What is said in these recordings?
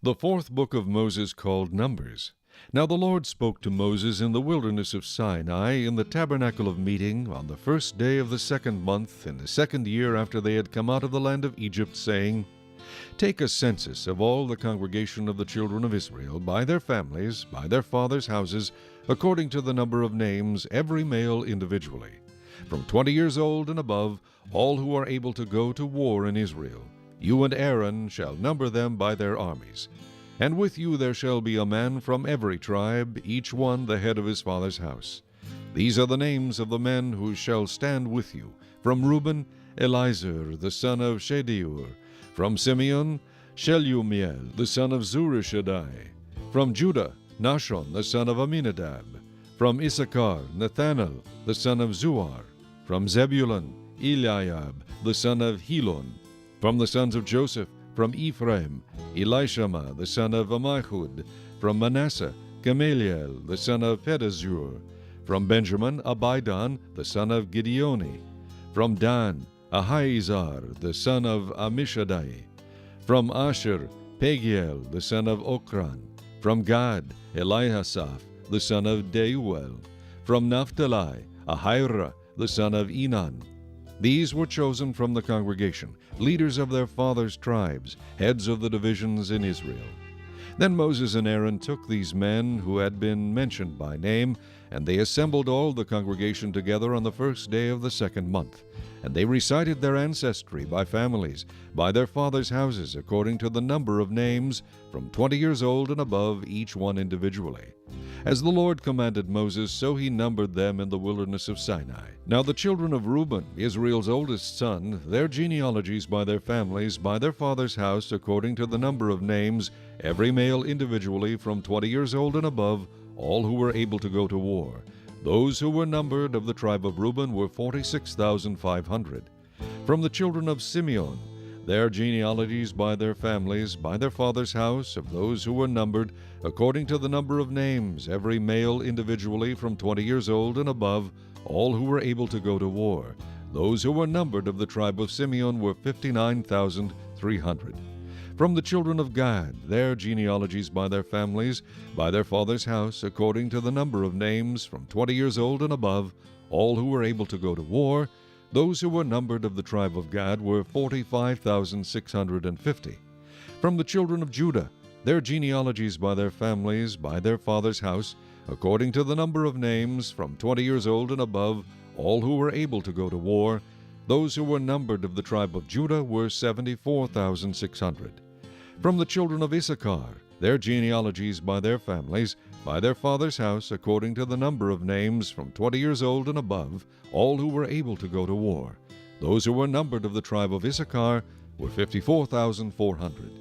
The fourth book of Moses, called Numbers. Now the Lord spoke to Moses in the wilderness of Sinai, in the tabernacle of meeting, on the first day of the second month, in the second year after they had come out of the land of Egypt, saying, Take a census of all the congregation of the children of Israel, by their families, by their fathers' houses, according to the number of names, every male individually. From 20 years old and above, all who are able to go to war in Israel. You and Aaron shall number them by their armies. And with you there shall be a man from every tribe, each one the head of his father's house. These are the names of the men who shall stand with you. From Reuben, Elizur, the son of Shedeur. From Simeon, Shelumiel, the son of Zurishaddai. From Judah, Nahshon, the son of Amminadab. From Issachar, Nathanael, the son of Zuar. From Zebulun, Eliab, the son of Helon. From the sons of Joseph, from Ephraim, Elishama, the son of Ammihud. From Manasseh, Gamaliel, the son of Pedazur. From Benjamin, Abidan, the son of Gideoni. From Dan, Ahiezar, the son of Ammishaddai. From Asher, Pagiel, the son of Okran. From Gad, Eliasaph, the son of Deuel. From Naphtali, Ahira, the son of Enan. These were chosen from the congregation, leaders of their fathers' tribes, heads of the divisions in Israel. Then Moses and Aaron took these men who had been mentioned by name, and they assembled all the congregation together on the first day of the second month. And they recited their ancestry by families, by their fathers' houses, according to the number of names, from 20 years old and above, each one individually. As the Lord commanded Moses, so he numbered them in the wilderness of Sinai. Now the children of Reuben, Israel's oldest son, their genealogies by their families, by their father's house, according to the number of names, every male individually, from 20 years old and above, all who were able to go to war. Those who were numbered of the tribe of Reuben were 46,500. From the children of Simeon, their genealogies by their families, by their father's house, of those who were numbered, according to the number of names, every male individually from 20 years old and above, all who were able to go to war. Those who were numbered of the tribe of Simeon were 59,300. From the children of Gad, their genealogies by their families, by their father's house, according to the number of names, from 20 years old and above, all who were able to go to war. Those who were numbered of the tribe of Gad were 45,650. From the children of Judah, their genealogies by their families, by their father's house, according to the number of names, from 20 years old and above, all who were able to go to war. Those who were numbered of the tribe of Judah were 74,600. From the children of Issachar, their genealogies by their families, by their father's house, according to the number of names, from 20 years old and above, all who were able to go to war. Those who were numbered of the tribe of Issachar were 54,400.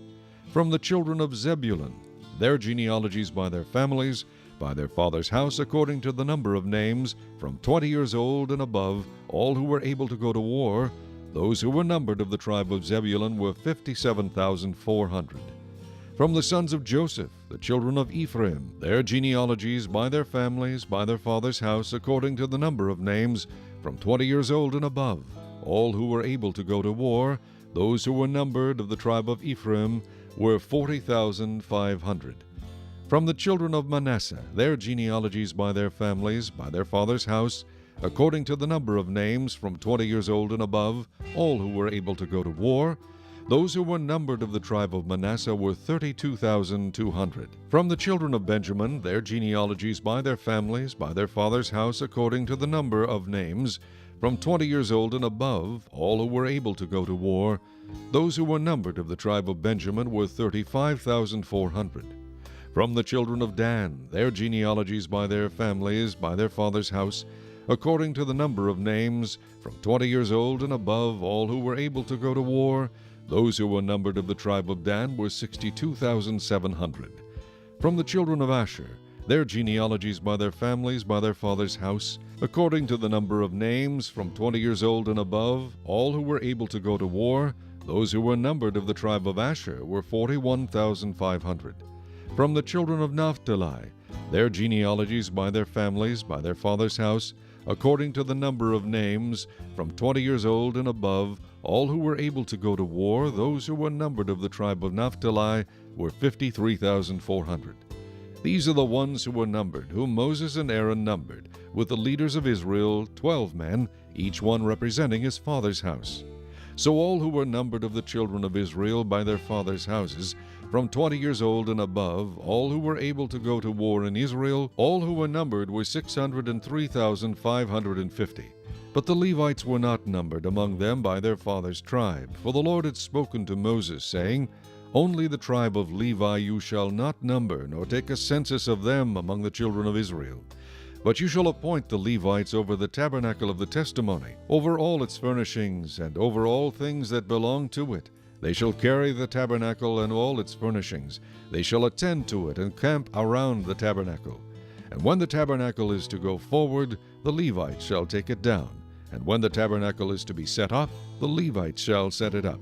From the children of Zebulun, their genealogies by their families, by their father's house, according to the number of names, from 20 years old and above, all who were able to go to war. Those who were numbered of the tribe of Zebulun were 57,400. From the sons of Joseph, the children of Ephraim, their genealogies by their families, by their father's house, according to the number of names, from 20 years old and above, all who were able to go to war. Those who were numbered of the tribe of Ephraim were 40,500. From the children of Manasseh, their genealogies by their families, by their father's house, according to the number of names, from 20 years old and above, all who were able to go to war. Those who were numbered of the tribe of Manasseh were 32,200. From the children of Benjamin, their genealogies by their families, by their father's house, according to the number of names, from 20 years old and above, all who were able to go to war. Those who were numbered of the tribe of Benjamin were 35,400. From the children of Dan, their genealogies by their families, by their father's house, according to the number of names, from 20 years old and above, all who were able to go to war. Those who were numbered of the tribe of Dan were 62,700. From the children of Asher, their genealogies by their families, by their father's house, according to the number of names, from 20 years old and above, all who were able to go to war. Those who were numbered of the tribe of Asher were 41,500. From the children of Naphtali, their genealogies by their families, by their father's house, according to the number of names, from 20 years old and above, all who were able to go to war. Those who were numbered of the tribe of Naphtali were 53,400. These are the ones who were numbered, whom Moses and Aaron numbered, with the leaders of Israel, 12 men, each one representing his father's house. So all who were numbered of the children of Israel by their fathers' houses, from 20 years old and above, all who were able to go to war in Israel, all who were numbered were 603,550. But the Levites were not numbered among them by their fathers' tribe, for the Lord had spoken to Moses, saying, Only the tribe of Levi you shall not number, nor take a census of them among the children of Israel. But you shall appoint the Levites over the tabernacle of the testimony, over all its furnishings, and over all things that belong to it. They shall carry the tabernacle and all its furnishings. They shall attend to it and camp around the tabernacle. And when the tabernacle is to go forward, the Levites shall take it down. And when the tabernacle is to be set up, the Levites shall set it up.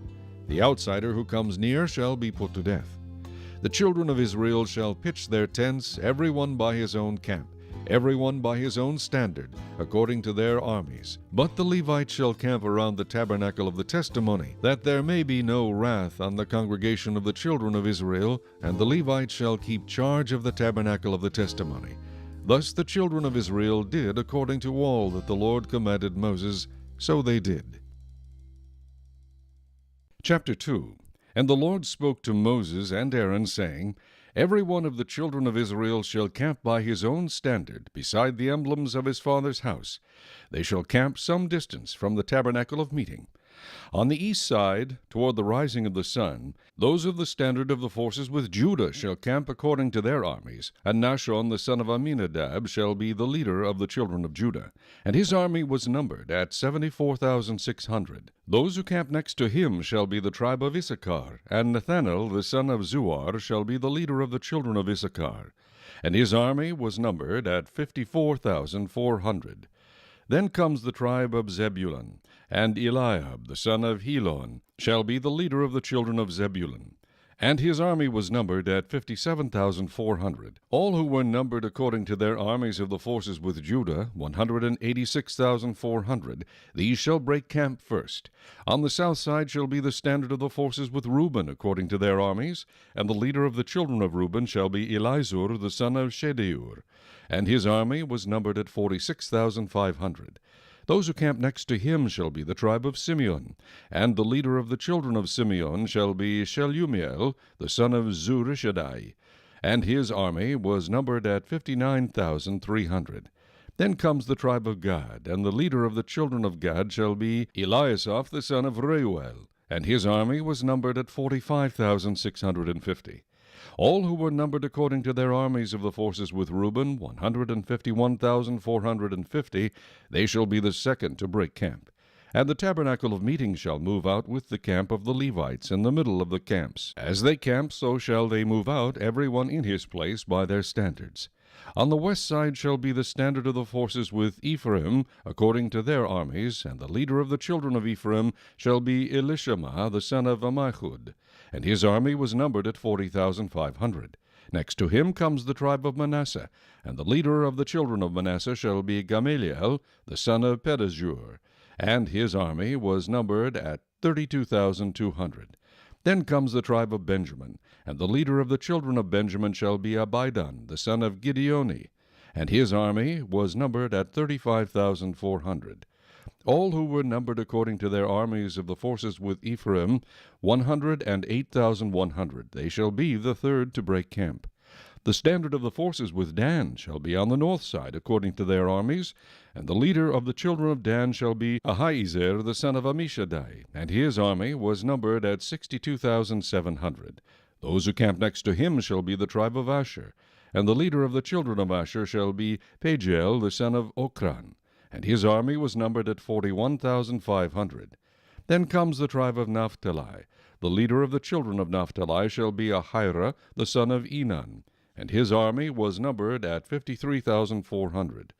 The outsider who comes near shall be put to death. The children of Israel shall pitch their tents, every one by his own camp, every one by his own standard, according to their armies. But the Levites shall camp around the tabernacle of the testimony, that there may be no wrath on the congregation of the children of Israel, and the Levites shall keep charge of the tabernacle of the testimony. Thus the children of Israel did according to all that the Lord commanded Moses, so they did. Chapter 2. And the Lord spoke to Moses and Aaron, saying, Every one of the children of Israel shall camp by his own standard, beside the emblems of his father's house. They shall camp some distance from the tabernacle of meeting. On the east side, toward the rising of the sun, those of the standard of the forces with Judah shall camp according to their armies, and Nahshon the son of Amminadab shall be the leader of the children of Judah. And his army was numbered at 74,600. Those who camp next to him shall be the tribe of Issachar, and Nethanel the son of Zuar shall be the leader of the children of Issachar. And his army was numbered at 54,400. Then comes the tribe of Zebulun, and Eliab the son of Helon shall be the leader of the children of Zebulun. And his army was numbered at 57,400. All who were numbered according to their armies of the forces with Judah, 186,400. These shall break camp first. On the south side shall be the standard of the forces with Reuben according to their armies, and the leader of the children of Reuben shall be Elizur the son of Shedeur. And his army was numbered at 46,500. Those who camp next to him shall be the tribe of Simeon, and the leader of the children of Simeon shall be Shelumiel, the son of Zurishaddai, and his army was numbered at 59,300. Then comes the tribe of Gad, and the leader of the children of Gad shall be Eliasaph, the son of Reuel, and his army was numbered at 45,650. All who were numbered according to their armies of the forces with Reuben, 151,450, they shall be the second to break camp. And the tabernacle of meeting shall move out with the camp of the Levites in the middle of the camps. As they camp, so shall they move out, every one in his place by their standards. On the west side shall be the standard of the forces with Ephraim, according to their armies, and the leader of the children of Ephraim shall be Elishama, the son of Ammihud, and his army was numbered at 40,500. Next to him comes the tribe of Manasseh, and the leader of the children of Manasseh shall be Gamaliel, the son of Pedahzur, and his army was numbered at 32,200. Then comes the tribe of Benjamin, and the leader of the children of Benjamin shall be Abidan, the son of Gideoni, and his army was numbered at 35,400. All who were numbered according to their armies of the forces with Ephraim, 108,100. They shall be the third to break camp. The standard of the forces with Dan shall be on the north side according to their armies, and the leader of the children of Dan shall be Ahiezer the son of Ammishaddai, and his army was numbered at 62,700. Those who camp next to him shall be the tribe of Asher, and the leader of the children of Asher shall be Pagiel the son of Okran, and his army was numbered at 41,500. Then comes the tribe of Naphtali. The leader of the children of Naphtali shall be Ahira the son of Enan, and his army was numbered at 53,400.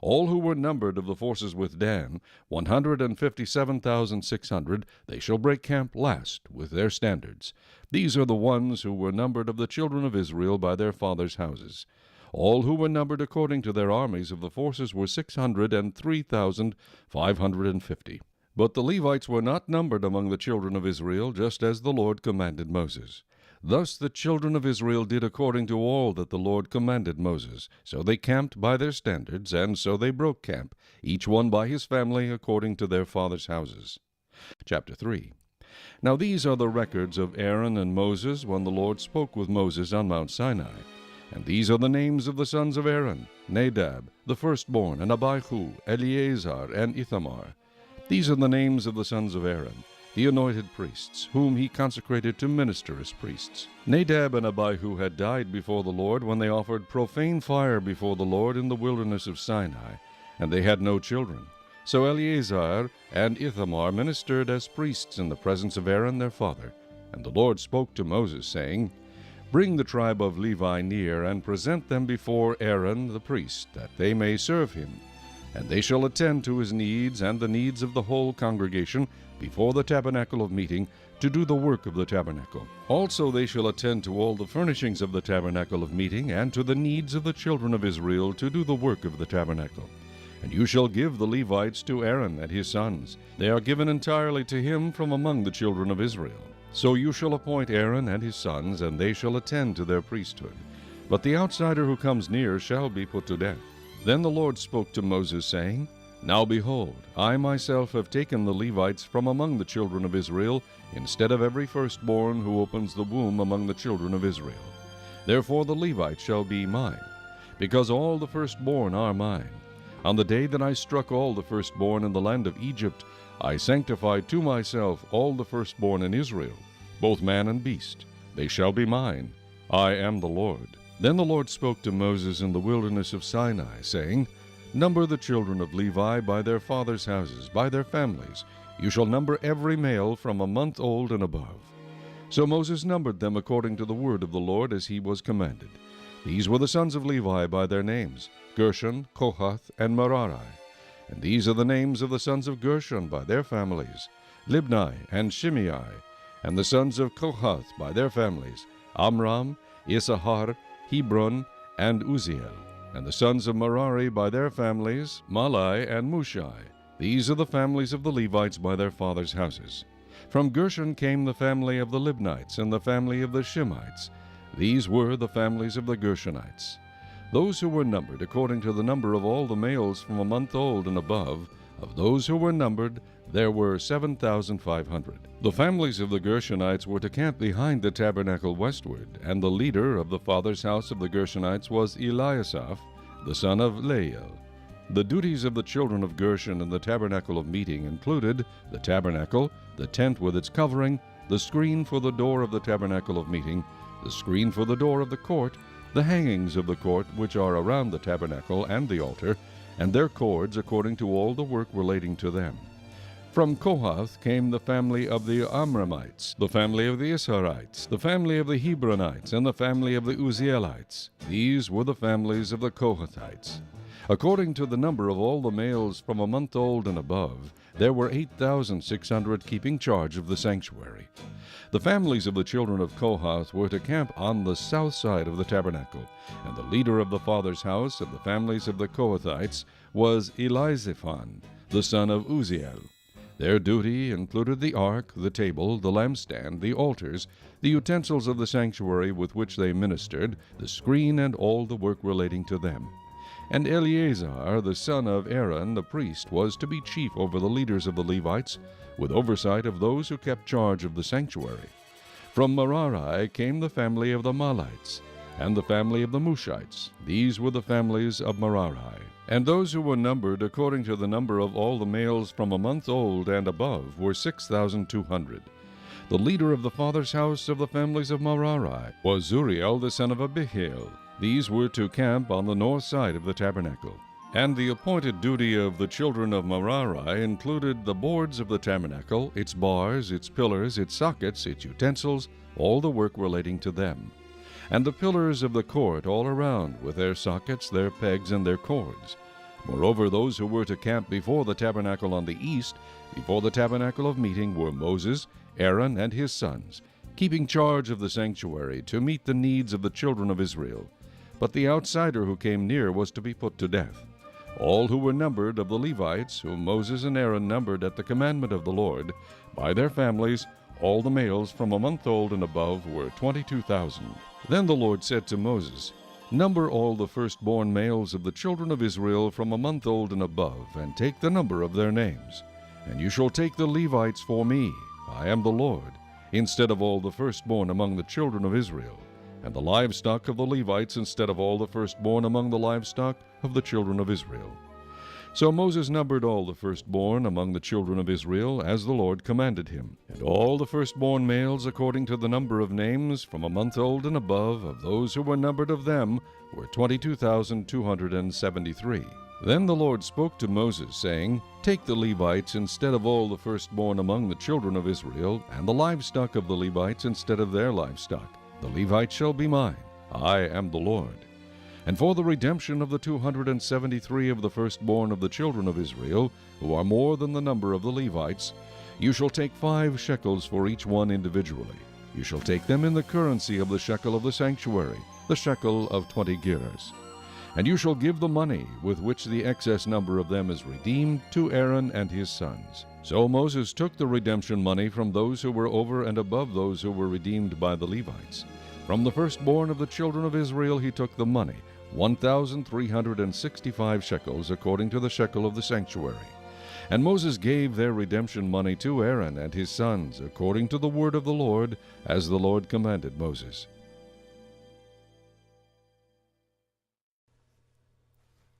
All who were numbered of the forces with Dan, 157,600, they shall break camp last with their standards. These are the ones who were numbered of the children of Israel by their fathers' houses. All who were numbered according to their armies of the forces were 603,550. But the Levites were not numbered among the children of Israel, just as the Lord commanded Moses. Thus the children of Israel did according to all that the Lord commanded Moses. So they camped by their standards, and so they broke camp, each one by his family according to their fathers' houses. Chapter 3. Now these are the records of Aaron and Moses when the Lord spoke with Moses on Mount Sinai. And these are the names of the sons of Aaron: Nadab, the firstborn, and Abihu, Eleazar, and Ithamar. These are the names of the sons of Aaron, the anointed priests, whom he consecrated to minister as priests. Nadab and Abihu had died before the Lord when they offered profane fire before the Lord in the wilderness of Sinai, and they had no children. So Eleazar and Ithamar ministered as priests in the presence of Aaron their father. And the Lord spoke to Moses, saying, Bring the tribe of Levi near, and present them before Aaron the priest, that they may serve him. And they shall attend to his needs and the needs of the whole congregation before the tabernacle of meeting, to do the work of the tabernacle. Also they shall attend to all the furnishings of the tabernacle of meeting, and to the needs of the children of Israel, to do the work of the tabernacle. And you shall give the Levites to Aaron and his sons. They are given entirely to him from among the children of Israel. So you shall appoint Aaron and his sons, and they shall attend to their priesthood. But the outsider who comes near shall be put to death. Then the Lord spoke to Moses, saying, Now behold, I myself have taken the Levites from among the children of Israel, instead of every firstborn who opens the womb among the children of Israel. Therefore the Levites shall be mine, because all the firstborn are mine. On the day that I struck all the firstborn in the land of Egypt, I sanctified to myself all the firstborn in Israel, both man and beast. They shall be mine. I am the Lord. Then the Lord spoke to Moses in the wilderness of Sinai, saying, Number the children of Levi by their fathers' houses, by their families. You shall number every male from a month old and above. So Moses numbered them according to the word of the Lord as he was commanded. These were the sons of Levi by their names: Gershon, Kohath, and Merari. And these are the names of the sons of Gershon by their families: Libni and Shimei. And the sons of Kohath by their families: Amram, Issachar, Hebron, and Uzziel. And the sons of Merari by their families: Malai and Mushai. These are the families of the Levites by their fathers' houses. From Gershon came the family of the Libnites and the family of the Shimeites. These were the families of the Gershonites. Those who were numbered according to the number of all the males from a month old and above, of those who were numbered, there were 7,500. The families of the Gershonites were to camp behind the tabernacle westward, and the leader of the father's house of the Gershonites was Eliasaph, the son of Lael. The duties of the children of Gershon in the tabernacle of meeting included the tabernacle, the tent with its covering, the screen for the door of the tabernacle of meeting, the screen for the door of the court, the hangings of the court which are around the tabernacle and the altar, and their cords according to all the work relating to them. From Kohath came the family of the Amramites, the family of the Issacharites, the family of the Hebronites, and the family of the Uzzielites. These were the families of the Kohathites. According to the number of all the males from a month old and above, there were 8,600 keeping charge of the sanctuary. The families of the children of Kohath were to camp on the south side of the tabernacle, and the leader of the father's house of the families of the Kohathites was Elizaphan, the son of Uzziel. Their duty included the ark, the table, the lampstand, the altars, the utensils of the sanctuary with which they ministered, the screen, and all the work relating to them. And Eleazar, the son of Aaron the priest, was to be chief over the leaders of the Levites, with oversight of those who kept charge of the sanctuary. From Merari came the family of the Mahlites, and the family of the Mushites. These were the families of Merari. And those who were numbered according to the number of all the males from a month old and above were 6,200. The leader of the father's house of the families of Merari was Zuriel the son of Abihail. These were to camp on the north side of the tabernacle. And the appointed duty of the children of Merari included the boards of the tabernacle, its bars, its pillars, its sockets, its utensils, all the work relating to them. And the pillars of the court all around, with their sockets, their pegs, and their cords. Moreover, those who were to camp before the tabernacle on the east, before the tabernacle of meeting, were Moses, Aaron, and his sons, keeping charge of the sanctuary to meet the needs of the children of Israel. But the outsider who came near was to be put to death. All who were numbered of the Levites, whom Moses and Aaron numbered at the commandment of the Lord, by their families, All the males from a month old and above were 22,000. Then the Lord said to Moses, Number all the firstborn males of the children of Israel from a month old and above, and take the number of their names. And you shall take the Levites for me, I am the Lord, instead of all the firstborn among the children of Israel, and the livestock of the Levites instead of all the firstborn among the livestock of the children of Israel. So Moses numbered all the firstborn among the children of Israel, as the Lord commanded him. And all the firstborn males, according to the number of names, from a month old and above, of those who were numbered of them, were 22,273. Then the Lord spoke to Moses, saying, Take the Levites instead of all the firstborn among the children of Israel, and the livestock of the Levites instead of their livestock. The Levites shall be mine. I am the Lord. And for the redemption of the 273 of the firstborn of the children of Israel, who are more than the number of the Levites, you shall take 5 shekels for each one individually. You shall take them in the currency of the shekel of the sanctuary, the shekel of 20 gerahs. And you shall give the money with which the excess number of them is redeemed to Aaron and his sons. So Moses took the redemption money from those who were over and above those who were redeemed by the Levites. From the firstborn of the children of Israel he took the money, 1,365 shekels, according to the shekel of the sanctuary. And Moses gave their redemption money to Aaron and his sons, according to the word of the Lord, as the Lord commanded Moses.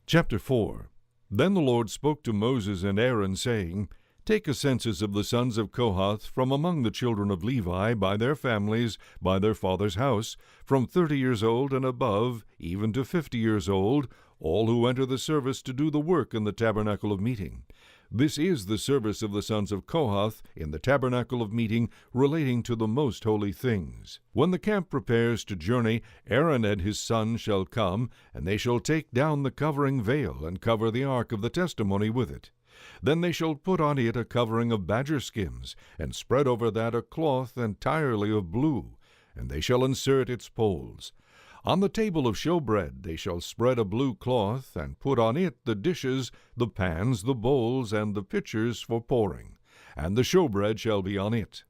Chapter 4. Then the Lord spoke to Moses and Aaron, saying, Take a census of the sons of Kohath from among the children of Levi, by their families, by their father's house, from 30 years old and above, even to 50 years old, all who enter the service to do the work in the tabernacle of meeting. This is the service of the sons of Kohath in the tabernacle of meeting, relating to the most holy things. When the camp prepares to journey, Aaron and his sons shall come, and they shall take down the covering veil, and cover the ark of the testimony with it. Then they shall put on it a covering of badger skins, and spread over that a cloth entirely of blue, and they shall insert its poles. On the table of showbread they shall spread a blue cloth, and put on it the dishes, the pans, the bowls, and the pitchers for pouring, and the showbread shall be on it.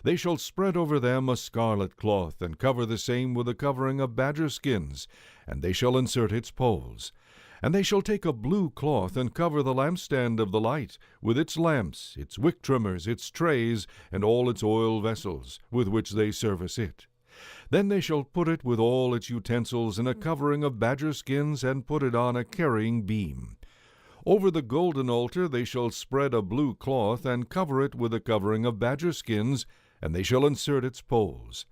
They shall spread over them a scarlet cloth, and cover the same with a covering of badger skins, and they shall insert its poles. And they shall take a blue cloth, and cover the lampstand of the light, with its lamps, its wick trimmers, its trays, and all its oil vessels, with which they service it. Then they shall put it with all its utensils in a covering of badger skins, and put it on a carrying beam. Over the golden altar they shall spread a blue cloth, and cover it with a covering of badger skins, and they shall insert its poles.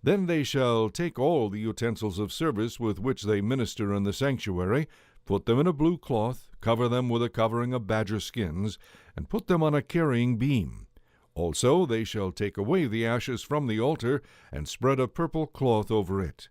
Then they shall take all the utensils of service with which they minister in the sanctuary, put them in a blue cloth, cover them with a covering of badger skins, and put them on a carrying beam. Also they shall take away the ashes from the altar, and spread a purple cloth over it.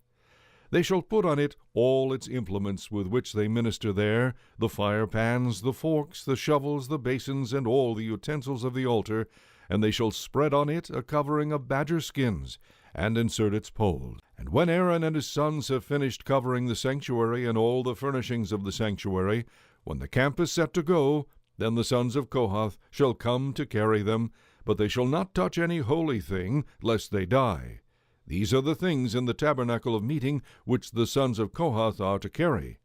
They shall put on it all its implements with which they minister there, the fire pans, the forks, the shovels, the basins, and all the utensils of the altar, and they shall spread on it a covering of badger skins, and insert its poles. And when Aaron and his sons have finished covering the sanctuary and all the furnishings of the sanctuary, when the camp is set to go, then the sons of Kohath shall come to carry them, but they shall not touch any holy thing, lest they die. These are the things in the tabernacle of meeting which the sons of Kohath are to carry.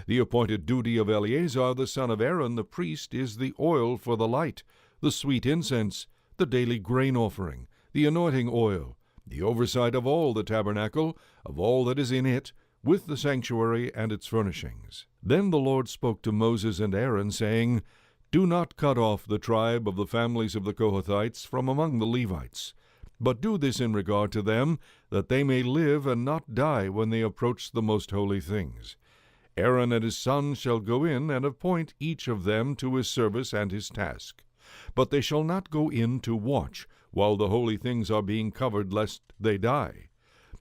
The appointed duty of Eleazar the son of Aaron the priest is the oil for the light, the sweet incense, the daily grain offering, the anointing oil, the oversight of all the tabernacle, of all that is in it, with the sanctuary and its furnishings. Then the Lord spoke to Moses and Aaron, saying, Do not cut off the tribe of the families of the Kohathites from among the Levites, but do this in regard to them, that they may live and not die when they approach the most holy things. Aaron and his sons shall go in and appoint each of them to his service and his task. But they shall not go in to watch while the holy things are being covered, lest they die.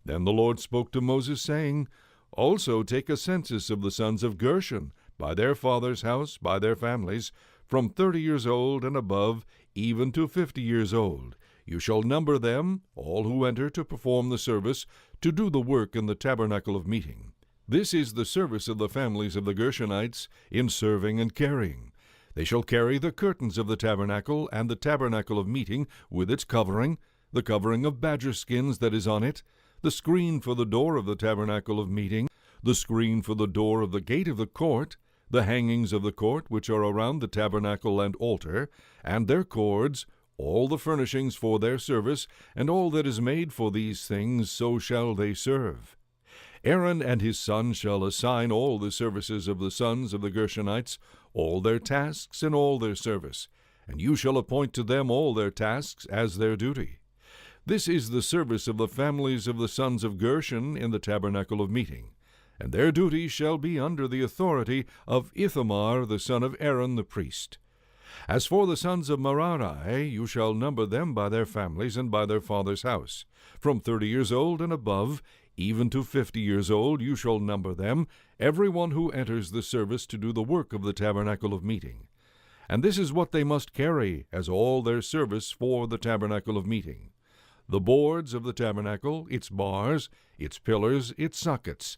Then the Lord spoke to Moses, saying, Also take a census of the sons of Gershon, by their father's house, by their families, from 30 years old and above, even to 50 years old. You shall number them, all who enter to perform the service, to do the work in the tabernacle of meeting. This is the service of the families of the Gershonites in serving and carrying. They shall carry the curtains of the tabernacle and the tabernacle of meeting with its covering, the covering of badger skins that is on it, the screen for the door of the tabernacle of meeting, the screen for the door of the gate of the court, the hangings of the court which are around the tabernacle and altar, and their cords, all the furnishings for their service, and all that is made for these things, so shall they serve. Aaron and his sons shall assign all the services of the sons of the Gershonites, all their tasks and all their service, and you shall appoint to them all their tasks as their duty. This is the service of the families of the sons of Gershon in the tabernacle of meeting, and their duty shall be under the authority of Ithamar the son of Aaron the priest. As for the sons of Merari, you shall number them by their families and by their father's house. From 30 years old and above, even to 50 years old, you shall number them, every one who enters the service to do the work of the tabernacle of meeting. And this is what they must carry as all their service for the tabernacle of meeting: the boards of the tabernacle, its bars, its pillars, its sockets,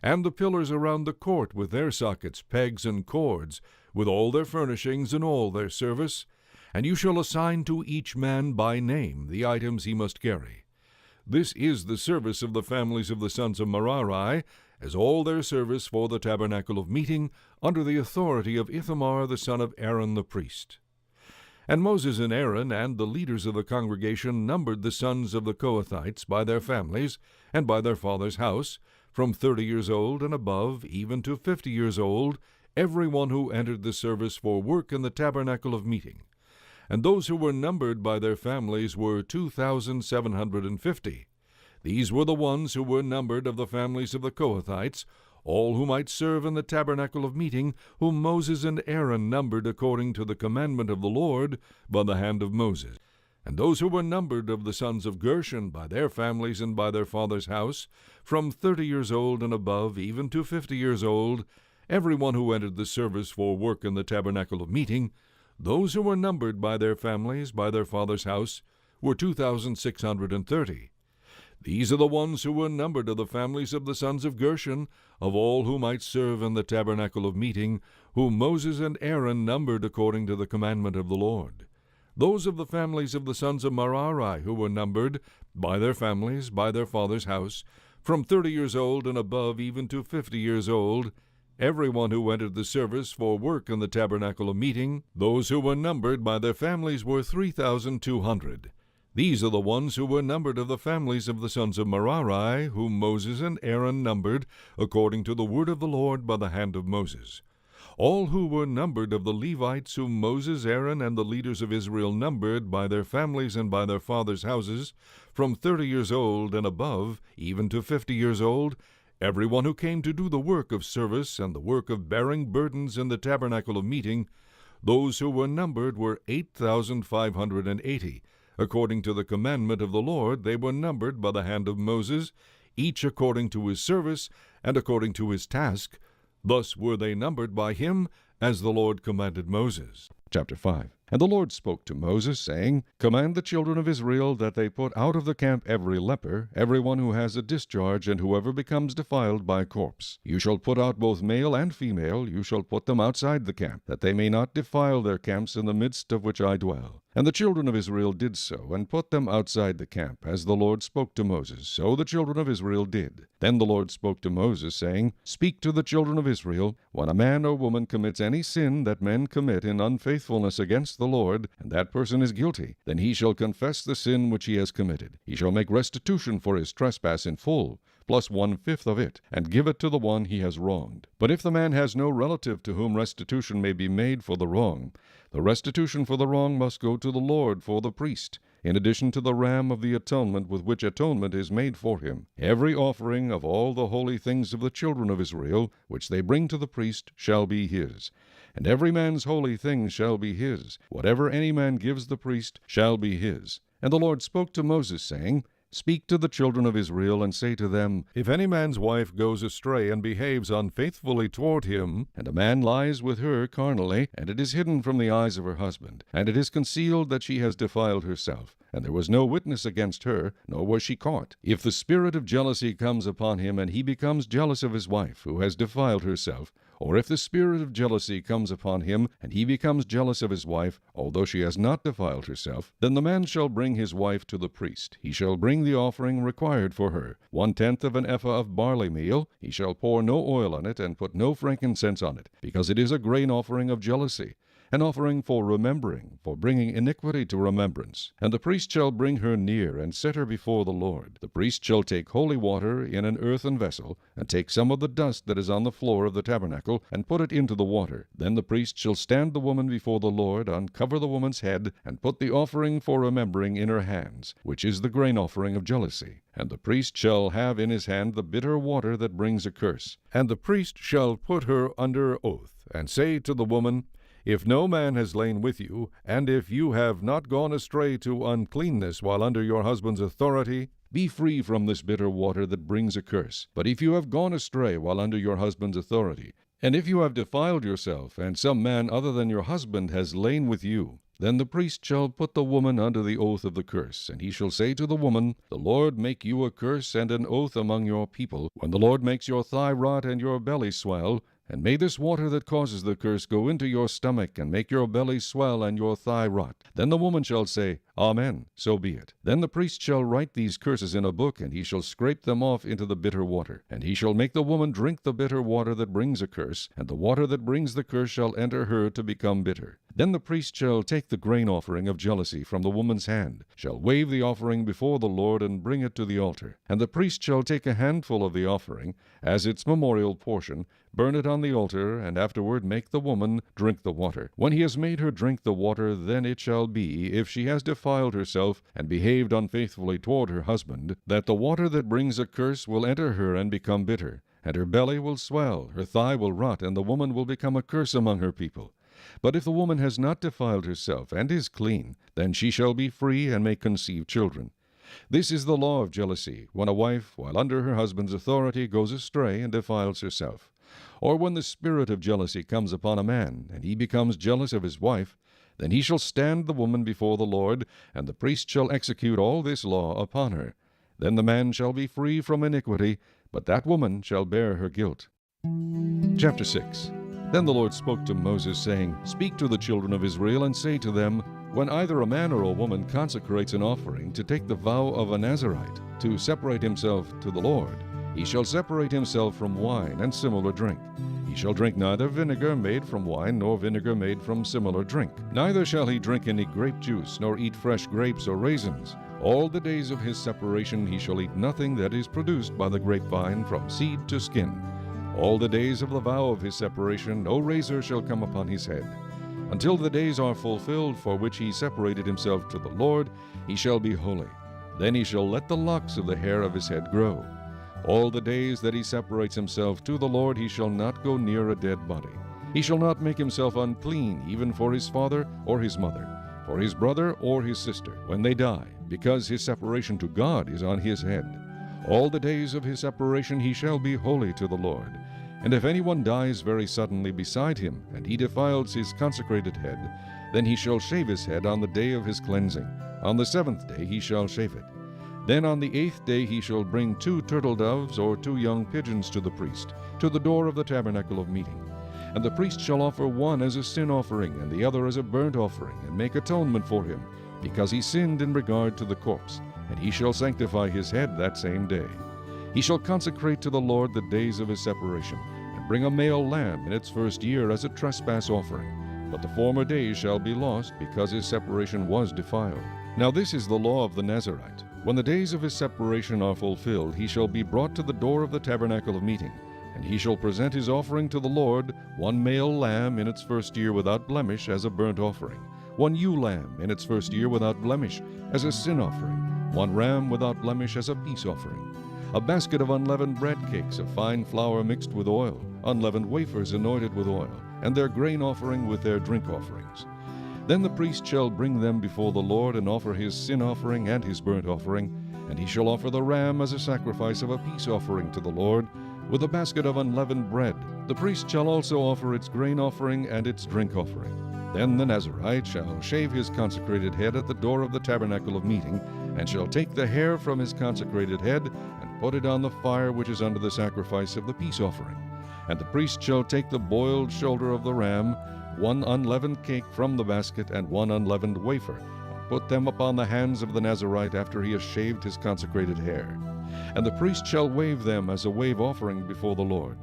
and the pillars around the court with their sockets, pegs, and cords, with all their furnishings and all their service. And you shall assign to each man by name the items he must carry. This is the service of the families of the sons of Merari, as all their service for the tabernacle of meeting, under the authority of Ithamar the son of Aaron the priest. And Moses and Aaron and the leaders of the congregation numbered the sons of the Kohathites by their families and by their father's house, from 30 years old and above, even to 50 years old, every one who entered the service for work in the tabernacle of meeting. And those who were numbered by their families were 2,750. These were the ones who were numbered of the families of the Kohathites, all who might serve in the tabernacle of meeting, whom Moses and Aaron numbered according to the commandment of the Lord by the hand of Moses. And those who were numbered of the sons of Gershon by their families and by their father's house, from 30 years old and above, even to 50 years old, every one who entered the service for work in the tabernacle of meeting, those who were numbered by their families, by their father's house, were 2,630. These are the ones who were numbered of the families of the sons of Gershon, of all who might serve in the tabernacle of meeting, whom Moses and Aaron numbered according to the commandment of the Lord. Those of the families of the sons of Merari who were numbered, by their families, by their father's house, from 30 years old and above, even to 50 years old, every one who entered the service for work in the tabernacle of meeting, those who were numbered by their families were 3,200. These are the ones who were numbered of the families of the sons of Merari, whom Moses and Aaron numbered, according to the word of the Lord by the hand of Moses. All who were numbered of the Levites, whom Moses, Aaron, and the leaders of Israel numbered by their families and by their fathers' houses, from 30 years old and above, even to 50 years old, every one who came to do the work of service and the work of bearing burdens in the tabernacle of meeting, those who were numbered were 8,580. According to the commandment of the Lord, they were numbered by the hand of Moses, each according to his service and according to his task. Thus were they numbered by him, as the Lord commanded Moses. Chapter 5. And the Lord spoke to Moses, saying, Command the children of Israel that they put out of the camp every leper, every one who has a discharge, and whoever becomes defiled by a corpse. You shall put out both male and female, you shall put them outside the camp, that they may not defile their camps in the midst of which I dwell. And the children of Israel did so, and put them outside the camp, as the Lord spoke to Moses. So the children of Israel did. Then the Lord spoke to Moses, saying, Speak to the children of Israel, when a man or woman commits any sin that men commit in unfaithfulness against the Lord, and that person is guilty, then he shall confess the sin which he has committed. He shall make restitution for his trespass in full, plus 1/5 of it, and give it to the one he has wronged. But if the man has no relative to whom restitution may be made for the wrong, the restitution for the wrong must go to the Lord for the priest, in addition to the ram of the atonement with which atonement is made for him. Every offering of all the holy things of the children of Israel, which they bring to the priest, shall be his. And every man's holy thing shall be his. Whatever any man gives the priest shall be his. And the Lord spoke to Moses, saying, Speak to the children of Israel, and say to them, If any man's wife goes astray and behaves unfaithfully toward him, and a man lies with her carnally, and it is hidden from the eyes of her husband, and it is concealed that she has defiled herself, and there was no witness against her, nor was she caught. If the spirit of jealousy comes upon him, and he becomes jealous of his wife, who has defiled herself, Or if the spirit of jealousy comes upon him, and he becomes jealous of his wife, although she has not defiled herself, then the man shall bring his wife to the priest. He shall bring the offering required for her, 1/10 of an ephah of barley meal. He shall pour no oil on it, and put no frankincense on it, because it is a grain offering of jealousy, an offering for remembering, for bringing iniquity to remembrance. And the priest shall bring her near, and set her before the Lord. The priest shall take holy water in an earthen vessel, and take some of the dust that is on the floor of the tabernacle, and put it into the water. Then the priest shall stand the woman before the Lord, uncover the woman's head, and put the offering for remembering in her hands, which is the grain offering of jealousy. And the priest shall have in his hand the bitter water that brings a curse. And the priest shall put her under oath, and say to the woman, If no man has lain with you, and if you have not gone astray to uncleanness while under your husband's authority, be free from this bitter water that brings a curse. But if you have gone astray while under your husband's authority, and if you have defiled yourself, and some man other than your husband has lain with you, then the priest shall put the woman under the oath of the curse, and he shall say to the woman, The Lord make you a curse and an oath among your people, when the Lord makes your thigh rot and your belly swell, and may this water that causes the curse go into your stomach, and make your belly swell and your thigh rot. Then the woman shall say, Amen, so be it. Then the priest shall write these curses in a book, and he shall scrape them off into the bitter water. And he shall make the woman drink the bitter water that brings a curse, and the water that brings the curse shall enter her to become bitter. Then the priest shall take the grain offering of jealousy from the woman's hand, shall wave the offering before the Lord, and bring it to the altar. And the priest shall take a handful of the offering, as its memorial portion, burn it on the altar, and afterward make the woman drink the water. When he has made her drink the water, then it shall be, if she has defiled herself, and behaved unfaithfully toward her husband, that the water that brings a curse will enter her and become bitter, and her belly will swell, her thigh will rot, and the woman will become a curse among her people. But if the woman has not defiled herself, and is clean, then she shall be free, and may conceive children. This is the law of jealousy, when a wife, while under her husband's authority, goes astray and defiles herself. Or when the spirit of jealousy comes upon a man, and he becomes jealous of his wife, then he shall stand the woman before the Lord, and the priest shall execute all this law upon her. Then the man shall be free from iniquity, but that woman shall bear her guilt. Chapter 6. Then the Lord spoke to Moses, saying, Speak to the children of Israel, and say to them, When either a man or a woman consecrates an offering to take the vow of a Nazirite, to separate himself to the Lord, he shall separate himself from wine and similar drink. He shall drink neither vinegar made from wine, nor vinegar made from similar drink. Neither shall he drink any grape juice, nor eat fresh grapes or raisins. All the days of his separation he shall eat nothing that is produced by the grapevine, from seed to skin. All the days of the vow of his separation no razor shall come upon his head. Until the days are fulfilled for which he separated himself to the Lord, he shall be holy. Then he shall let the locks of the hair of his head grow. All the days that he separates himself to the Lord, he shall not go near a dead body. He shall not make himself unclean, even for his father or his mother, for his brother or his sister, when they die, because his separation to God is on his head. All the days of his separation he shall be holy to the Lord. And if anyone dies very suddenly beside him, and he defiles his consecrated head, then he shall shave his head on the day of his cleansing. On the 7th day he shall shave it. Then on the 8th day he shall bring 2 turtle doves or 2 young pigeons to the priest, to the door of the tabernacle of meeting. And the priest shall offer one as a sin offering, and the other as a burnt offering, and make atonement for him, because he sinned in regard to the corpse. And he shall sanctify his head that same day. He shall consecrate to the Lord the days of his separation, and bring a male lamb in its first year as a trespass offering. But the former days shall be lost, because his separation was defiled. Now this is the law of the Nazirite. When the days of his separation are fulfilled, he shall be brought to the door of the tabernacle of meeting, and he shall present his offering to the Lord, 1 male lamb in its first year without blemish as a burnt offering, 1 ewe lamb in its first year without blemish as a sin offering, 1 ram without blemish as a peace offering, a basket of unleavened bread cakes of fine flour mixed with oil, unleavened wafers anointed with oil, and their grain offering with their drink offerings. Then the priest shall bring them before the Lord, and offer his sin offering and his burnt offering, and he shall offer the ram as a sacrifice of a peace offering to the Lord, with a basket of unleavened bread. The priest shall also offer its grain offering and its drink offering. Then the Nazirite shall shave his consecrated head at the door of the tabernacle of meeting, and shall take the hair from his consecrated head, and put it on the fire which is under the sacrifice of the peace offering. And the priest shall take the boiled shoulder of the ram, one unleavened cake from the basket, and one unleavened wafer, and put them upon the hands of the Nazarite after he has shaved his consecrated hair. And the priest shall wave them as a wave offering before the Lord.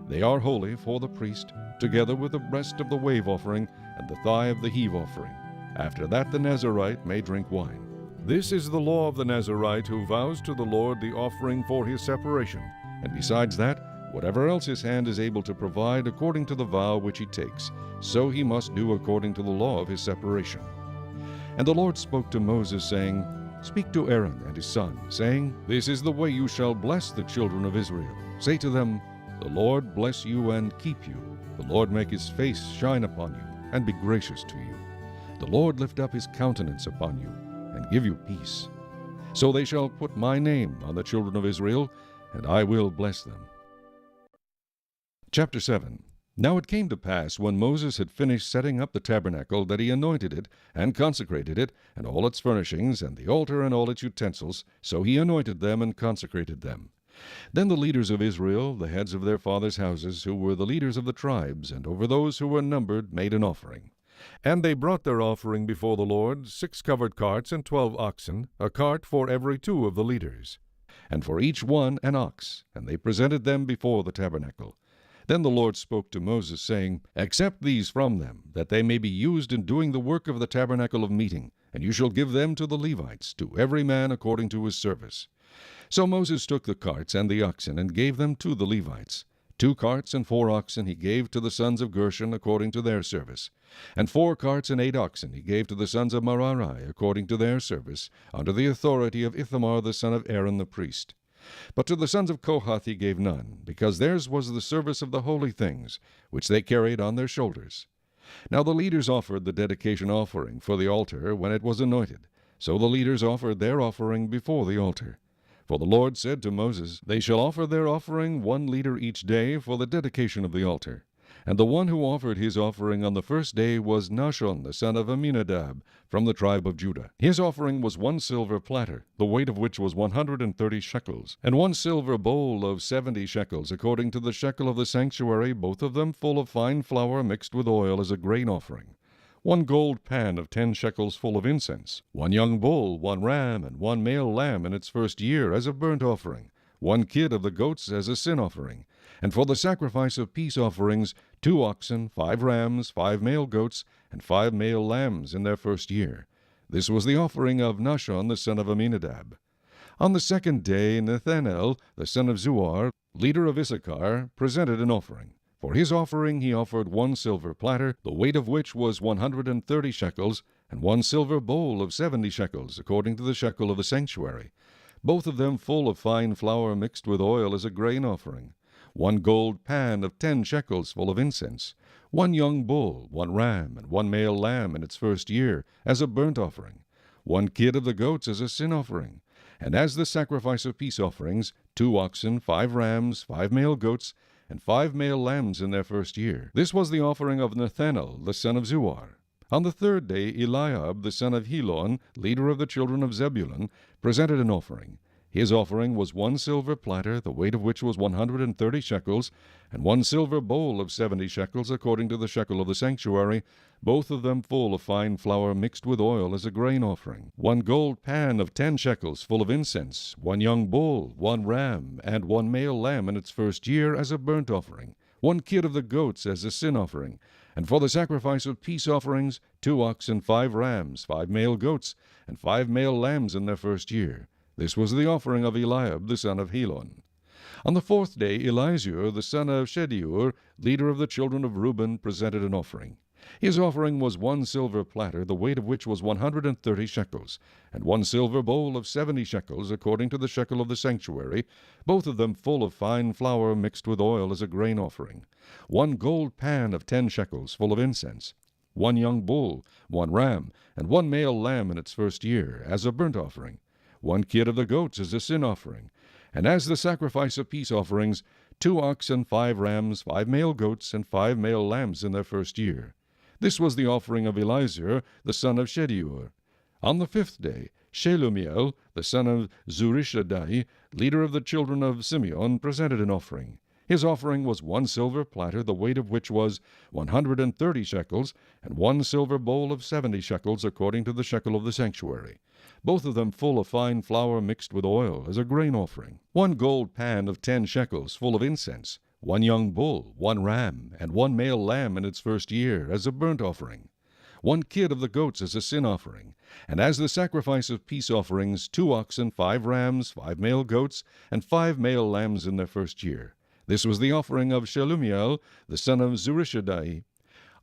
They are holy for the priest, together with the breast of the wave offering and the thigh of the heave offering. After that the Nazarite may drink wine. This is the law of the Nazarite who vows to the Lord the offering for his separation, and besides that, whatever else his hand is able to provide according to the vow which he takes, so he must do according to the law of his separation. And the Lord spoke to Moses, saying, Speak to Aaron and his son, saying, This is the way you shall bless the children of Israel. Say to them, The Lord bless you and keep you. The Lord make his face shine upon you, and be gracious to you. The Lord lift up his countenance upon you, and give you peace. So they shall put my name on the children of Israel, and I will bless them. Chapter 7. Now it came to pass, when Moses had finished setting up the tabernacle, that he anointed it, and consecrated it, and all its furnishings, and the altar and all its utensils. So he anointed them and consecrated them. Then the leaders of Israel, the heads of their fathers' houses, who were the leaders of the tribes, and over those who were numbered, made an offering. And they brought their offering before the Lord, 6 covered carts and 12 oxen, a cart for every 2 of the leaders, and for each one an ox, and they presented them before the tabernacle. Then the Lord spoke to Moses, saying, Accept these from them, that they may be used in doing the work of the tabernacle of meeting, and you shall give them to the Levites, to every man according to his service. So Moses took the carts and the oxen, and gave them to the Levites. 2 carts and 4 oxen he gave to the sons of Gershon according to their service. And 4 carts and 8 oxen he gave to the sons of Merari according to their service, under the authority of Ithamar the son of Aaron the priest. But to the sons of Kohath he gave none, because theirs was the service of the holy things, which they carried on their shoulders. Now the leaders offered the dedication offering for the altar when it was anointed. So the leaders offered their offering before the altar. For the Lord said to Moses, They shall offer their offering 1 liter each day for the dedication of the altar. And the one who offered his offering on the first day was Nahshon the son of Amminadab, from the tribe of Judah. His offering was 1 silver platter, the weight of which was 130 shekels, and 1 silver bowl of 70 shekels, according to the shekel of the sanctuary, both of them full of fine flour mixed with oil as a grain offering. 1 gold pan of 10 shekels full of incense, 1 young bull, 1 ram, and 1 male lamb in its first year as a burnt offering, 1 kid of the goats as a sin offering, and for the sacrifice of peace offerings, 2 oxen, 5 rams, 5 male goats, and 5 male lambs in their first year. This was the offering of Nahshon the son of Amminadab. On the second day Nethanel the son of Zuar, leader of Issachar, presented an offering. For his offering he offered 1 silver platter, the weight of which was 130 shekels, and 1 silver bowl of 70 shekels, according to the shekel of the sanctuary, both of them full of fine flour mixed with oil as a grain offering. 1 gold pan of 10 shekels full of incense, 1 young bull, 1 ram, and 1 male lamb in its first year as a burnt offering, 1 kid of the goats as a sin offering, and as the sacrifice of peace offerings, 2 oxen, 5 rams, 5 male goats, and 5 male lambs in their first year. This was the offering of Nethanel the son of Zuar. On the third day Eliab the son of Helon, leader of the children of Zebulun, presented an offering. His offering was 1 silver platter, the weight of which was 130 shekels, and 1 silver bowl of 70 shekels, according to the shekel of the sanctuary, both of them full of fine flour mixed with oil as a grain offering. 1 gold pan of 10 shekels full of incense, 1 young bull, 1 ram, and 1 male lamb in its first year as a burnt offering, 1 kid of the goats as a sin offering, and for the sacrifice of peace offerings, 2 oxen, 5 rams, 5 male goats, and 5 male lambs in their first year. This was the offering of Eliab the son of Helon. On the 4th day Elizur the son of Shedeur, leader of the children of Reuben, presented an offering. His offering was 1 silver platter, the weight of which was 130 shekels, and 1 silver bowl of 70 shekels, according to the shekel of the sanctuary, both of them full of fine flour mixed with oil as a grain offering. 1 gold pan of 10 shekels, full of incense. 1 young bull, 1 ram, and 1 male lamb in its first year, as a burnt offering. 1 kid of the goats as a sin offering, and as the sacrifice of peace offerings, 2 oxen, 5 rams, 5 male goats, and 5 male lambs in their first year. This was the offering of Elizur the son of Shedeur. On the 5th day Shelumiel, the son of Zurishaddai, leader of the children of Simeon, presented an offering. His offering was 1 silver platter, the weight of which was 130 shekels, and 1 silver bowl of 70 shekels, according to the shekel of the sanctuary, both of them full of fine flour mixed with oil, as a grain offering. 1 gold pan of 10 shekels, full of incense, 1 young bull, 1 ram, and 1 male lamb in its first year, as a burnt offering. 1 kid of the goats as a sin offering, and as the sacrifice of peace offerings, 2 oxen, 5 rams, 5 male goats, and 5 male lambs in their first year. This was the offering of Shelumiel, the son of Zurishaddai.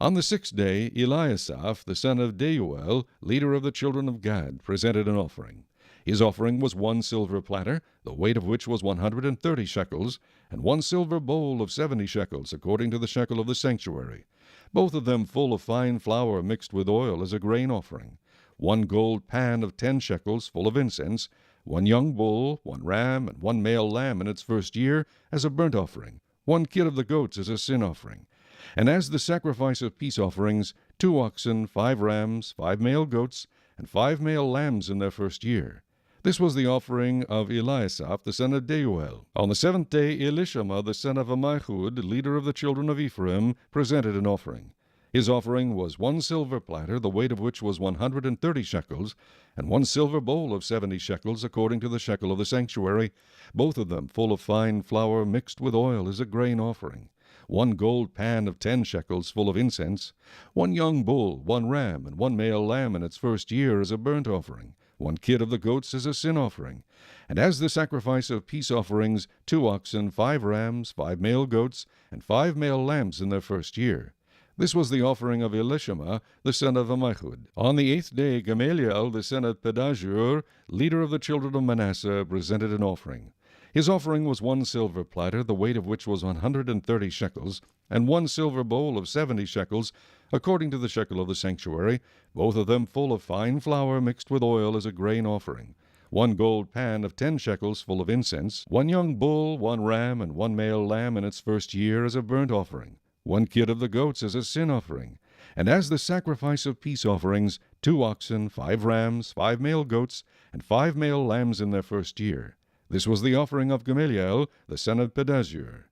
On the 6th day, Eliasaph, the son of Deuel, leader of the children of Gad, presented an offering. His offering was 1 silver platter, the weight of which was 130 shekels, and 1 silver bowl of 70 shekels, according to the shekel of the sanctuary, both of them full of fine flour mixed with oil, as a grain offering. 1 gold pan of 10 shekels, full of incense, 1 young bull, 1 ram, and 1 male lamb in its first year, as a burnt offering. 1 kid of the goats as a sin offering. And as the sacrifice of peace offerings, 2 oxen, 5 rams, 5 male goats, and 5 male lambs in their first year. This was the offering of Eliasaph, the son of Deuel. On the 7th day, Elishama, the son of Ammihud, leader of the children of Ephraim, presented an offering. His offering was 1 silver platter, the weight of which was 130 shekels, and 1 silver bowl of 70 shekels, according to the shekel of the sanctuary, both of them full of fine flour mixed with oil, as a grain offering. 1 gold pan of 10 shekels, full of incense, 1 young bull, 1 ram, and 1 male lamb in its first year, as a burnt offering. 1 kid of the goats as a sin offering. And as the sacrifice of peace offerings, 2 oxen, 5 rams, 5 male goats, and 5 male lambs in their first year. This was the offering of Elishama, the son of Ammihud. On the 8th day, Gamaliel, the son of Pedahzur, leader of the children of Manasseh, presented an offering. His offering was 1 silver platter, the weight of which was 130 shekels, and 1 silver bowl of 70 shekels, according to the shekel of the sanctuary, both of them full of fine flour mixed with oil, as a grain offering. 1 gold pan of 10 shekels, full of incense, 1 young bull, 1 ram, and 1 male lamb in its first year, as a burnt offering. 1 kid of the goats as a sin offering. And as the sacrifice of peace offerings, 2 oxen, 5 rams, 5 male goats, and 5 male lambs in their first year. This was the offering of Gamaliel, the son of Pedahzur.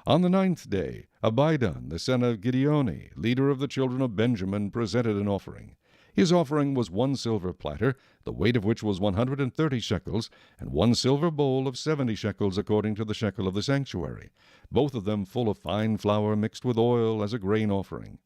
On the 9th day, Abidan, the son of Gideoni, leader of the children of Benjamin, presented an offering. His offering was 1 silver platter, the weight of which was 130 shekels, and 1 silver bowl of 70 shekels, according to the shekel of the sanctuary, both of them full of fine flour mixed with oil, as a grain offering.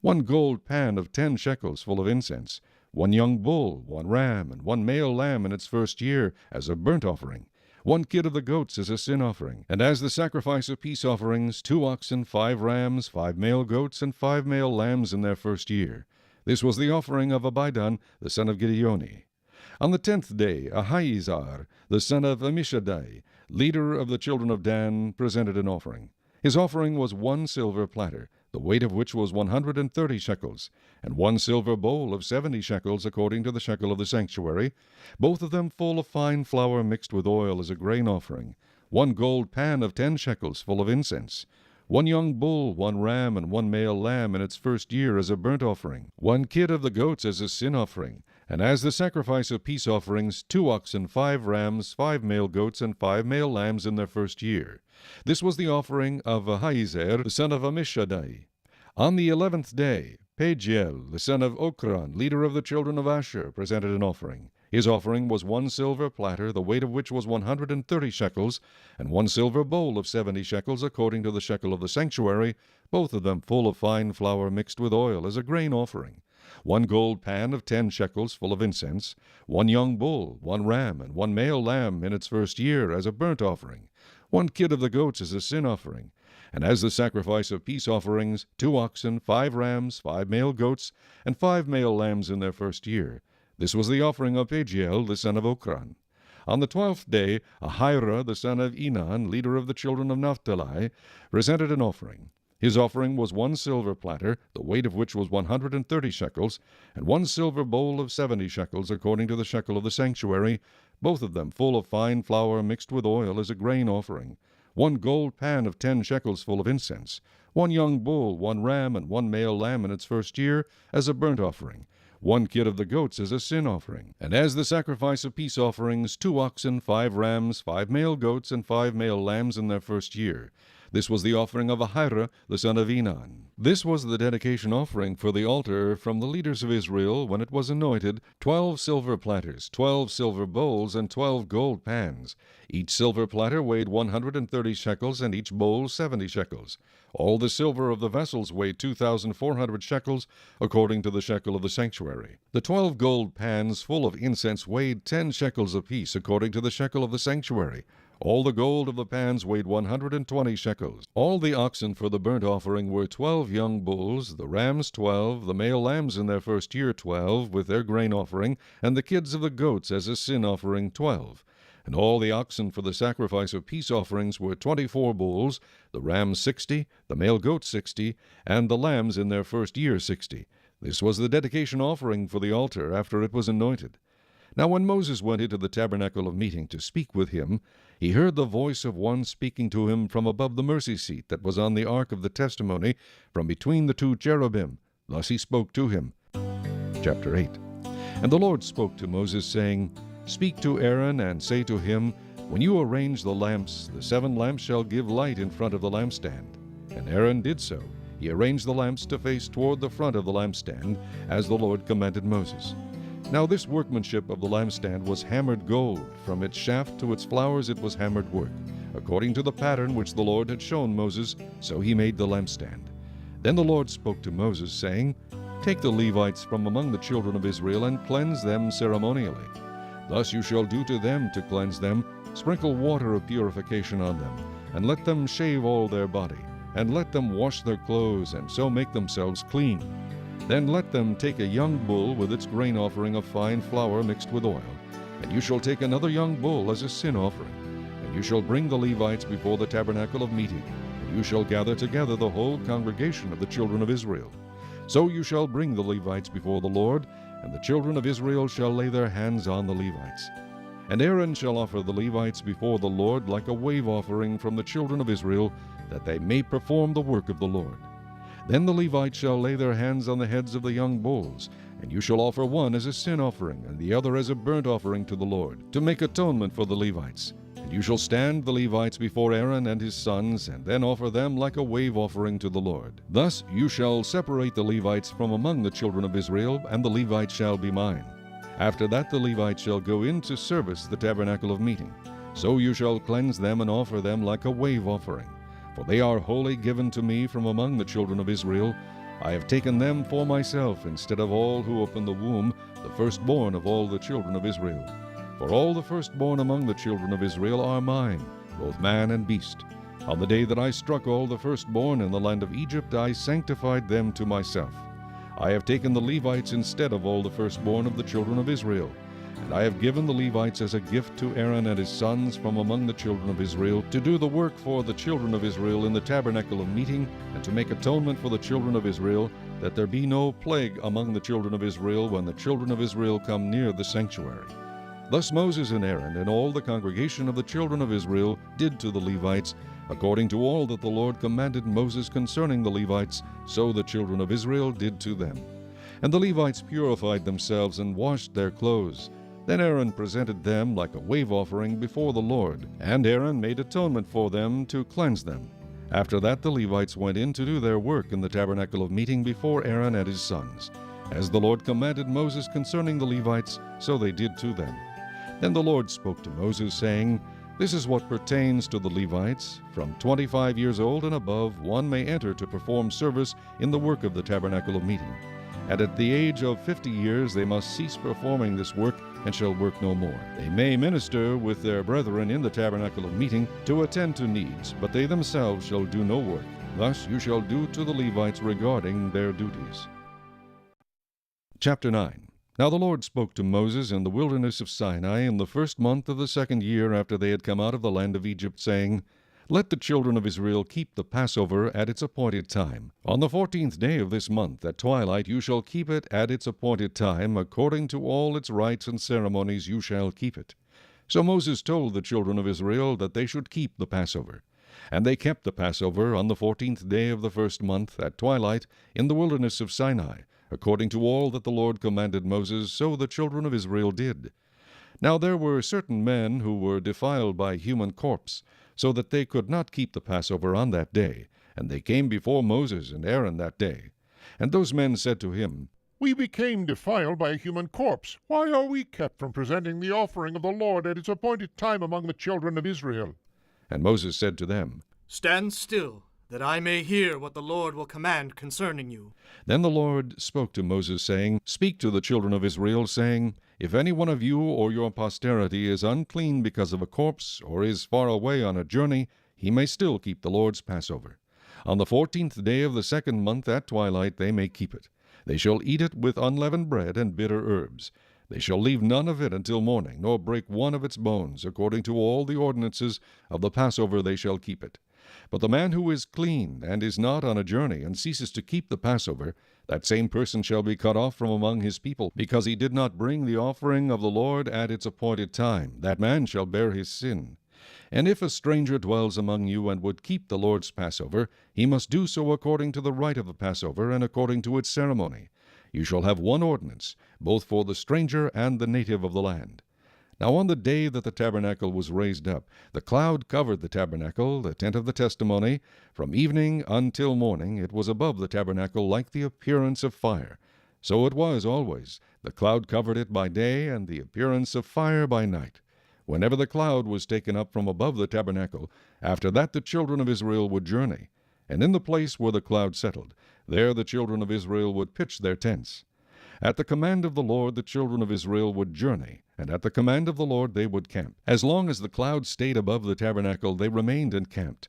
1 gold pan of 10 shekels, full of incense, 1 young bull, 1 ram, and 1 male lamb in its first year, as a burnt offering. 1 kid of the goats as a sin offering. And as the sacrifice of peace offerings, 2 oxen, 5 rams, 5 male goats, and 5 male lambs in their first year. This was the offering of Abidan, the son of Gideoni. On the 10th day, Ahiezer, the son of Ammishaddai, leader of the children of Dan, presented an offering. His offering was 1 silver platter, the weight of which was 130 shekels, and 1 silver bowl of 70 shekels, according to the shekel of the sanctuary, both of them full of fine flour mixed with oil, as a grain offering. 1 gold pan of 10 shekels, full of incense. 1 young bull, 1 ram, and 1 male lamb in its first year, as a burnt offering. 1 kid of the goats as a sin offering. And as the sacrifice of peace offerings, 2 oxen, 5 rams, 5 male goats, and 5 male lambs in their first year. This was the offering of Ahiezer, the son of Ammishaddai. On the 11th day, Pagiel, the son of Okran, leader of the children of Asher, presented an offering. His offering was 1 silver platter, the weight of which was 130 shekels, and 1 silver bowl of 70 shekels, according to the shekel of the sanctuary, both of them full of fine flour mixed with oil, as a grain offering. 1 gold pan of 10 shekels, full of incense. 1 young bull, 1 ram, and 1 male lamb in its first year, as a burnt offering. 1 kid of the goats as a sin offering. And as the sacrifice of peace offerings, 2 oxen, 5 rams, 5 male goats, and 5 male lambs in their first year. This was the offering of Pagiel, the son of Okran. On the 12th day, Ahira, the son of Enan, leader of the children of Naphtali, presented an offering. His offering was 1 silver platter, the weight of which was 130 shekels, and 1 silver bowl of 70 shekels, according to the shekel of the sanctuary, both of them full of fine flour mixed with oil, as a grain offering. 1 gold pan of 10 shekels, full of incense. 1 young bull, 1 ram, and 1 male lamb in its first year, as a burnt offering. one kid of the goats as a sin offering. And as the sacrifice of peace offerings, 2 oxen, 5 rams, 5 male goats, and 5 male lambs in their first year. This was the offering of Ahira, the son of Enan. This was the dedication offering for the altar from the leaders of Israel when it was anointed: 12 silver platters, 12 silver bowls, and 12 gold pans. Each silver platter weighed 130 shekels, and each bowl 70 shekels. All the silver of the vessels weighed 2,400 shekels, according to the shekel of the sanctuary. The 12 gold pans full of incense weighed 10 shekels apiece, according to the shekel of the sanctuary. All the gold of the pans weighed 120 shekels. All the oxen for the burnt offering were 12 young bulls, the rams 12, the male lambs in their first year 12, with their grain offering, and the kids of the goats as a sin offering 12. And all the oxen for the sacrifice of peace offerings were 24 bulls, the rams 60, the male goats 60, and the lambs in their first year 60. This was the dedication offering for the altar after it was anointed. Now when Moses went into the tabernacle of meeting to speak with him, he heard the voice of one speaking to him from above the mercy seat that was on the ark of the testimony, from between the 2 cherubim. Thus he spoke to him. Chapter 8. And the Lord spoke to Moses, saying, Speak to Aaron, and say to him, When you arrange the lamps, the 7 lamps shall give light in front of the lampstand. And Aaron did so. He arranged the lamps to face toward the front of the lampstand, as the Lord commanded Moses. Now this workmanship of the lampstand was hammered gold. From its shaft to its flowers it was hammered work. According to the pattern which the Lord had shown Moses, so he made the lampstand. Then the Lord spoke to Moses, saying, Take the Levites from among the children of Israel, and cleanse them ceremonially. Thus you shall do to them to cleanse them. Sprinkle water of purification on them, and let them shave all their body, and let them wash their clothes, and so make themselves clean. Then let them take a young bull with its grain offering of fine flour mixed with oil, and you shall take another young bull as a sin offering. And you shall bring the Levites before the tabernacle of meeting, and you shall gather together the whole congregation of the children of Israel. So you shall bring the Levites before the Lord, and the children of Israel shall lay their hands on the Levites. And Aaron shall offer the Levites before the Lord like a wave offering from the children of Israel, that they may perform the work of the Lord. Then the Levites shall lay their hands on the heads of the young bulls, and you shall offer one as a sin offering, and the other as a burnt offering to the Lord, to make atonement for the Levites. And you shall stand the Levites before Aaron and his sons, and then offer them like a wave offering to the Lord. Thus you shall separate the Levites from among the children of Israel, and the Levites shall be mine. After that the Levites shall go in to service the tabernacle of meeting. So you shall cleanse them and offer them like a wave offering. For they are wholly given to me from among the children of Israel. I have taken them for myself instead of all who open the womb, the firstborn of all the children of Israel. For all the firstborn among the children of Israel are mine, both man and beast. On the day that I struck all the firstborn in the land of Egypt, I sanctified them to myself. I have taken the Levites instead of all the firstborn of the children of Israel. And I have given the Levites as a gift to Aaron and his sons from among the children of Israel, to do the work for the children of Israel in the tabernacle of meeting, and to make atonement for the children of Israel, that there be no plague among the children of Israel when the children of Israel come near the sanctuary. Thus Moses and Aaron and all the congregation of the children of Israel did to the Levites, according to all that the Lord commanded Moses concerning the Levites, so the children of Israel did to them. And the Levites purified themselves and washed their clothes. Then Aaron presented them like a wave offering before the Lord, and Aaron made atonement for them to cleanse them. After that the Levites went in to do their work in the tabernacle of meeting before Aaron and his sons. As the Lord commanded Moses concerning the Levites, so they did to them. Then the Lord spoke to Moses, saying, This is what pertains to the Levites. From 25 years old and above, one may enter to perform service in the work of the tabernacle of meeting. And at the age of 50 years they must cease performing this work, and shall work no more. They may minister with their brethren in the tabernacle of meeting to attend to needs, but they themselves shall do no work. Thus you shall do to the Levites regarding their duties. Chapter 9. Now the Lord spoke to Moses in the wilderness of Sinai in the first month of the 2nd year after they had come out of the land of Egypt, saying, Let the children of Israel keep the Passover at its appointed time. On the 14th day of this month, at twilight, you shall keep it at its appointed time. According to all its rites and ceremonies you shall keep it. So Moses told the children of Israel that they should keep the Passover. And they kept the Passover on the 14th day of the first month, at twilight, in the wilderness of Sinai, according to all that the Lord commanded Moses, so the children of Israel did. Now there were certain men who were defiled by human corpse, so that they could not keep the Passover on that day, and they came before Moses and Aaron that day. And those men said to him, We became defiled by a human corpse. Why are we kept from presenting the offering of the Lord at its appointed time among the children of Israel? And Moses said to them, Stand still, that I may hear what the Lord will command concerning you. Then the Lord spoke to Moses, saying, Speak to the children of Israel, saying, If any one of you or your posterity is unclean because of a corpse, or is far away on a journey, he may still keep the Lord's Passover. On the 14th day of the 2nd month at twilight they may keep it. They shall eat it with unleavened bread and bitter herbs. They shall leave none of it until morning, nor break one of its bones. According to all the ordinances of the Passover they shall keep it. But the man who is clean, and is not on a journey, and ceases to keep the Passover, that same person shall be cut off from among his people, because he did not bring the offering of the Lord at its appointed time. That man shall bear his sin. And if a stranger dwells among you and would keep the Lord's Passover, he must do so according to the rite of the Passover and according to its ceremony. You shall have one ordinance, both for the stranger and the native of the land. Now on the day that the tabernacle was raised up, the cloud covered the tabernacle, the tent of the testimony. From evening until morning it was above the tabernacle like the appearance of fire. So it was always. The cloud covered it by day, and the appearance of fire by night. Whenever the cloud was taken up from above the tabernacle, after that the children of Israel would journey. And in the place where the cloud settled, there the children of Israel would pitch their tents. At the command of the Lord the children of Israel would journey, and at the command of the Lord they would camp. As long as the cloud stayed above the tabernacle, they remained encamped.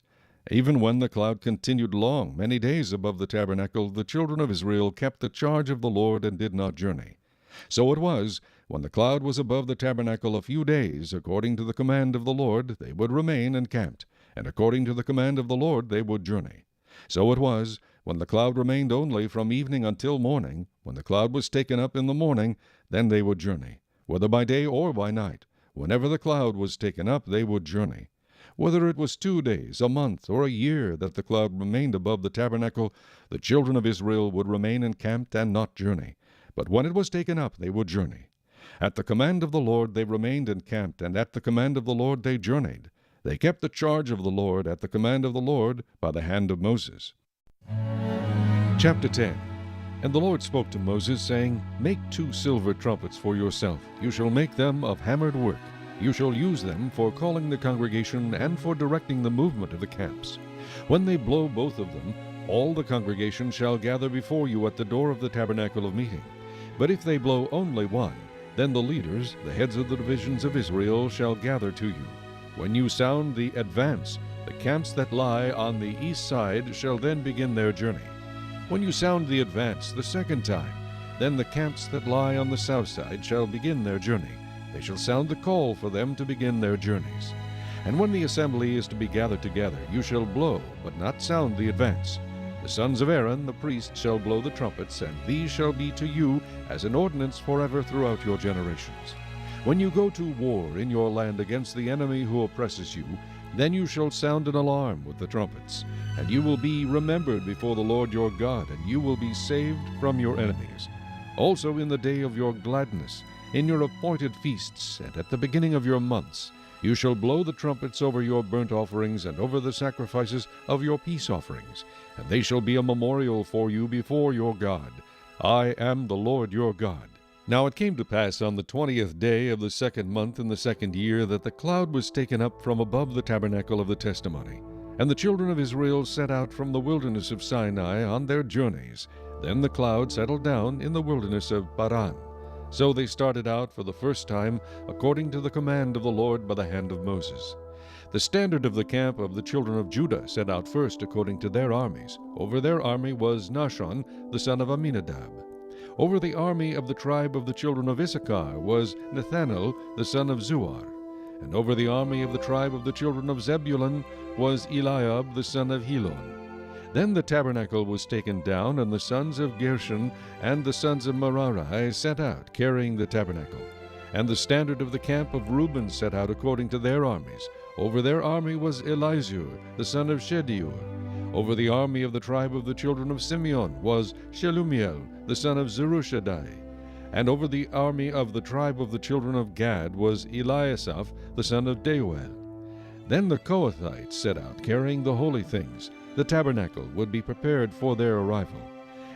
Even when the cloud continued long, many days above the tabernacle, the children of Israel kept the charge of the Lord and did not journey. So it was, when the cloud was above the tabernacle a few days, according to the command of the Lord, they would remain encamped, and according to the command of the Lord they would journey. So it was, when the cloud remained only from evening until morning, when the cloud was taken up in the morning, then they would journey, whether by day or by night. Whenever the cloud was taken up, they would journey. Whether it was 2 days, a month, or a year that the cloud remained above the tabernacle, the children of Israel would remain encamped and not journey. But when it was taken up, they would journey. At the command of the Lord they remained encamped, and at the command of the Lord they journeyed. They kept the charge of the Lord at the command of the Lord by the hand of Moses. Chapter 10. And the Lord spoke to Moses, saying, Make 2 silver trumpets for yourself. You shall make them of hammered work. You shall use them for calling the congregation and for directing the movement of the camps. When they blow both of them, all the congregation shall gather before you at the door of the tabernacle of meeting. But if they blow only one, then the leaders, the heads of the divisions of Israel, shall gather to you. When you sound the advance, the camps that lie on the east side shall then begin their journey. When you sound the advance the second time, then the camps that lie on the south side shall begin their journey. They shall sound the call for them to begin their journeys. And when the assembly is to be gathered together, you shall blow, but not sound the advance. The sons of Aaron, the priests, shall blow the trumpets, and these shall be to you as an ordinance forever throughout your generations. When you go to war in your land against the enemy who oppresses you, then you shall sound an alarm with the trumpets, and you will be remembered before the Lord your God, and you will be saved from your enemies. Also in the day of your gladness, in your appointed feasts, and at the beginning of your months, you shall blow the trumpets over your burnt offerings and over the sacrifices of your peace offerings, and they shall be a memorial for you before your God. I am the Lord your God. Now it came to pass on the 20th day of the 2nd month in the 2nd year that the cloud was taken up from above the tabernacle of the testimony. And the children of Israel set out from the wilderness of Sinai on their journeys. Then the cloud settled down in the wilderness of Paran. So they started out for the first time according to the command of the Lord by the hand of Moses. The standard of the camp of the children of Judah set out first according to their armies. Over their army was Nahshon, the son of Amminadab. Over the army of the tribe of the children of Issachar was Nethanel, the son of Zuar. And over the army of the tribe of the children of Zebulun was Eliab, the son of Helon. Then the tabernacle was taken down, and the sons of Gershon and the sons of Merari set out, carrying the tabernacle. And the standard of the camp of Reuben set out according to their armies. Over their army was Elizur, the son of Shedeur. Over the army of the tribe of the children of Simeon was Shelumiel, the son of Zerushadai. And over the army of the tribe of the children of Gad was Eliasaph, the son of Deuel. Then the Kohathites set out, carrying the holy things. The tabernacle would be prepared for their arrival.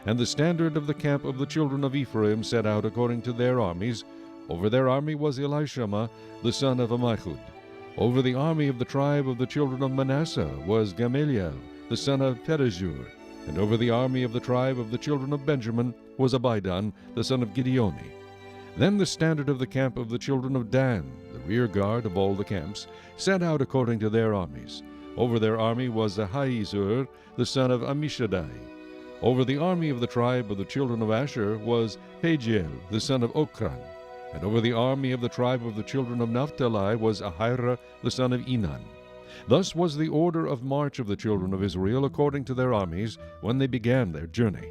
And the standard of the camp of the children of Ephraim set out according to their armies. Over their army was Elishama, the son of Ammihud. Over the army of the tribe of the children of Manasseh was Gamaliel, the son of Pedahzur. And over the army of the tribe of the children of Benjamin was Abidan, the son of Gideoni. Then the standard of the camp of the children of Dan, the rear guard of all the camps, set out according to their armies. Over their army was Ahiezer, the son of Ammishaddai. Over the army of the tribe of the children of Asher was Pagiel, the son of Ochran. And over the army of the tribe of the children of Naphtali was Ahira, the son of Enan. Thus was the order of march of the children of Israel according to their armies when they began their journey.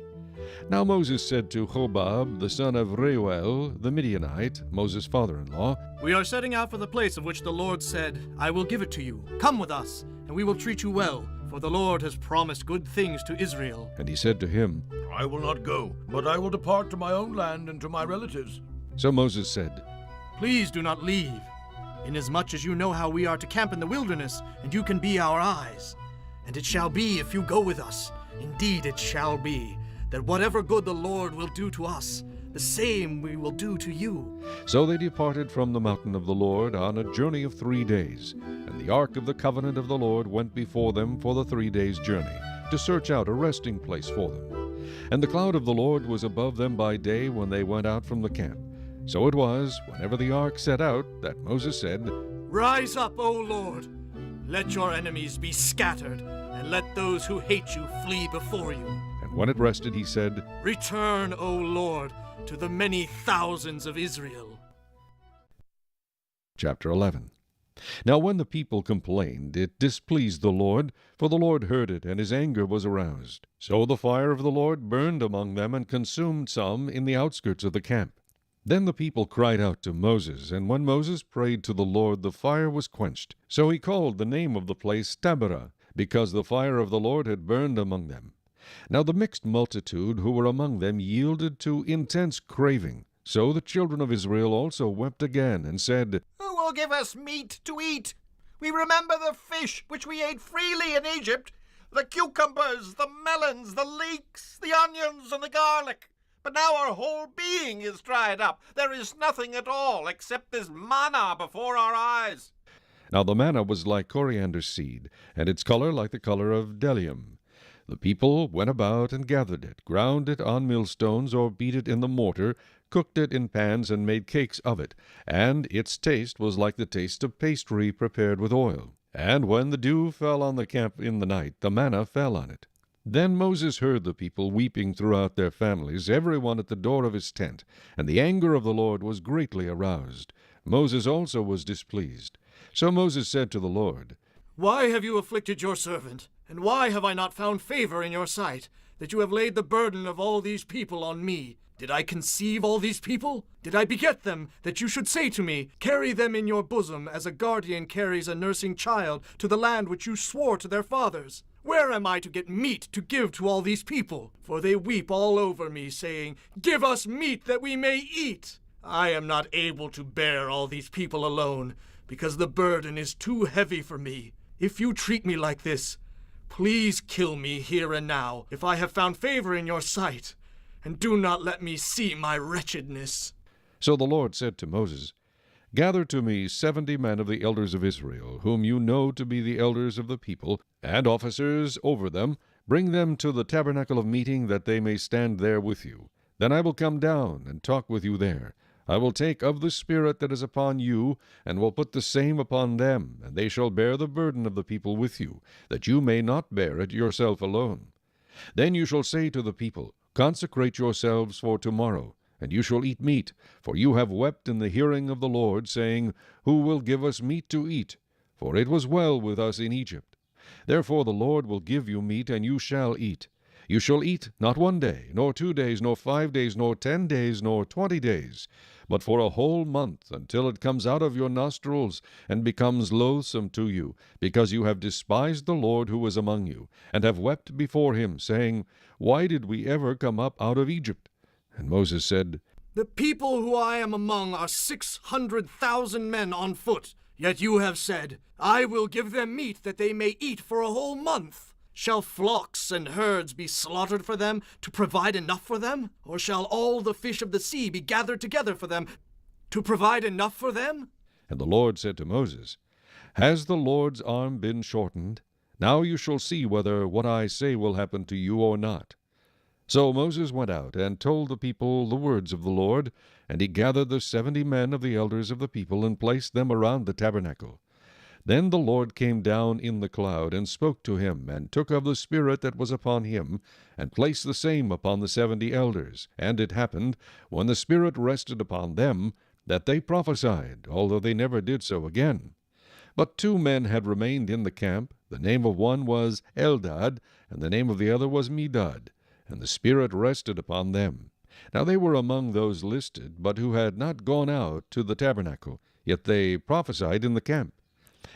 Now Moses said to Hobab, the son of Reuel, the Midianite, Moses' father-in-law, We are setting out for the place of which the Lord said, I will give it to you. Come with us, and we will treat you well, for the Lord has promised good things to Israel. And he said to him, I will not go, but I will depart to my own land and to my relatives. So Moses said, Please do not leave, inasmuch as you know how we are to camp in the wilderness, and you can be our eyes. And it shall be, if you go with us, indeed it shall be, that whatever good the Lord will do to us, the same we will do to you. So they departed from the mountain of the Lord on a journey of 3 days. And the ark of the covenant of the Lord went before them for the 3 days' journey, to search out a resting place for them. And the cloud of the Lord was above them by day when they went out from the camp. So it was, whenever the ark set out, that Moses said, Rise up, O Lord! Let your enemies be scattered, and let those who hate you flee before you. And when it rested, he said, Return, O Lord, to the many thousands of Israel. Chapter 11. Now when the people complained, it displeased the Lord, for the Lord heard it, and his anger was aroused. So the fire of the Lord burned among them, and consumed some in the outskirts of the camp. Then the people cried out to Moses, and when Moses prayed to the Lord, the fire was quenched. So he called the name of the place Taberah, because the fire of the Lord had burned among them. Now the mixed multitude who were among them yielded to intense craving. So the children of Israel also wept again, and said, Who will give us meat to eat? We remember the fish which we ate freely in Egypt, the cucumbers, the melons, the leeks, the onions, and the garlic. But now our whole being is dried up. There is nothing at all except this manna before our eyes. Now the manna was like coriander seed, and its color like the color of bdellium. The people went about and gathered it, ground it on millstones, or beat it in the mortar, cooked it in pans, and made cakes of it. And its taste was like the taste of pastry prepared with oil. And when the dew fell on the camp in the night, the manna fell on it. Then Moses heard the people weeping throughout their families, every one at the door of his tent, and the anger of the Lord was greatly aroused. Moses also was displeased. So Moses said to the Lord, Why have you afflicted your servant? And why have I not found favor in your sight, that you have laid the burden of all these people on me? Did I conceive all these people? Did I beget them, that you should say to me, Carry them in your bosom, as a guardian carries a nursing child to the land which you swore to their fathers? Where am I to get meat to give to all these people? For they weep all over me, saying, Give us meat that we may eat. I am not able to bear all these people alone, because the burden is too heavy for me. If you treat me like this, please kill me here and now, if I have found favor in your sight, and do not let me see my wretchedness. So the Lord said to Moses, Gather to me 70 men of the elders of Israel, whom you know to be the elders of the people, and officers over them. Bring them to the tabernacle of meeting, that they may stand there with you. Then I will come down and talk with you there. I will take of the Spirit that is upon you, and will put the same upon them, and they shall bear the burden of the people with you, that you may not bear it yourself alone. Then you shall say to the people, Consecrate yourselves for tomorrow, and you shall eat meat, for you have wept in the hearing of the Lord, saying, Who will give us meat to eat? For it was well with us in Egypt. Therefore the Lord will give you meat, and you shall eat. You shall eat not 1 day, nor 2 days, nor 5 days, nor 10 days, nor 20 days, but for a whole month, until it comes out of your nostrils, and becomes loathsome to you, because you have despised the Lord who is among you, and have wept before him, saying, Why did we ever come up out of Egypt? And Moses said, The people who I am among are 600,000 men on foot. Yet you have said, I will give them meat that they may eat for a whole month. Shall flocks and herds be slaughtered for them to provide enough for them? Or shall all the fish of the sea be gathered together for them to provide enough for them? And the Lord said to Moses, Has the Lord's arm been shortened? Now you shall see whether what I say will happen to you or not. So Moses went out and told the people the words of the Lord, and he gathered the 70 men of the elders of the people and placed them around the tabernacle. Then the Lord came down in the cloud, and spoke to him, and took of the Spirit that was upon him, and placed the same upon the 70 elders. And it happened, when the Spirit rested upon them, that they prophesied, although they never did so again. But 2 men had remained in the camp. The name of one was Eldad, and the name of the other was Medad. And the Spirit rested upon them. Now they were among those listed, but who had not gone out to the tabernacle, yet they prophesied in the camp.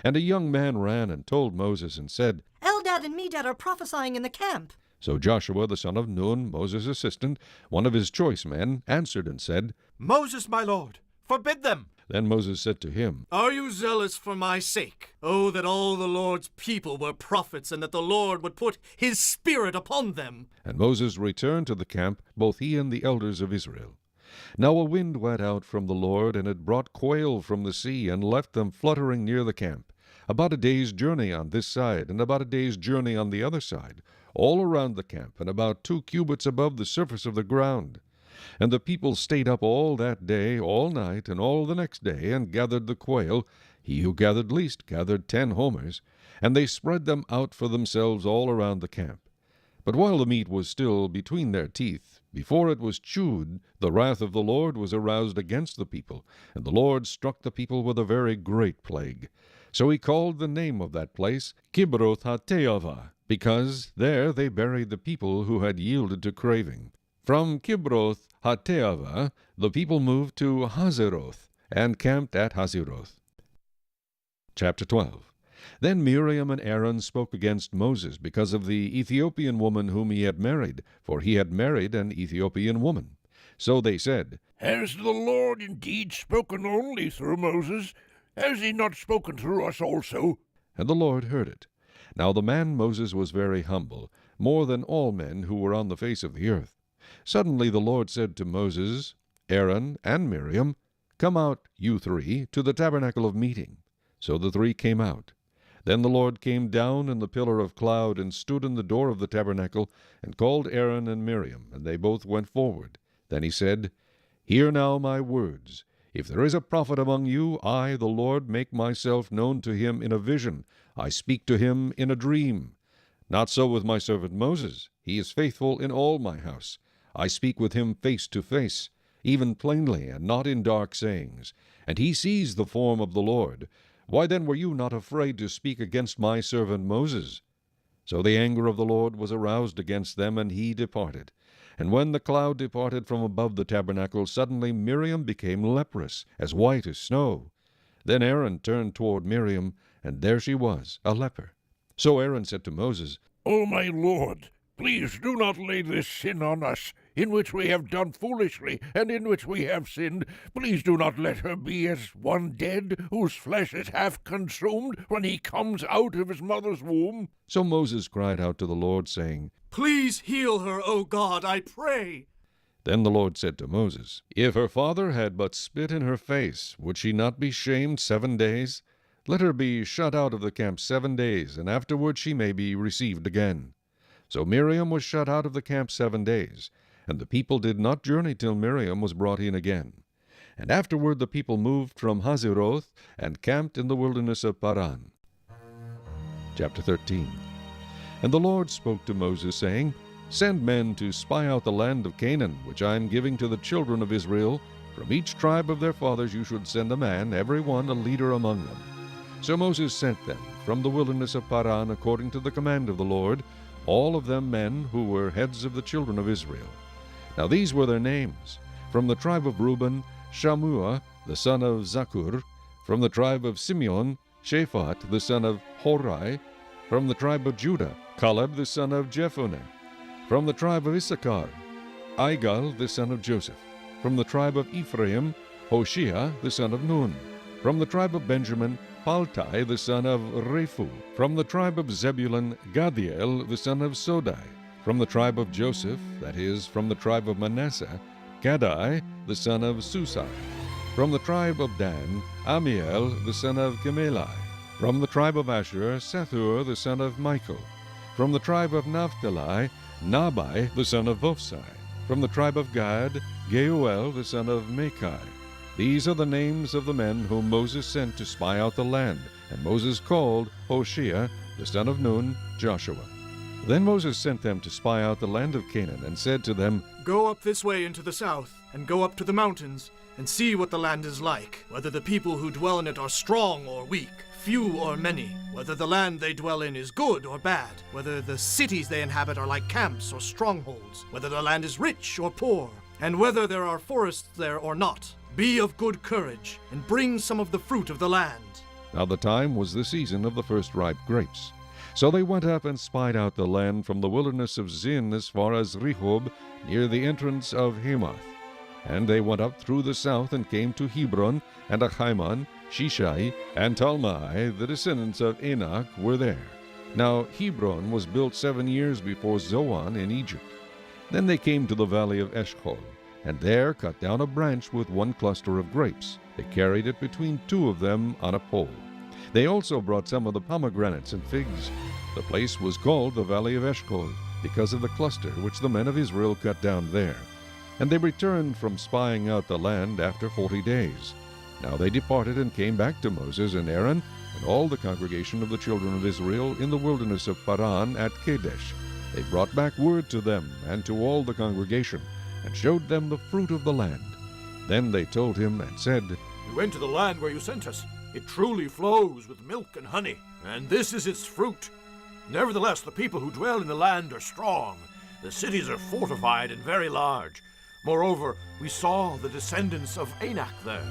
And a young man ran and told Moses, and said, Eldad and Medad are prophesying in the camp. So Joshua the son of Nun, Moses' assistant, one of his choice men, answered and said, Moses, my lord, forbid them. Then Moses said to him, Are you zealous for my sake? Oh, that all the Lord's people were prophets, and that the Lord would put his Spirit upon them. And Moses returned to the camp, both he and the elders of Israel. Now a wind went out from the Lord, and it brought quail from the sea, and left them fluttering near the camp, about a day's journey on this side, and about a day's journey on the other side, all around the camp, and about 2 cubits above the surface of the ground. And the people stayed up all that day, all night, and all the next day, and gathered the quail. He who gathered least gathered 10 homers, and they spread them out for themselves all around the camp. But while the meat was still between their teeth, before it was chewed, the wrath of the Lord was aroused against the people, and the Lord struck the people with a very great plague. So he called the name of that place Kibroth Hattaavah, because there they buried the people who had yielded to craving. From Kibroth Hattaavah the people moved to Hazeroth, and camped at Hazeroth. Chapter 12. Then Miriam and Aaron spoke against Moses because of the Ethiopian woman whom he had married, for he had married an Ethiopian woman. So they said, Has the Lord indeed spoken only through Moses? Has he not spoken through us also? And the Lord heard it. Now the man Moses was very humble, more than all men who were on the face of the earth. Suddenly the Lord said to Moses, Aaron, and Miriam, Come out, you 3, to the tabernacle of meeting. So the 3 came out. Then the Lord came down in the pillar of cloud, and stood in the door of the tabernacle, and called Aaron and Miriam, and they both went forward. Then he said, Hear now my words. If there is a prophet among you, I, the Lord, make myself known to him in a vision. I speak to him in a dream. Not so with my servant Moses. He is faithful in all my house. I speak with him face to face, even plainly, and not in dark sayings. And he sees the form of the Lord. Why then were you not afraid to speak against my servant Moses? So the anger of the Lord was aroused against them, and he departed. And when the cloud departed from above the tabernacle, suddenly Miriam became leprous, as white as snow. Then Aaron turned toward Miriam, and there she was, a leper. So Aaron said to Moses, O my Lord, please do not lay this sin on us, in which we have done foolishly, and in which we have sinned. Please do not let her be as one dead, whose flesh is half consumed, when he comes out of his mother's womb. So Moses cried out to the Lord, saying, Please heal her, O God, I pray. Then the Lord said to Moses, If her father had but spit in her face, would she not be shamed 7 days? Let her be shut out of the camp 7 days, and afterward she may be received again. So Miriam was shut out of the camp 7 days, and the people did not journey till Miriam was brought in again. And afterward the people moved from Hazeroth, and camped in the wilderness of Paran. Chapter 13. And the Lord spoke to Moses, saying, Send men to spy out the land of Canaan, which I am giving to the children of Israel. From each tribe of their fathers you should send a man, every one a leader among them. So Moses sent them from the wilderness of Paran according to the command of the Lord, all of them men who were heads of the children of Israel. Now these were their names. From the tribe of Reuben, Shammua the son of Zakur. From the tribe of Simeon, Shaphat the son of Hori. From the tribe of Judah, Caleb the son of Jephunneh. From the tribe of Issachar, Igal the son of Joseph. From the tribe of Ephraim, Hoshea the son of Nun. From the tribe of Benjamin, Paltai the son of Rephu. From the tribe of Zebulun, Gadiel the son of Sodai. From the tribe of Joseph, that is, from the tribe of Manasseh, Gadai the son of Susai. From the tribe of Dan, Amiel the son of Gemalai. From the tribe of Asher, Sethur the son of Michael. From the tribe of Naphtali, Nabai the son of Vophsi. From the tribe of Gad, Geuel the son of Machi. These are the names of the men whom Moses sent to spy out the land, and Moses called Hoshea the son of Nun, Joshua. Then Moses sent them to spy out the land of Canaan, and said to them, Go up this way into the south, and go up to the mountains, and see what the land is like, whether the people who dwell in it are strong or weak, few or many, whether the land they dwell in is good or bad, whether the cities they inhabit are like camps or strongholds, whether the land is rich or poor, and whether there are forests there or not. Be of good courage, and bring some of the fruit of the land. Now the time was the season of the first ripe grapes. So they went up and spied out the land from the wilderness of Zin as far as Rehob, near the entrance of Hamath. And they went up through the south and came to Hebron, and Ahiman, Shishai, and Talmai, the descendants of Anak, were there. Now Hebron was built 7 years before Zoan in Egypt. Then they came to the valley of Eshcol, and there cut down a branch with one cluster of grapes. They carried it between 2 of them on a pole. They also brought some of the pomegranates and figs. The place was called the Valley of Eshcol, because of the cluster which the men of Israel cut down there. And they returned from spying out the land after 40 days. Now they departed and came back to Moses and Aaron and all the congregation of the children of Israel in the wilderness of Paran at Kadesh. They brought back word to them and to all the congregation, and showed them the fruit of the land. Then they told him and said, We went to the land where you sent us. It truly flows with milk and honey, and this is its fruit. Nevertheless, the people who dwell in the land are strong. The cities are fortified and very large. Moreover, we saw the descendants of Anak there.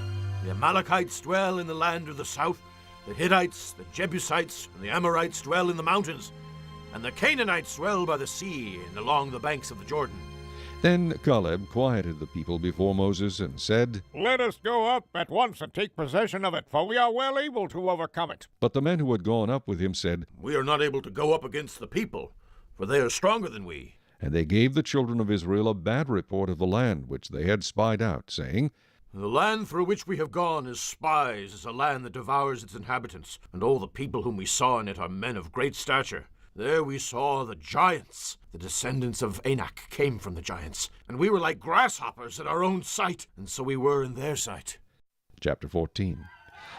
The Amalekites dwell in the land of the south. The Hittites, the Jebusites, and the Amorites dwell in the mountains. And the Canaanites dwell by the sea and along the banks of the Jordan. Then Caleb quieted the people before Moses and said, Let us go up at once and take possession of it, for we are well able to overcome it. But the men who had gone up with him said, We are not able to go up against the people, for they are stronger than we. And they gave the children of Israel a bad report of the land which they had spied out, saying, The land through which we have gone as spies is a land that devours its inhabitants, and all the people whom we saw in it are men of great stature. There we saw the giants. The descendants of Anak came from the giants, and we were like grasshoppers in our own sight, and so we were in their sight. Chapter 14.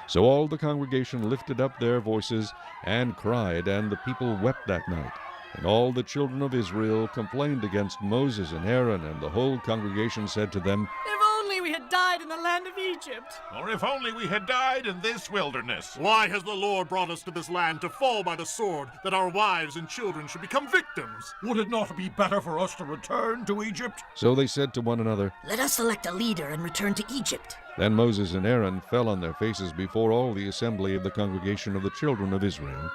So all the congregation lifted up their voices and cried, and the people wept that night. And all the children of Israel complained against Moses and Aaron, and the whole congregation said to them, If only we had died in the land of Egypt. Or if only we had died in this wilderness. Why has the Lord brought us to this land to fall by the sword, that our wives and children should become victims? Would it not be better for us to return to Egypt? So they said to one another. Let us select a leader and return to Egypt. Then Moses and Aaron fell on their faces before all the assembly of the congregation of the children of Israel.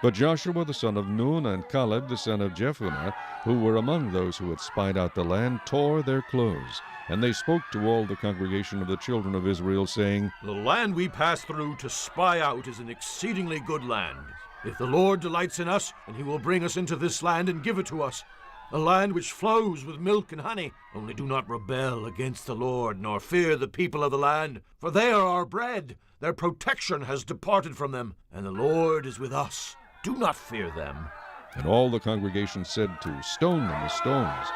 But Joshua the son of Nun and Caleb the son of Jephunneh, who were among those who had spied out the land, tore their clothes. And they spoke to all the congregation of the children of Israel, saying, The land we pass through to spy out is an exceedingly good land. If the Lord delights in us, then he will bring us into this land and give it to us, a land which flows with milk and honey. Only do not rebel against the Lord, nor fear the people of the land, for they are our bread. Their protection has departed from them, and the Lord is with us. Do not fear them. And all the congregation said to stone them with stones.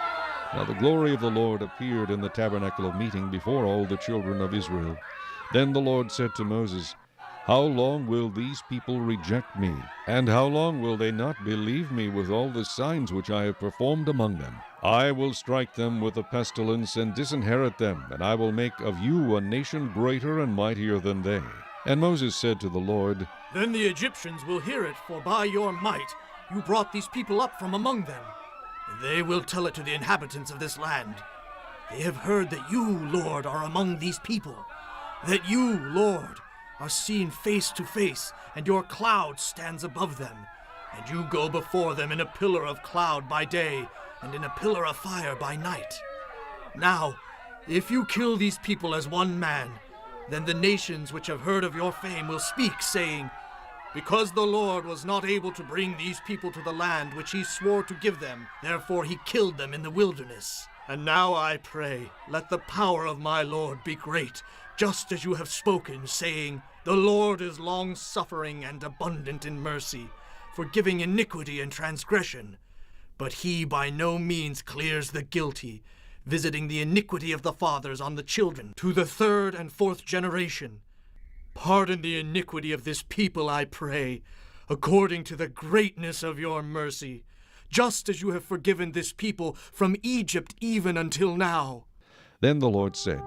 Now the glory of the Lord appeared in the tabernacle of meeting before all the children of Israel. Then the Lord said to Moses, How long will these people reject me? And how long will they not believe me with all the signs which I have performed among them? I will strike them with a pestilence and disinherit them, and I will make of you a nation greater and mightier than they. And Moses said to the Lord, Then the Egyptians will hear it, for by your might you brought these people up from among them. And they will tell it to the inhabitants of this land. They have heard that you, Lord, are among these people, that you, Lord, are seen face to face, and your cloud stands above them, and you go before them in a pillar of cloud by day, and in a pillar of fire by night. Now, if you kill these people as one man, then the nations which have heard of your fame will speak, saying, because the Lord was not able to bring these people to the land which he swore to give them, therefore he killed them in the wilderness. And now I pray, let the power of my Lord be great, just as you have spoken, saying, the Lord is long-suffering and abundant in mercy, forgiving iniquity and transgression. But he by no means clears the guilty, visiting the iniquity of the fathers on the children to the third and fourth generation. Pardon the iniquity of this people, I pray, according to the greatness of your mercy, just as you have forgiven this people from Egypt even until now. Then the Lord said,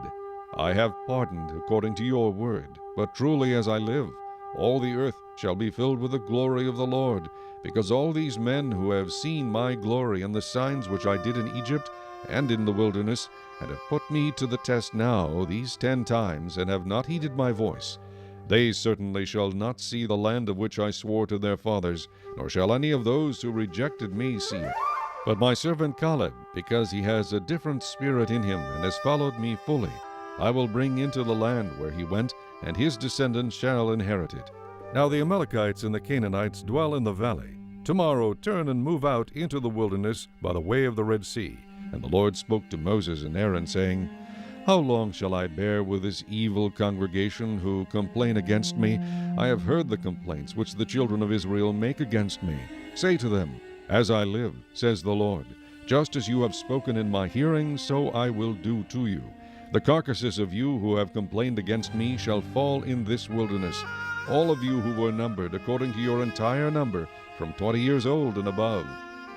I have pardoned according to your word, but truly as I live, all the earth shall be filled with the glory of the Lord, because all these men who have seen my glory and the signs which I did in Egypt and in the wilderness, and have put me to the test now these 10 times, and have not heeded my voice, they certainly shall not see the land of which I swore to their fathers, nor shall any of those who rejected me see it. But my servant Caleb, because he has a different spirit in him, and has followed me fully, I will bring into the land where he went, and his descendants shall inherit it. Now the Amalekites and the Canaanites dwell in the valley. Tomorrow turn and move out into the wilderness by the way of the Red Sea. And the Lord spoke to Moses and Aaron, saying, How long shall I bear with this evil congregation who complain against me? I have heard the complaints which the children of Israel make against me. Say to them, As I live, says the Lord, just as you have spoken in my hearing, so I will do to you. The carcasses of you who have complained against me shall fall in this wilderness, all of you who were numbered according to your entire number, from 20 years old and above.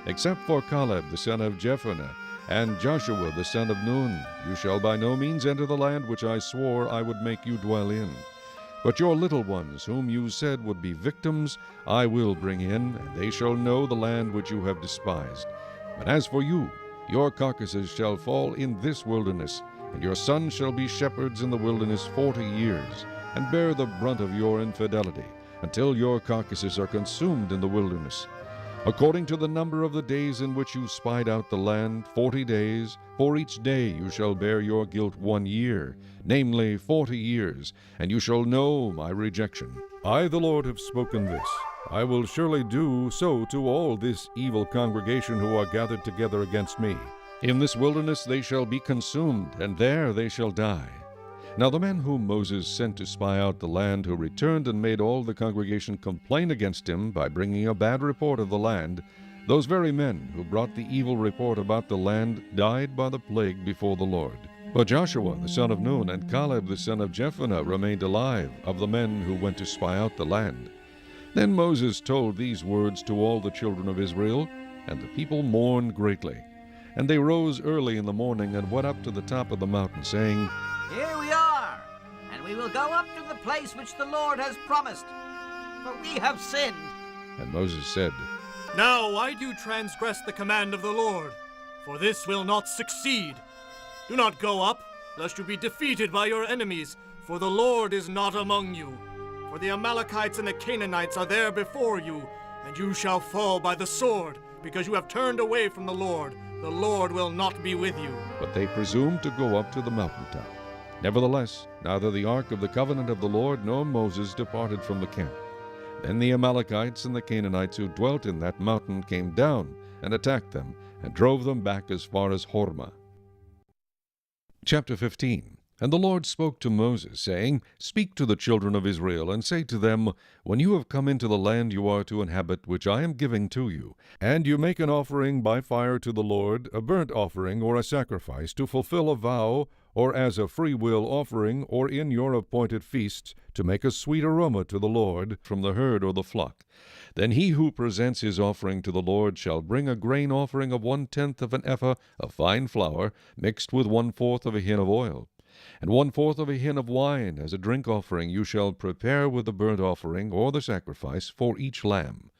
Except for Caleb the son of Jephunneh, and Joshua the son of Nun, you shall by no means enter the land which I swore I would make you dwell in. But your little ones, whom you said would be victims, I will bring in, and they shall know the land which you have despised. But as for you, your carcasses shall fall in this wilderness, and your sons shall be shepherds in the wilderness 40 years, and bear the brunt of your infidelity, until your carcasses are consumed in the wilderness. According to the number of the days in which you spied out the land, 40 days, for each day you shall bear your guilt 1 year, namely 40 years, and you shall know my rejection. I, the Lord, have spoken this. I will surely do so to all this evil congregation who are gathered together against me. In this wilderness they shall be consumed, and there they shall die. Now the men whom Moses sent to spy out the land, who returned and made all the congregation complain against him by bringing a bad report of the land, those very men who brought the evil report about the land died by the plague before the Lord. But Joshua the son of Nun and Caleb the son of Jephunneh remained alive, of the men who went to spy out the land. Then Moses told these words to all the children of Israel, and the people mourned greatly. And they rose early in the morning and went up to the top of the mountain, saying, Here we are, and we will go up to the place which the Lord has promised, for we have sinned. And Moses said, Now why do you transgress the command of the Lord? For this will not succeed. Do not go up, lest you be defeated by your enemies, for the Lord is not among you. For the Amalekites and the Canaanites are there before you, and you shall fall by the sword, because you have turned away from the Lord. The Lord will not be with you. But they presumed to go up to the mountaintop. Nevertheless, neither the ark of the covenant of the Lord nor Moses departed from the camp. Then the Amalekites and the Canaanites who dwelt in that mountain came down and attacked them, and drove them back as far as Hormah. Chapter 15. And the Lord spoke to Moses, saying, Speak to the children of Israel, and say to them, When you have come into the land you are to inhabit, which I am giving to you, and you make an offering by fire to the Lord, a burnt offering or a sacrifice, to fulfill a vow, or as a freewill offering, or in your appointed feasts, to make a sweet aroma to the Lord from the herd or the flock, then he who presents his offering to the Lord shall bring a grain offering of 1/10 of an ephah of fine flour, mixed with 1/4 of a hin of oil. And 1/4 of a hin of wine as a drink offering you shall prepare with the burnt offering or the sacrifice for each lamb.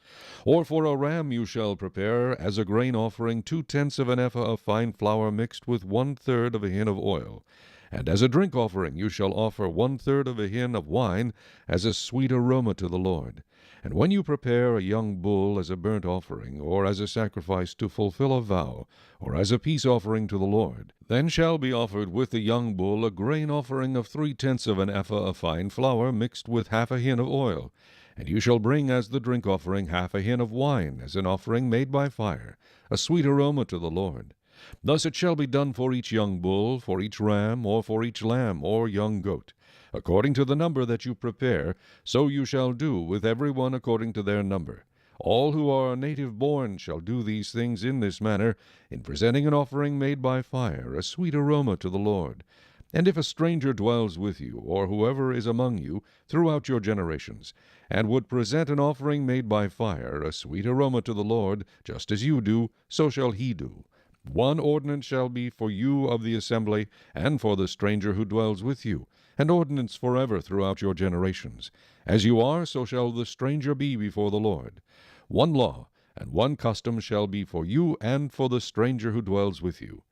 Or for a ram you shall prepare as a grain offering 2/10 of an ephah of fine flour mixed with 1/3 of a hin of oil. And as a drink offering you shall offer 1/3 of a hin of wine as a sweet aroma to the Lord. And when you prepare a young bull as a burnt offering, or as a sacrifice to fulfill a vow, or as a peace offering to the Lord, then shall be offered with the young bull a grain offering of 3/10 of an ephah of fine flour mixed with half a hin of oil. And you shall bring as the drink offering half a hin of wine as an offering made by fire, a sweet aroma to the Lord. Thus it shall be done for each young bull, for each ram, or for each lamb or young goat. According to the number that you prepare, so you shall do with every one according to their number. All who are native born shall do these things in this manner, in presenting an offering made by fire, a sweet aroma to the Lord. And if a stranger dwells with you, or whoever is among you, throughout your generations, and would present an offering made by fire, a sweet aroma to the Lord, just as you do, so shall he do. One ordinance shall be for you of the assembly, and for the stranger who dwells with you, an ordinance forever throughout your generations. As you are, so shall the stranger be before the Lord. One law and one custom shall be for you and for the stranger who dwells with you.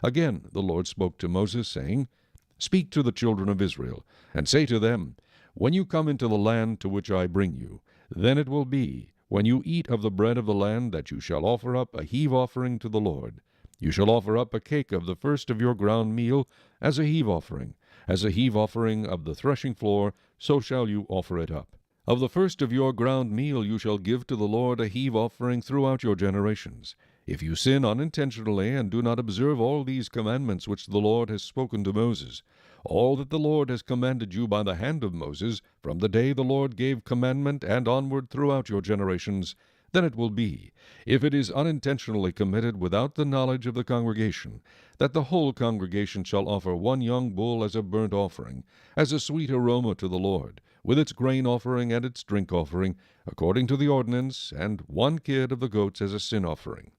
Again the Lord spoke to Moses, saying, Speak to the children of Israel, and say to them, When you come into the land to which I bring you, then it will be, when you eat of the bread of the land, that you shall offer up a heave offering to the Lord. You shall offer up a cake of the first of your ground meal as a heave offering of the threshing floor, so shall you offer it up. Of the first of your ground meal you shall give to the Lord a heave offering throughout your generations. If you sin unintentionally and do not observe all these commandments which the Lord has spoken to Moses, all that the Lord has commanded you by the hand of Moses, from the day the Lord gave commandment and onward throughout your generations, then it will be, if it is unintentionally committed without the knowledge of the congregation, that the whole congregation shall offer one young bull as a burnt offering, as a sweet aroma to the Lord, with its grain offering and its drink offering, according to the ordinance, and one kid of the goats as a sin offering.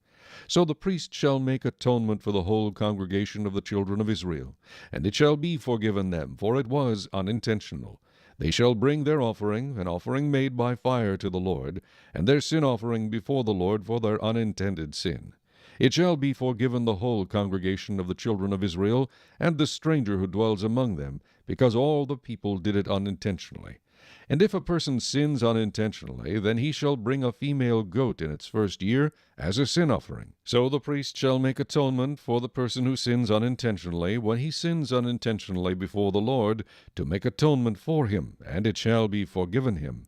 So the priest shall make atonement for the whole congregation of the children of Israel, and it shall be forgiven them, for it was unintentional. They shall bring their offering, an offering made by fire to the Lord, and their sin offering before the Lord for their unintended sin. It shall be forgiven the whole congregation of the children of Israel, and the stranger who dwells among them, because all the people did it unintentionally. And if a person sins unintentionally, then he shall bring a female goat in its first year as a sin offering. So the priest shall make atonement for the person who sins unintentionally, when he sins unintentionally before the Lord, to make atonement for him, and it shall be forgiven him.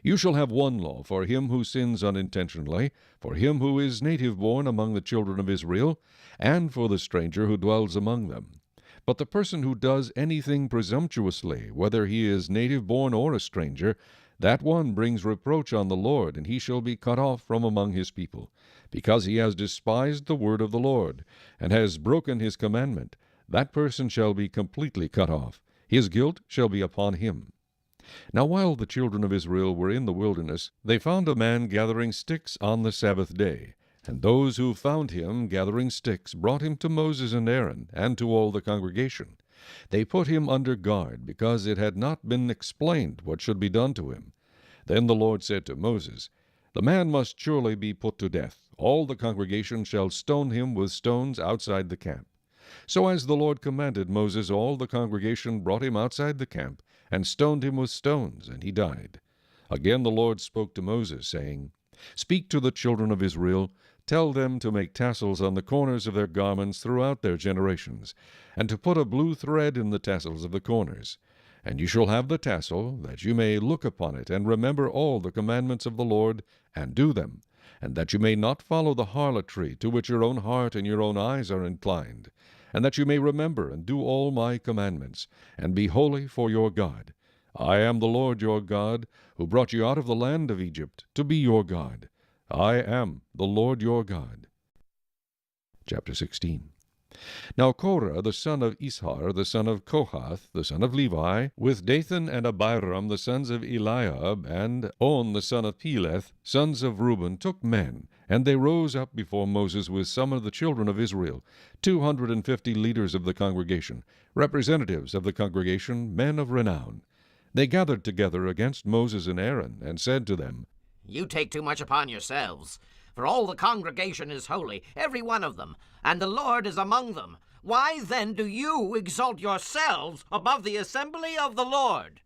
You shall have one law for him who sins unintentionally, for him who is native-born among the children of Israel, and for the stranger who dwells among them. But the person who does anything presumptuously, whether he is native-born or a stranger, that one brings reproach on the Lord, and he shall be cut off from among his people, because he has despised the word of the Lord, and has broken his commandment. That person shall be completely cut off. His guilt shall be upon him. Now while the children of Israel were in the wilderness, they found a man gathering sticks on the Sabbath day. And those who found him gathering sticks brought him to Moses and Aaron, and to all the congregation. They put him under guard, because it had not been explained what should be done to him. Then the Lord said to Moses, The man must surely be put to death. All the congregation shall stone him with stones outside the camp. So as the Lord commanded Moses, all the congregation brought him outside the camp, and stoned him with stones, and he died. Again the Lord spoke to Moses, saying, Speak to the children of Israel, tell them to make tassels on the corners of their garments throughout their generations, and to put a blue thread in the tassels of the corners. And you shall have the tassel, that you may look upon it, and remember all the commandments of the Lord, and do them, and that you may not follow the harlotry to which your own heart and your own eyes are inclined, and that you may remember and do all my commandments, and be holy for your God. I am the Lord your God, who brought you out of the land of Egypt, to be your God. I am the Lord your God. Chapter 16. Now Korah the son of Ishar, the son of Kohath, the son of Levi, with Dathan and Abiram, the sons of Eliab, and On the son of Peleth, sons of Reuben, took men, and they rose up before Moses with some of the children of Israel, 250 leaders of the congregation, representatives of the congregation, men of renown. They gathered together against Moses and Aaron, and said to them, You take too much upon yourselves, for all the congregation is holy, every one of them, and the Lord is among them. Why then do you exalt yourselves above the assembly of the Lord?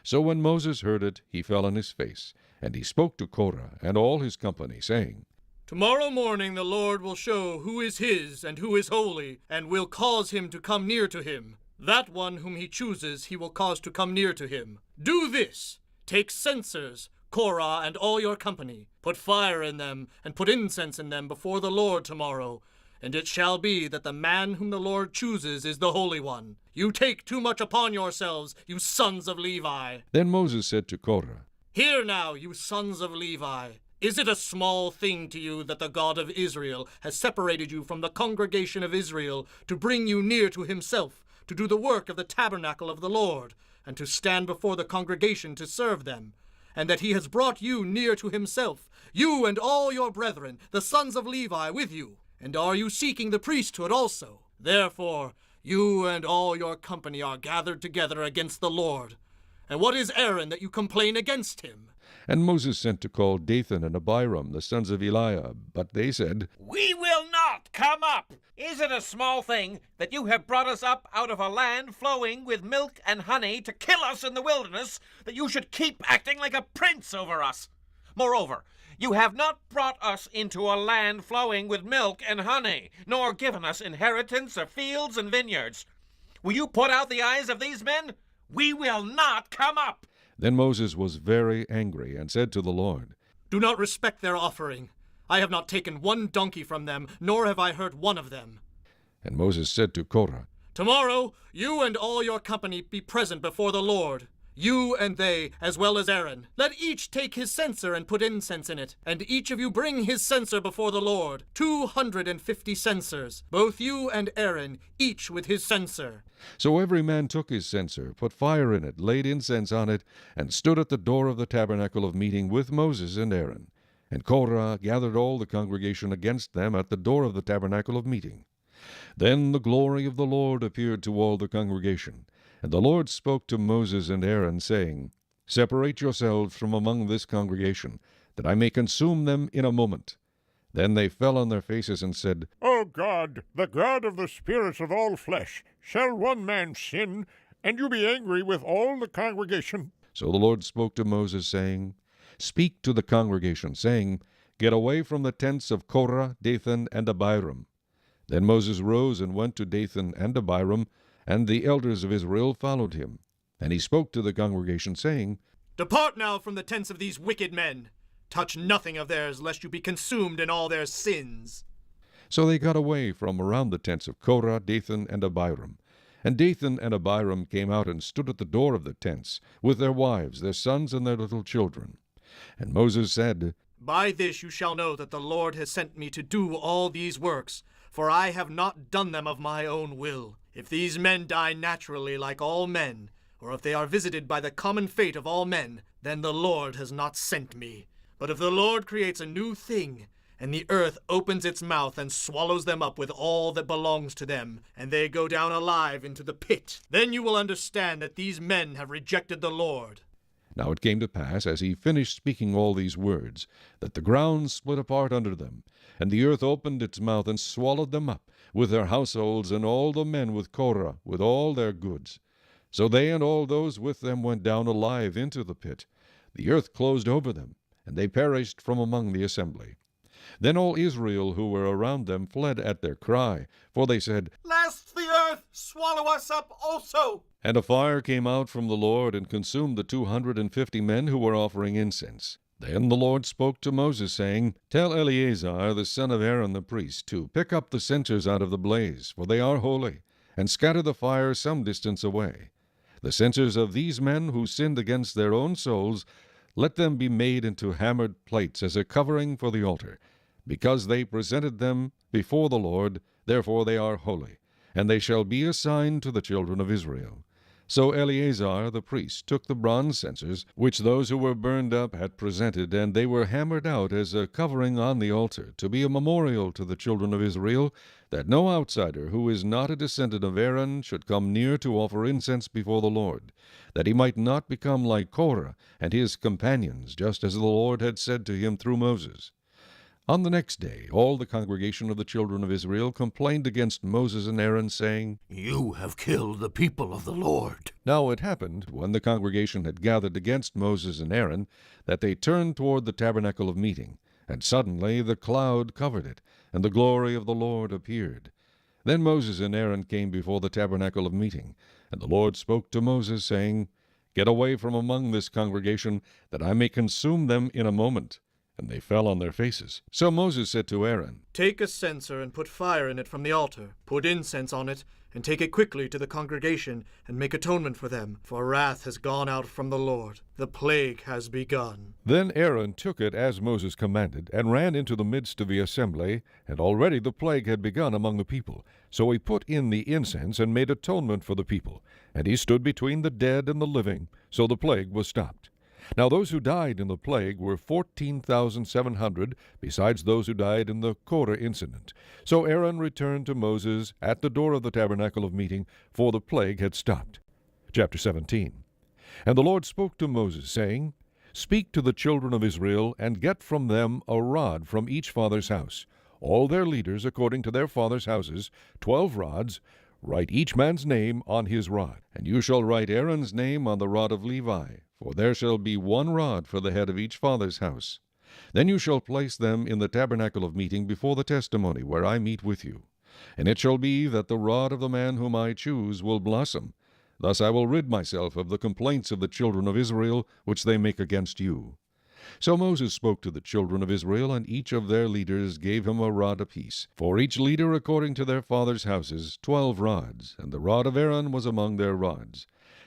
So when Moses heard it, he fell on his face, and he spoke to Korah and all his company, saying, Tomorrow morning the Lord will show who is his and who is holy, and will cause him to come near to him. That one whom he chooses he will cause to come near to him. Do this. Take censers, Korah and all your company. Put fire in them, and put incense in them before the Lord tomorrow. And it shall be that the man whom the Lord chooses is the Holy One. You take too much upon yourselves, you sons of Levi. Then Moses said to Korah, Hear now, you sons of Levi. Is it a small thing to you that the God of Israel has separated you from the congregation of Israel to bring you near to himself, to do the work of the tabernacle of the Lord, and to stand before the congregation to serve them? And that he has brought you near to himself, you and all your brethren, the sons of Levi, with you? And are you seeking the priesthood also? Therefore, you and all your company are gathered together against the Lord. And what is Aaron that you complain against him? And Moses sent to call Dathan and Abiram, the sons of Eliab. But they said, We will not come up. Is it a small thing that you have brought us up out of a land flowing with milk and honey to kill us in the wilderness, that you should keep acting like a prince over us? Moreover, you have not brought us into a land flowing with milk and honey, nor given us inheritance of fields and vineyards. Will you put out the eyes of these men? We will not come up. Then Moses was very angry, and said to the Lord, Do not respect their offering. I have not taken one donkey from them, nor have I hurt one of them. And Moses said to Korah, Tomorrow you and all your company be present before the Lord, you and they, as well as Aaron. Let each take his censer and put incense in it, and each of you bring his censer before the Lord, 250 censers, both you and Aaron, each with his censer. So every man took his censer, put fire in it, laid incense on it, and stood at the door of the tabernacle of meeting with Moses and Aaron. And Korah gathered all the congregation against them at the door of the tabernacle of meeting. Then the glory of the Lord appeared to all the congregation. And the Lord spoke to Moses and Aaron, saying, Separate yourselves from among this congregation, that I may consume them in a moment. Then they fell on their faces and said, O God, the God of the spirits of all flesh, shall one man sin, and you be angry with all the congregation? So the Lord spoke to Moses, saying, Speak to the congregation, saying, Get away from the tents of Korah, Dathan, and Abiram. Then Moses rose and went to Dathan and Abiram, and the elders of Israel followed him. And he spoke to the congregation, saying, Depart now from the tents of these wicked men. Touch nothing of theirs, lest you be consumed in all their sins. So they got away from around the tents of Korah, Dathan, and Abiram. And Dathan and Abiram came out and stood at the door of the tents, with their wives, their sons, and their little children. And Moses said, By this you shall know that the Lord has sent me to do all these works, for I have not done them of my own will. If these men die naturally like all men, or if they are visited by the common fate of all men, then the Lord has not sent me. But if the Lord creates a new thing, and the earth opens its mouth and swallows them up with all that belongs to them, and they go down alive into the pit, then you will understand that these men have rejected the Lord. Now it came to pass, as he finished speaking all these words, that the ground split apart under them, and the earth opened its mouth and swallowed them up, with their households, and all the men with Korah, with all their goods. So they and all those with them went down alive into the pit. The earth closed over them, and they perished from among the assembly. Then all Israel who were around them fled at their cry, for they said, Lest the earth swallow us up also. And a fire came out from the Lord and consumed the 250 men who were offering incense. Then the Lord spoke to Moses, saying, Tell Eleazar the son of Aaron the priest to pick up the censers out of the blaze, for they are holy, and scatter the fire some distance away. The censers of these men who sinned against their own souls, let them be made into hammered plates as a covering for the altar. because they presented them before the Lord, therefore they are holy, and they shall be a sign to the children of Israel. So Eleazar the priest took the bronze censers, which those who were burned up had presented, and they were hammered out as a covering on the altar, to be a memorial to the children of Israel, that no outsider who is not a descendant of Aaron should come near to offer incense before the Lord, that he might not become like Korah and his companions, just as the Lord had said to him through Moses. On the next day all the congregation of the children of Israel complained against Moses and Aaron, saying, You have killed the people of the Lord. Now it happened, when the congregation had gathered against Moses and Aaron, that they turned toward the tabernacle of meeting, and suddenly the cloud covered it, and the glory of the Lord appeared. Then Moses and Aaron came before the tabernacle of meeting, and the Lord spoke to Moses, saying, Get away from among this congregation, that I may consume them in a moment. And they fell on their faces. So Moses said to Aaron, Take a censer and put fire in it from the altar. Put incense on it, and take it quickly to the congregation, and make atonement for them, for wrath has gone out from the Lord. The plague has begun. Then Aaron took it as Moses commanded, and ran into the midst of the assembly, and already the plague had begun among the people. So he put in the incense, and made atonement for the people. And he stood between the dead and the living, so the plague was stopped. Now those who died in the plague were 14,700, besides those who died in the Korah incident. So Aaron returned to Moses at the door of the tabernacle of meeting, for the plague had stopped. Chapter 17. And the Lord spoke to Moses, saying, Speak to the children of Israel, and get from them a rod from each father's house, all their leaders according to their fathers' houses, 12 rods. Write each man's name on his rod. And you shall write Aaron's name on the rod of Levi, for there shall be one rod for the head of each father's house. Then you shall place them in the tabernacle of meeting before the testimony, where I meet with you. And it shall be that the rod of the man whom I choose will blossom. Thus I will rid myself of the complaints of the children of Israel, which they make against you. So Moses spoke to the children of Israel, and each of their leaders gave him a rod apiece, for each leader according to their fathers' houses, 12 rods, and the rod of Aaron was among their rods.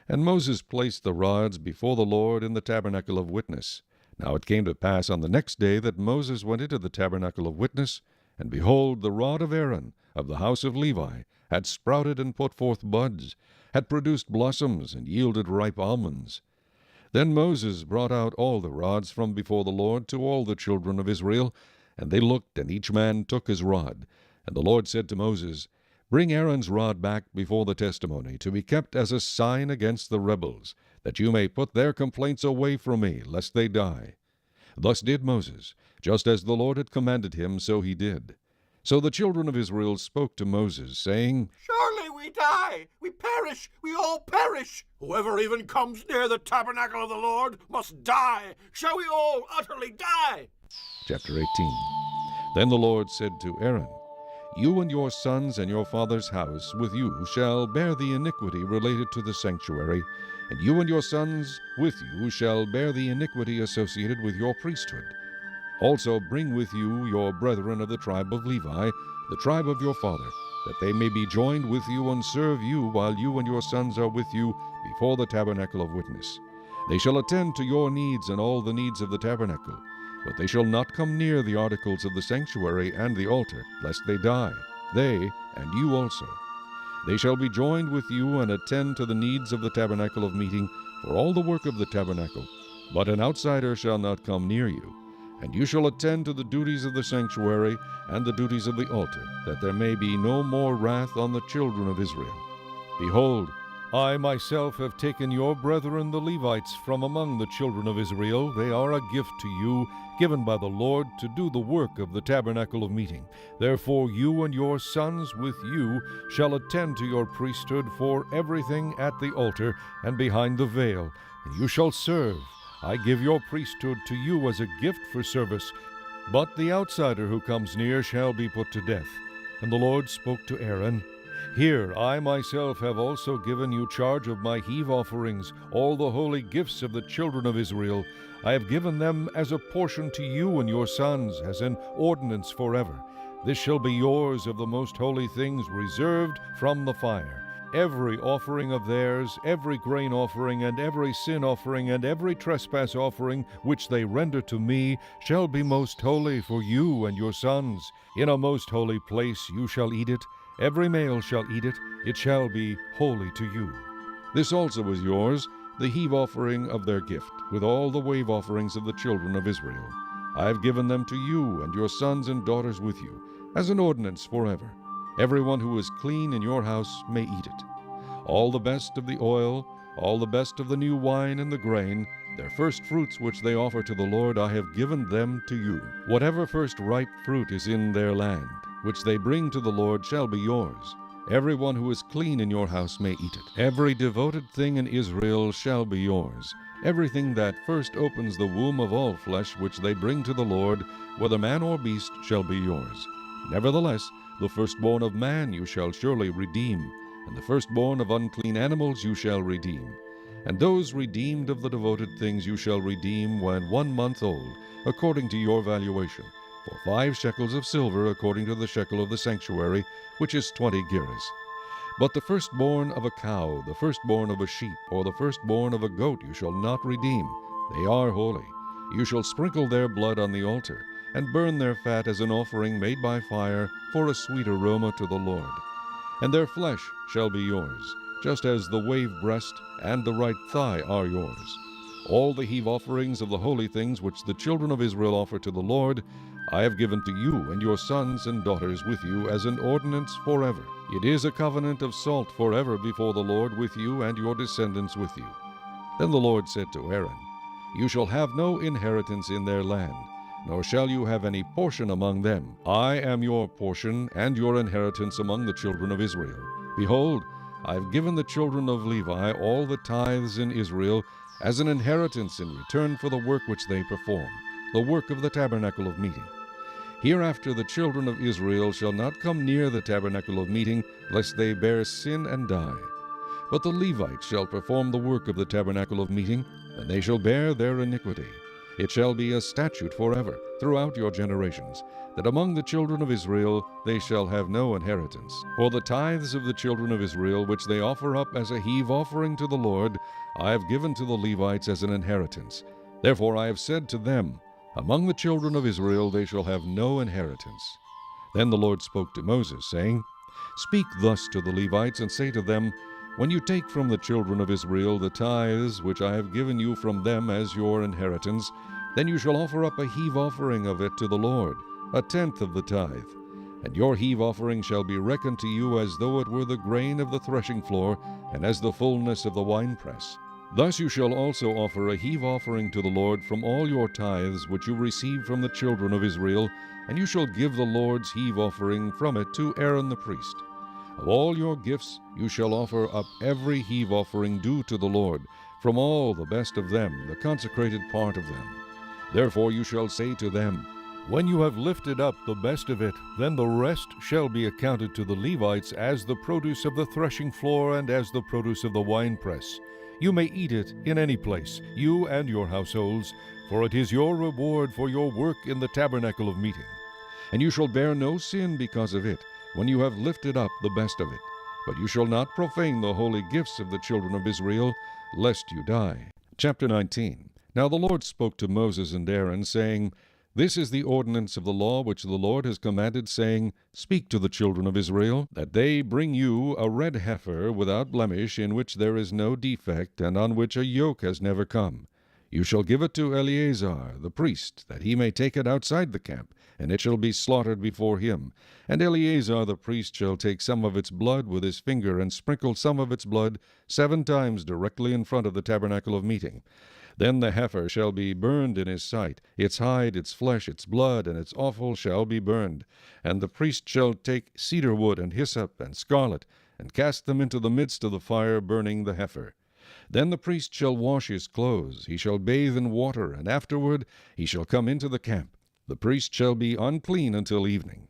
And Moses placed the rods before the Lord in the tabernacle of witness. Now it came to pass on the next day that Moses went into the tabernacle of witness, and behold, the rod of Aaron, of the house of Levi, had sprouted and put forth buds, had produced blossoms, and yielded ripe almonds. Then Moses brought out all the rods from before the Lord to all the children of Israel, and they looked, and each man took his rod. And the Lord said to Moses, Bring Aaron's rod back before the testimony, to be kept as a sign against the rebels, that you may put their complaints away from me, lest they die. Thus did Moses, just as the Lord had commanded him, so he did. So the children of Israel spoke to Moses, saying, Surely we die, we perish, we all perish. Whoever even comes near the tabernacle of the Lord must die. Shall we all utterly die? Chapter 18. Then the Lord said to Aaron, You and your sons and your father's house with you shall bear the iniquity related to the sanctuary, and you and your sons with you shall bear the iniquity associated with your priesthood. Also bring with you your brethren of the tribe of Levi, the tribe of your father, that they may be joined with you and serve you while you and your sons are with you before the tabernacle of witness. They shall attend to your needs and all the needs of the tabernacle, but they shall not come near the articles of the sanctuary and the altar, lest they die, they and you also. They shall be joined with you and attend to the needs of the tabernacle of meeting for all the work of the tabernacle, but an outsider shall not come near you. And you shall attend to the duties of the sanctuary and the duties of the altar, that there may be no more wrath on the children of Israel. Behold, I myself have taken your brethren the Levites from among the children of Israel. They are a gift to you, given by the Lord to do the work of the tabernacle of meeting. Therefore you and your sons with you shall attend to your priesthood for everything at the altar and behind the veil, and you shall serve. I give your priesthood to you as a gift for service, but the outsider who comes near shall be put to death. And the Lord spoke to Aaron, Here I myself have also given you charge of my heave offerings, all the holy gifts of the children of Israel. I have given them as a portion to you and your sons, as an ordinance forever. This shall be yours of the most holy things reserved from the fire. Every offering of theirs, every grain offering, and every sin offering, and every trespass offering, which they render to me, shall be most holy for you and your sons. In a most holy place you shall eat it. Every male shall eat it. It shall be holy to you. This also is yours, the heave offering of their gift, with all the wave offerings of the children of Israel. I have given them to you and your sons and daughters with you, as an ordinance forever. Everyone who is clean in your house may eat it. All the best of the oil, all the best of the new wine and the grain, their first fruits which they offer to the Lord, I have given them to you. Whatever first ripe fruit is in their land, which they bring to the Lord, shall be yours. Everyone who is clean in your house may eat it. Every devoted thing in Israel shall be yours. Everything that first opens the womb of all flesh, which they bring to the Lord, whether man or beast, shall be yours. Nevertheless, the firstborn of man you shall surely redeem, and the firstborn of unclean animals you shall redeem. And those redeemed of the devoted things you shall redeem when 1 month old, according to your valuation, for 5 shekels of silver, according to the shekel of the sanctuary, which is 20 gerahs. But the firstborn of a cow, the firstborn of a sheep, or the firstborn of a goat you shall not redeem. They are holy. You shall sprinkle their blood on the altar, and burn their fat as an offering made by fire for a sweet aroma to the Lord. And their flesh shall be yours, just as the wave breast and the right thigh are yours. All the heave offerings of the holy things which the children of Israel offer to the Lord, I have given to you and your sons and daughters with you as an ordinance forever. It is a covenant of salt forever before the Lord with you and your descendants with you. Then the Lord said to Aaron, You shall have no inheritance in their land, nor shall you have any portion among them. I am your portion and your inheritance among the children of Israel. Behold, I have given the children of Levi all the tithes in Israel as an inheritance in return for the work which they perform, the work of the tabernacle of meeting. Hereafter the children of Israel shall not come near the tabernacle of meeting, lest they bear sin and die. But the Levites shall perform the work of the tabernacle of meeting, and they shall bear their iniquity. It shall be a statute forever, throughout your generations, that among the children of Israel they shall have no inheritance. For the tithes of the children of Israel, which they offer up as a heave offering to the Lord, I have given to the Levites as an inheritance. Therefore I have said to them, Among the children of Israel they shall have no inheritance. Then the Lord spoke to Moses, saying, Speak thus to the Levites, and say to them, When you take from the children of Israel the tithes which I have given you from them as your inheritance, then you shall offer up a heave offering of it to the Lord, 1/10 of the tithe. And your heave offering shall be reckoned to you as though it were the grain of the threshing floor, and as the fullness of the winepress. Thus you shall also offer a heave offering to the Lord from all your tithes which you receive from the children of Israel, and you shall give the Lord's heave offering from it to Aaron the priest. Of all your gifts you shall offer up every heave offering due to the Lord, from all the best of them, the consecrated part of them. Therefore you shall say to them, When you have lifted up the best of it, then the rest shall be accounted to the Levites as the produce of the threshing floor and as the produce of the winepress. You may eat it in any place, you and your households, for it is your reward for your work in the tabernacle of meeting. And you shall bear no sin because of it, when you have lifted up the best of it. But you shall not profane the holy gifts of the children of Israel, lest you die. Chapter 19. Now the Lord spoke to Moses and Aaron, saying, This is the ordinance of the law which the Lord has commanded, saying, Speak to the children of Israel, that they bring you a red heifer without blemish, in which there is no defect, and on which a yoke has never come. You shall give it to Eleazar the priest, that he may take it outside the camp, and it shall be slaughtered before him. And Eleazar the priest shall take some of its blood with his finger, and sprinkle some of its blood 7 times directly in front of the tabernacle of meeting. Then the heifer shall be burned in his sight. Its hide, its flesh, its blood, and its offal shall be burned. And the priest shall take cedar wood and hyssop and scarlet, and cast them into the midst of the fire, burning the heifer. Then the priest shall wash his clothes, he shall bathe in water, and afterward he shall come into the camp. The priest shall be unclean until evening.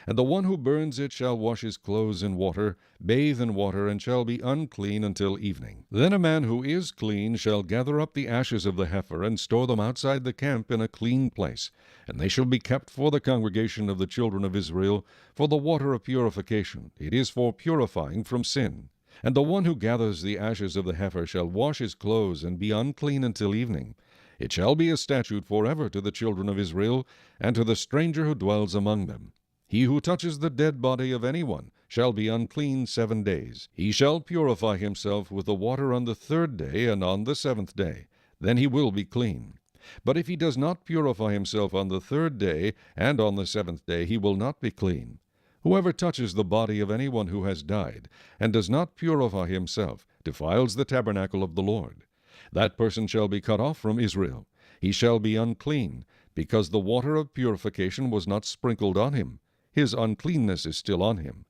And the one who burns it shall wash his clothes in water, bathe in water, and shall be unclean until evening. Then a man who is clean shall gather up the ashes of the heifer, and store them outside the camp in a clean place. And they shall be kept for the congregation of the children of Israel, for the water of purification. It is for purifying from sin. And the one who gathers the ashes of the heifer shall wash his clothes and be unclean until evening. It shall be a statute forever to the children of Israel, and to the stranger who dwells among them. He who touches the dead body of anyone shall be unclean 7 days. He shall purify himself with the water on the 3rd day and on the 7th day. Then he will be clean. But if he does not purify himself on the 3rd day and on the 7th day, he will not be clean. Whoever touches the body of anyone who has died, and does not purify himself, defiles the tabernacle of the Lord. That person shall be cut off from Israel. He shall be unclean, because the water of purification was not sprinkled on him. His uncleanness is still on him.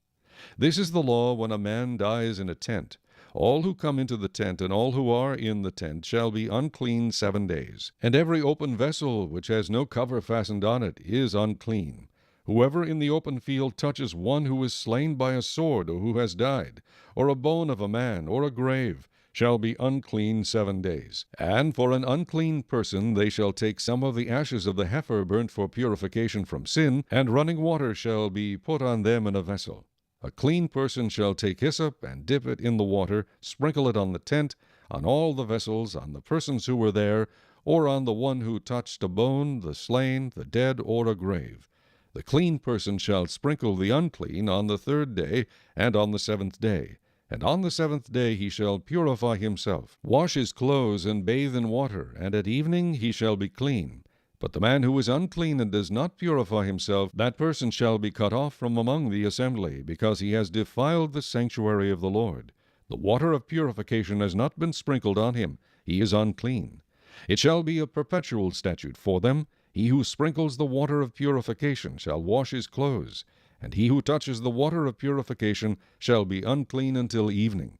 This is the law when a man dies in a tent. All who come into the tent and all who are in the tent shall be unclean 7 days. And every open vessel which has no cover fastened on it is unclean. Whoever in the open field touches one who is slain by a sword or who has died, or a bone of a man, or a grave, shall be unclean 7 days. And for an unclean person they shall take some of the ashes of the heifer burnt for purification from sin, and running water shall be put on them in a vessel. A clean person shall take hyssop and dip it in the water, sprinkle it on the tent, on all the vessels, on the persons who were there, or on the one who touched a bone, the slain, the dead, or a grave. The clean person shall sprinkle the unclean on the 3rd day and on the 7th day. And on the 7th day he shall purify himself, wash his clothes, and bathe in water, and at evening he shall be clean. But the man who is unclean and does not purify himself, that person shall be cut off from among the assembly, because he has defiled the sanctuary of the Lord. The water of purification has not been sprinkled on him. He is unclean. It shall be a perpetual statute for them. He who sprinkles the water of purification shall wash his clothes, and he who touches the water of purification shall be unclean until evening.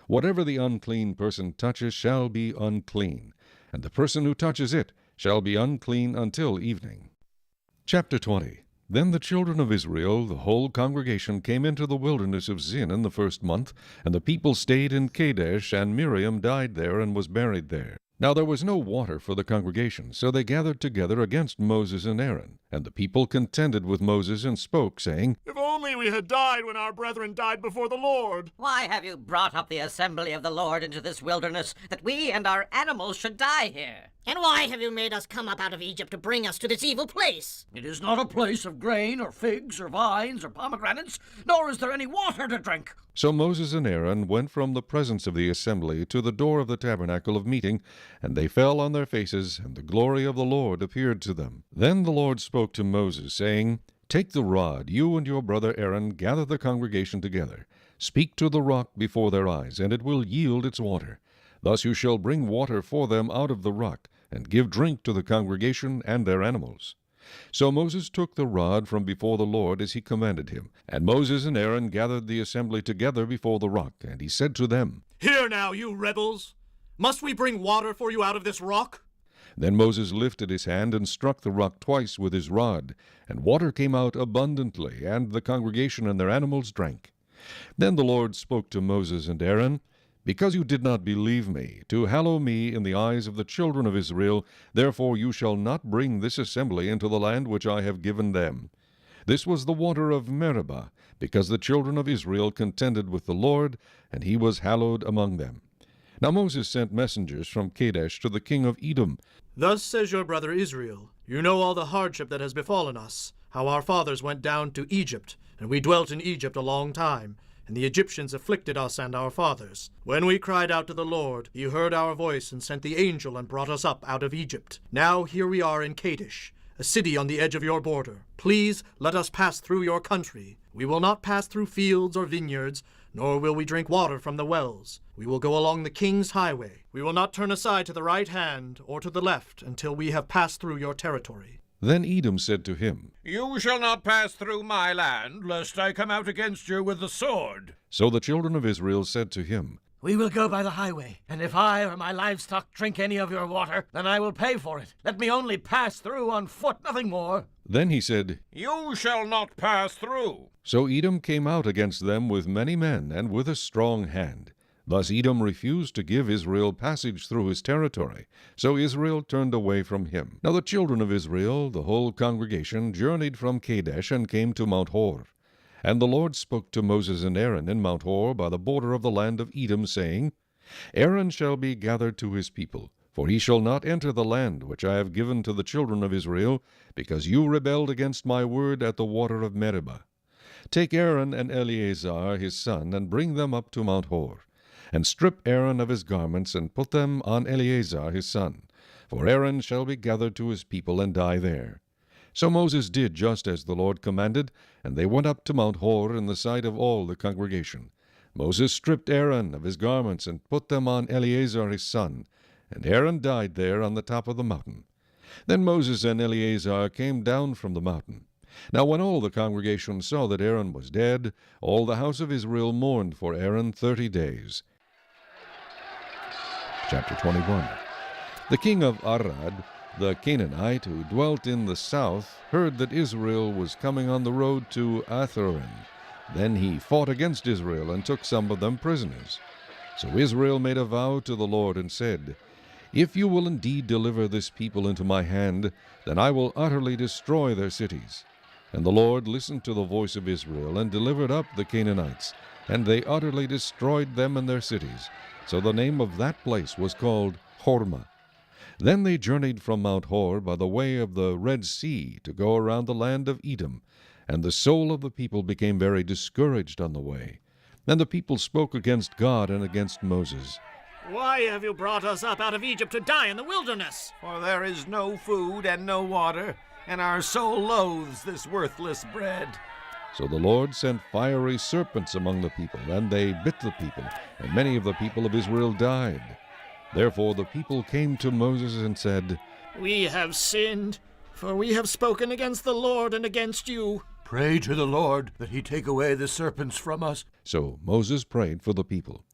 Whatever the unclean person touches shall be unclean, and the person who touches it shall be unclean until evening. Chapter 20. Then the children of Israel, the whole congregation, came into the wilderness of Zin in the 1st month, and the people stayed in Kadesh, and Miriam died there and was buried there. Now there was no water for the congregation, so they gathered together against Moses and Aaron. And the people contended with Moses and spoke, saying, If only we had died when our brethren died before the Lord! Why have you brought up the assembly of the Lord into this wilderness, that we and our animals should die here? And why have you made us come up out of Egypt to bring us to this evil place? It is not a place of grain, or figs, or vines, or pomegranates, nor is there any water to drink. So Moses and Aaron went from the presence of the assembly to the door of the tabernacle of meeting, and they fell on their faces, and the glory of the Lord appeared to them. Then the Lord spoke to Moses, saying, Take the rod, you and your brother Aaron, gather the congregation together. Speak to the rock before their eyes, and it will yield its water. Thus you shall bring water for them out of the rock, and give drink to the congregation and their animals. So Moses took the rod from before the Lord as he commanded him. And Moses and Aaron gathered the assembly together before the rock, and he said to them, Hear now, you rebels! Must we bring water for you out of this rock? Then Moses lifted his hand and struck the rock twice with his rod, and water came out abundantly, and the congregation and their animals drank. Then the Lord spoke to Moses and Aaron, Because you did not believe me, to hallow me in the eyes of the children of Israel, therefore you shall not bring this assembly into the land which I have given them. This was the water of Meribah, because the children of Israel contended with the Lord, and he was hallowed among them. Now Moses sent messengers from Kadesh to the king of Edom. Thus says your brother Israel, You know all the hardship that has befallen us, how our fathers went down to Egypt, and we dwelt in Egypt a long time, and the Egyptians afflicted us and our fathers. When we cried out to the Lord, he heard our voice and sent the angel and brought us up out of Egypt. Now here we are in Kadesh, a city on the edge of your border. Please let us pass through your country. We will not pass through fields or vineyards, nor will we drink water from the wells. We will go along the king's highway. We will not turn aside to the right hand or to the left until we have passed through your territory. Then Edom said to him, You shall not pass through my land, lest I come out against you with the sword. So the children of Israel said to him, We will go by the highway, and if I or my livestock drink any of your water, then I will pay for it. Let me only pass through on foot, nothing more. Then he said, You shall not pass through. So Edom came out against them with many men and with a strong hand. Thus Edom refused to give Israel passage through his territory, so Israel turned away from him. Now the children of Israel, the whole congregation, journeyed from Kadesh and came to Mount Hor. And the Lord spoke to Moses and Aaron in Mount Hor by the border of the land of Edom, saying, Aaron shall be gathered to his people, for he shall not enter the land which I have given to the children of Israel, because you rebelled against my word at the water of Meribah. Take Aaron and Eleazar his son, and bring them up to Mount Hor, and strip Aaron of his garments, and put them on Eleazar his son, for Aaron shall be gathered to his people, and die there. So Moses did just as the Lord commanded, and they went up to Mount Hor in the sight of all the congregation. Moses stripped Aaron of his garments, and put them on Eleazar his son, and Aaron died there on the top of the mountain. Then Moses and Eleazar came down from the mountain. Now when all the congregation saw that Aaron was dead, all the house of Israel mourned for Aaron 30 days. Chapter 21. The king of Arad, the Canaanite who dwelt in the south, heard that Israel was coming on the road to Atharim. Then he fought against Israel, and took some of them prisoners. So Israel made a vow to the Lord, and said, If you will indeed deliver this people into my hand, then I will utterly destroy their cities. And the Lord listened to the voice of Israel, and delivered up the Canaanites, and they utterly destroyed them and their cities. So the name of that place was called Hormah. Then they journeyed from Mount Hor by the way of the Red Sea to go around the land of Edom, and the soul of the people became very discouraged on the way. And the people spoke against God and against Moses. Why have you brought us up out of Egypt to die in the wilderness? For there is no food and no water, and our soul loathes this worthless bread. So the Lord sent fiery serpents among the people, and they bit the people, and many of the people of Israel died. Therefore the people came to Moses and said, We have sinned, for we have spoken against the Lord and against you. Pray to the Lord that he take away the serpents from us. So Moses prayed for the people.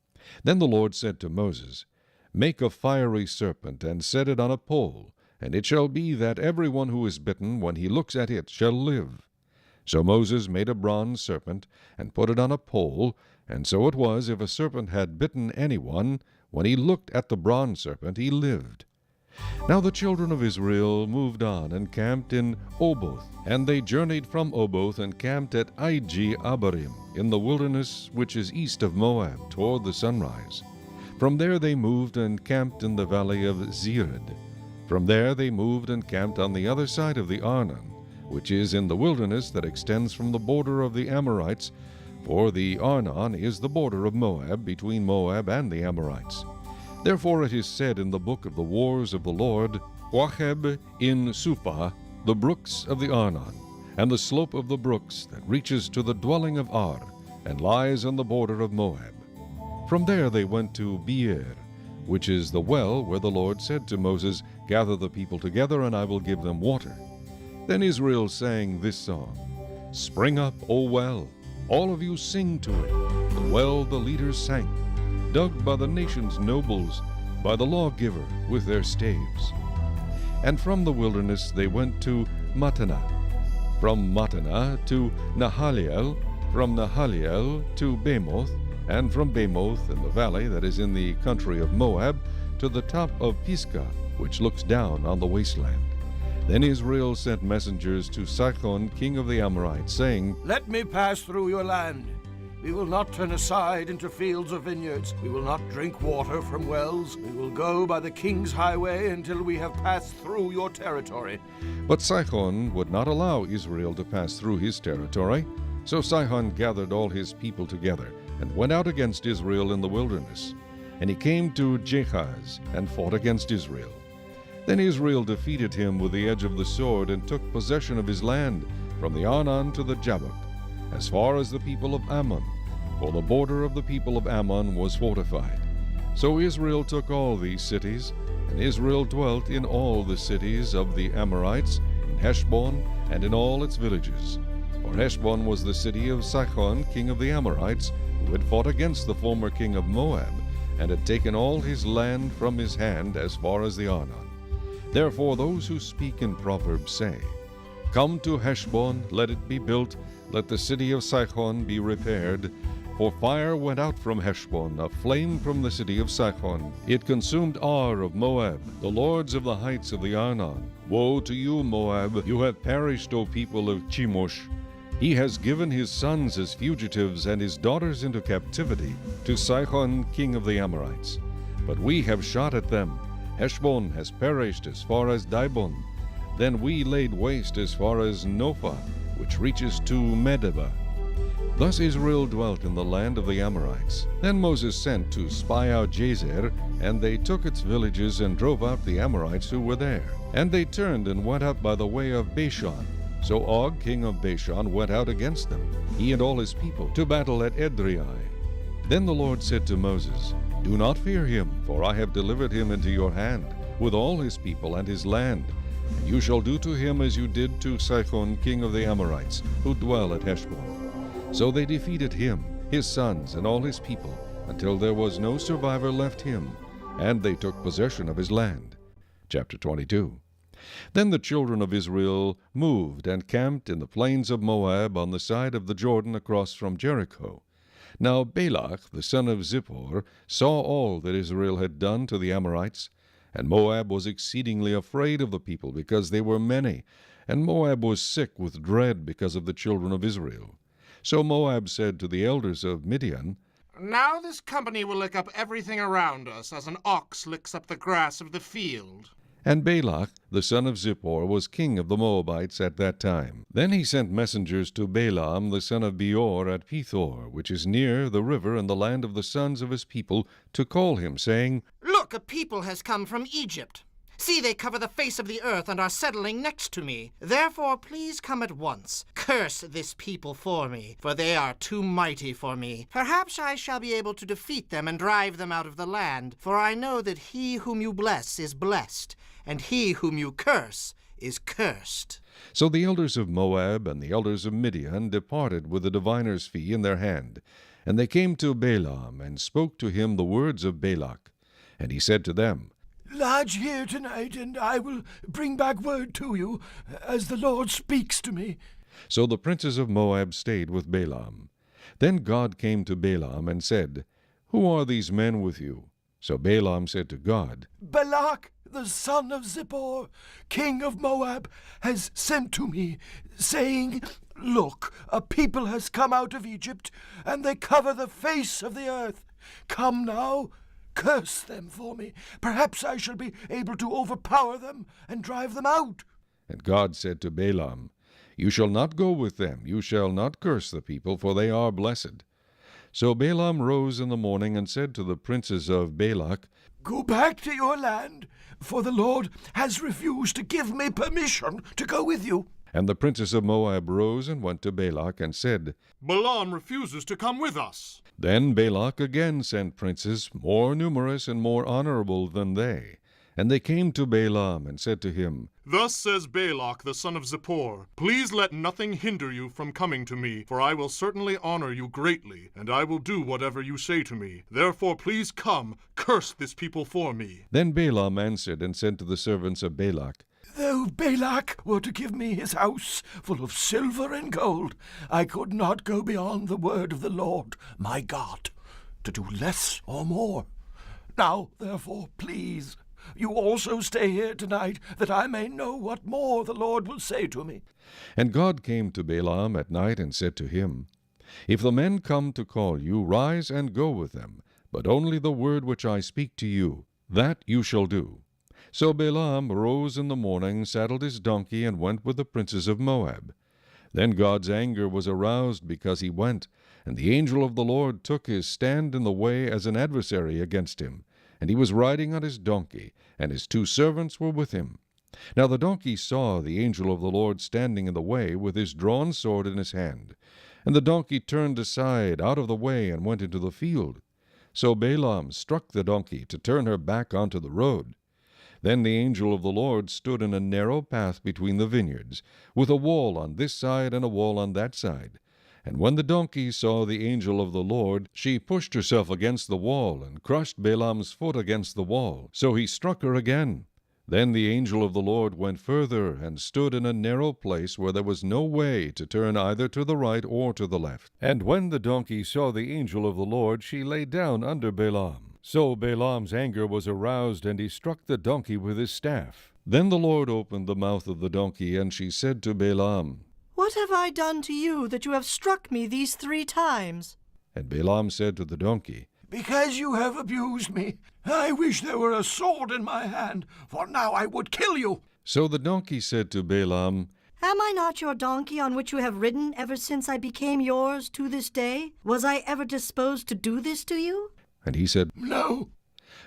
Then the Lord said to Moses, Make a fiery serpent, and set it on a pole, and it shall be that every one who is bitten, when he looks at it, shall live. So Moses made a bronze serpent, and put it on a pole, and so it was, if a serpent had bitten anyone, when he looked at the bronze serpent, he lived. Now the children of Israel moved on, and camped in Oboth. And they journeyed from Oboth, and camped at Ije-Abarim, in the wilderness which is east of Moab, toward the sunrise. From there they moved and camped in the valley of Zered. From there they moved and camped on the other side of the Arnon, which is in the wilderness that extends from the border of the Amorites, for the Arnon is the border of Moab, between Moab and the Amorites. Therefore it is said in the book of the wars of the Lord, Wacheb in Suphah, the brooks of the Arnon, and the slope of the brooks that reaches to the dwelling of Ar, and lies on the border of Moab. From there they went to Beer, which is the well where the Lord said to Moses, Gather the people together, and I will give them water. Then Israel sang this song, Spring up, O well, all of you sing to it. The well the leaders sank, dug by the nation's nobles, by the lawgiver with their staves. And from the wilderness they went to Mattanah, from Mattanah to Nahaliel, from Nahaliel to Bamoth, and from Bamoth in the valley that is in the country of Moab to the top of Pisgah, which looks down on the wasteland. Then Israel sent messengers to Sihon, king of the Amorites, saying, Let me pass through your land. We will not turn aside into fields or vineyards. We will not drink water from wells. We will go by the king's highway until we have passed through your territory. But Sihon would not allow Israel to pass through his territory. So Sihon gathered all his people together, and went out against Israel in the wilderness. And he came to Jahaz, and fought against Israel. Then Israel defeated him with the edge of the sword, and took possession of his land, from the Arnon to the Jabbok, as far as the people of Ammon, for the border of the people of Ammon was fortified. So Israel took all these cities, and Israel dwelt in all the cities of the Amorites, in Heshbon, and in all its villages. For Heshbon was the city of Sihon, king of the Amorites, who had fought against the former king of Moab, and had taken all his land from his hand as far as the Arnon. Therefore those who speak in Proverbs say, Come to Heshbon, let it be built, let the city of Sihon be repaired. For fire went out from Heshbon, a flame from the city of Sihon. It consumed Ar of Moab, the lords of the heights of the Arnon. Woe to you, Moab! You have perished, O people of Chemosh. He has given his sons as fugitives and his daughters into captivity to Sihon, king of the Amorites. But we have shot at them. Heshbon has perished as far as Dibon. Then we laid waste as far as Nophah, which reaches to Medeba. Thus Israel dwelt in the land of the Amorites. Then Moses sent to spy out Jazer, and they took its villages and drove out the Amorites who were there. And they turned and went up by the way of Bashan. So Og, king of Bashan, went out against them, he and all his people, to battle at Edrei. Then the Lord said to Moses, Do not fear him, for I have delivered him into your hand, with all his people and his land. And you shall do to him as you did to Sihon, king of the Amorites, who dwell at Heshbon. So they defeated him, his sons, and all his people, until there was no survivor left him, and they took possession of his land. Chapter 22. Then the children of Israel moved and camped in the plains of Moab on the side of the Jordan across from Jericho. Now Balak, the son of Zippor, saw all that Israel had done to the Amorites, and Moab was exceedingly afraid of the people because they were many, and Moab was sick with dread because of the children of Israel. So Moab said to the elders of Midian, Now this company will lick up everything around us as an ox licks up the grass of the field. And Balak, the son of Zippor, was king of the Moabites at that time. Then he sent messengers to Balaam, the son of Beor, at Pethor, which is near the river in the land of the sons of his people, to call him, saying, Look, a people has come from Egypt. See, they cover the face of the earth and are settling next to me. Therefore, please come at once. Curse this people for me, for they are too mighty for me. Perhaps I shall be able to defeat them and drive them out of the land, for I know that he whom you bless is blessed, and he whom you curse is cursed. So the elders of Moab and the elders of Midian departed with the diviner's fee in their hand. And they came to Balaam, and spoke to him the words of Balak. And he said to them, Lodge here tonight, and I will bring back word to you, as the Lord speaks to me. So the princes of Moab stayed with Balaam. Then God came to Balaam and said, Who are these men with you? So Balaam said to God, Balak, the son of Zippor, king of Moab, has sent to me, saying, Look, a people has come out of Egypt, and they cover the face of the earth. Come now, curse them for me. Perhaps I shall be able to overpower them and drive them out. And God said to Balaam, You shall not go with them, you shall not curse the people, for they are blessed. So Balaam rose in the morning and said to the princes of Balak, Go back to your land, for the Lord has refused to give me permission to go with you. And the princes of Moab rose and went to Balak and said, Balaam refuses to come with us. Then Balak again sent princes, more numerous and more honorable than they. And they came to Balaam and said to him, Thus says Balak the son of Zippor, Please let nothing hinder you from coming to me, for I will certainly honor you greatly, and I will do whatever you say to me. Therefore please come, curse this people for me. Then Balaam answered and said to the servants of Balak, Though Balak were to give me his house full of silver and gold, I could not go beyond the word of the Lord my God, to do less or more. Now, therefore, please, you also stay here tonight, that I may know what more the Lord will say to me. And God came to Balaam at night and said to him, If the men come to call you, rise and go with them, but only the word which I speak to you, that you shall do. So Balaam rose in the morning, saddled his donkey, and went with the princes of Moab. Then God's anger was aroused because he went, and the angel of the Lord took his stand in the way as an adversary against him. And he was riding on his donkey, and his 2 servants were with him. Now the donkey saw the angel of the Lord standing in the way with his drawn sword in his hand. And the donkey turned aside out of the way and went into the field. So Balaam struck the donkey to turn her back onto the road. Then the angel of the Lord stood in a narrow path between the vineyards, with a wall on this side and a wall on that side. And when the donkey saw the angel of the Lord, she pushed herself against the wall, and crushed Balaam's foot against the wall. So he struck her again. Then the angel of the Lord went further, and stood in a narrow place where there was no way to turn either to the right or to the left. And when the donkey saw the angel of the Lord, she lay down under Balaam. So Balaam's anger was aroused, and he struck the donkey with his staff. Then the Lord opened the mouth of the donkey, and she said to Balaam, What What have I done to you that you have struck me these 3 times? And Balaam said to the donkey, Because you have abused me, I wish there were a sword in my hand, for now I would kill you. So the donkey said to Balaam, Am I not your donkey on which you have ridden ever since I became yours to this day? Was I ever disposed to do this to you? And he said, No.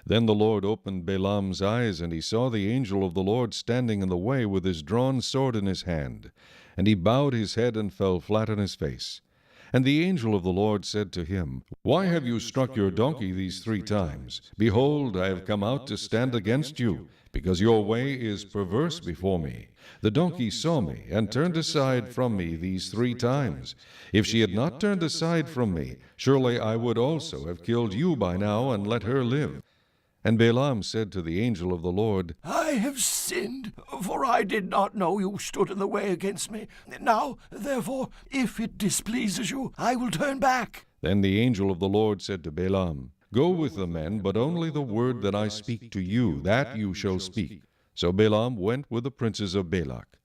Then the Lord opened Balaam's eyes, and he saw the angel of the Lord standing in the way with his drawn sword in his hand. And he bowed his head and fell flat on his face. And the angel of the Lord said to him, Why have you struck your donkey these 3 times? Behold, I have come out to stand against you, because your way is perverse before me. The donkey saw me, and turned aside from me these 3 times. If she had not turned aside from me, surely I would also have killed you by now, and let her live. And Balaam said to the angel of the Lord, I have sinned, for I did not know you stood in the way against me. Now, therefore, if it displeases you, I will turn back. Then the angel of the Lord said to Balaam, Go with the men, but only the word that I speak to you, that you shall speak. So Balaam went with the princes of Balak.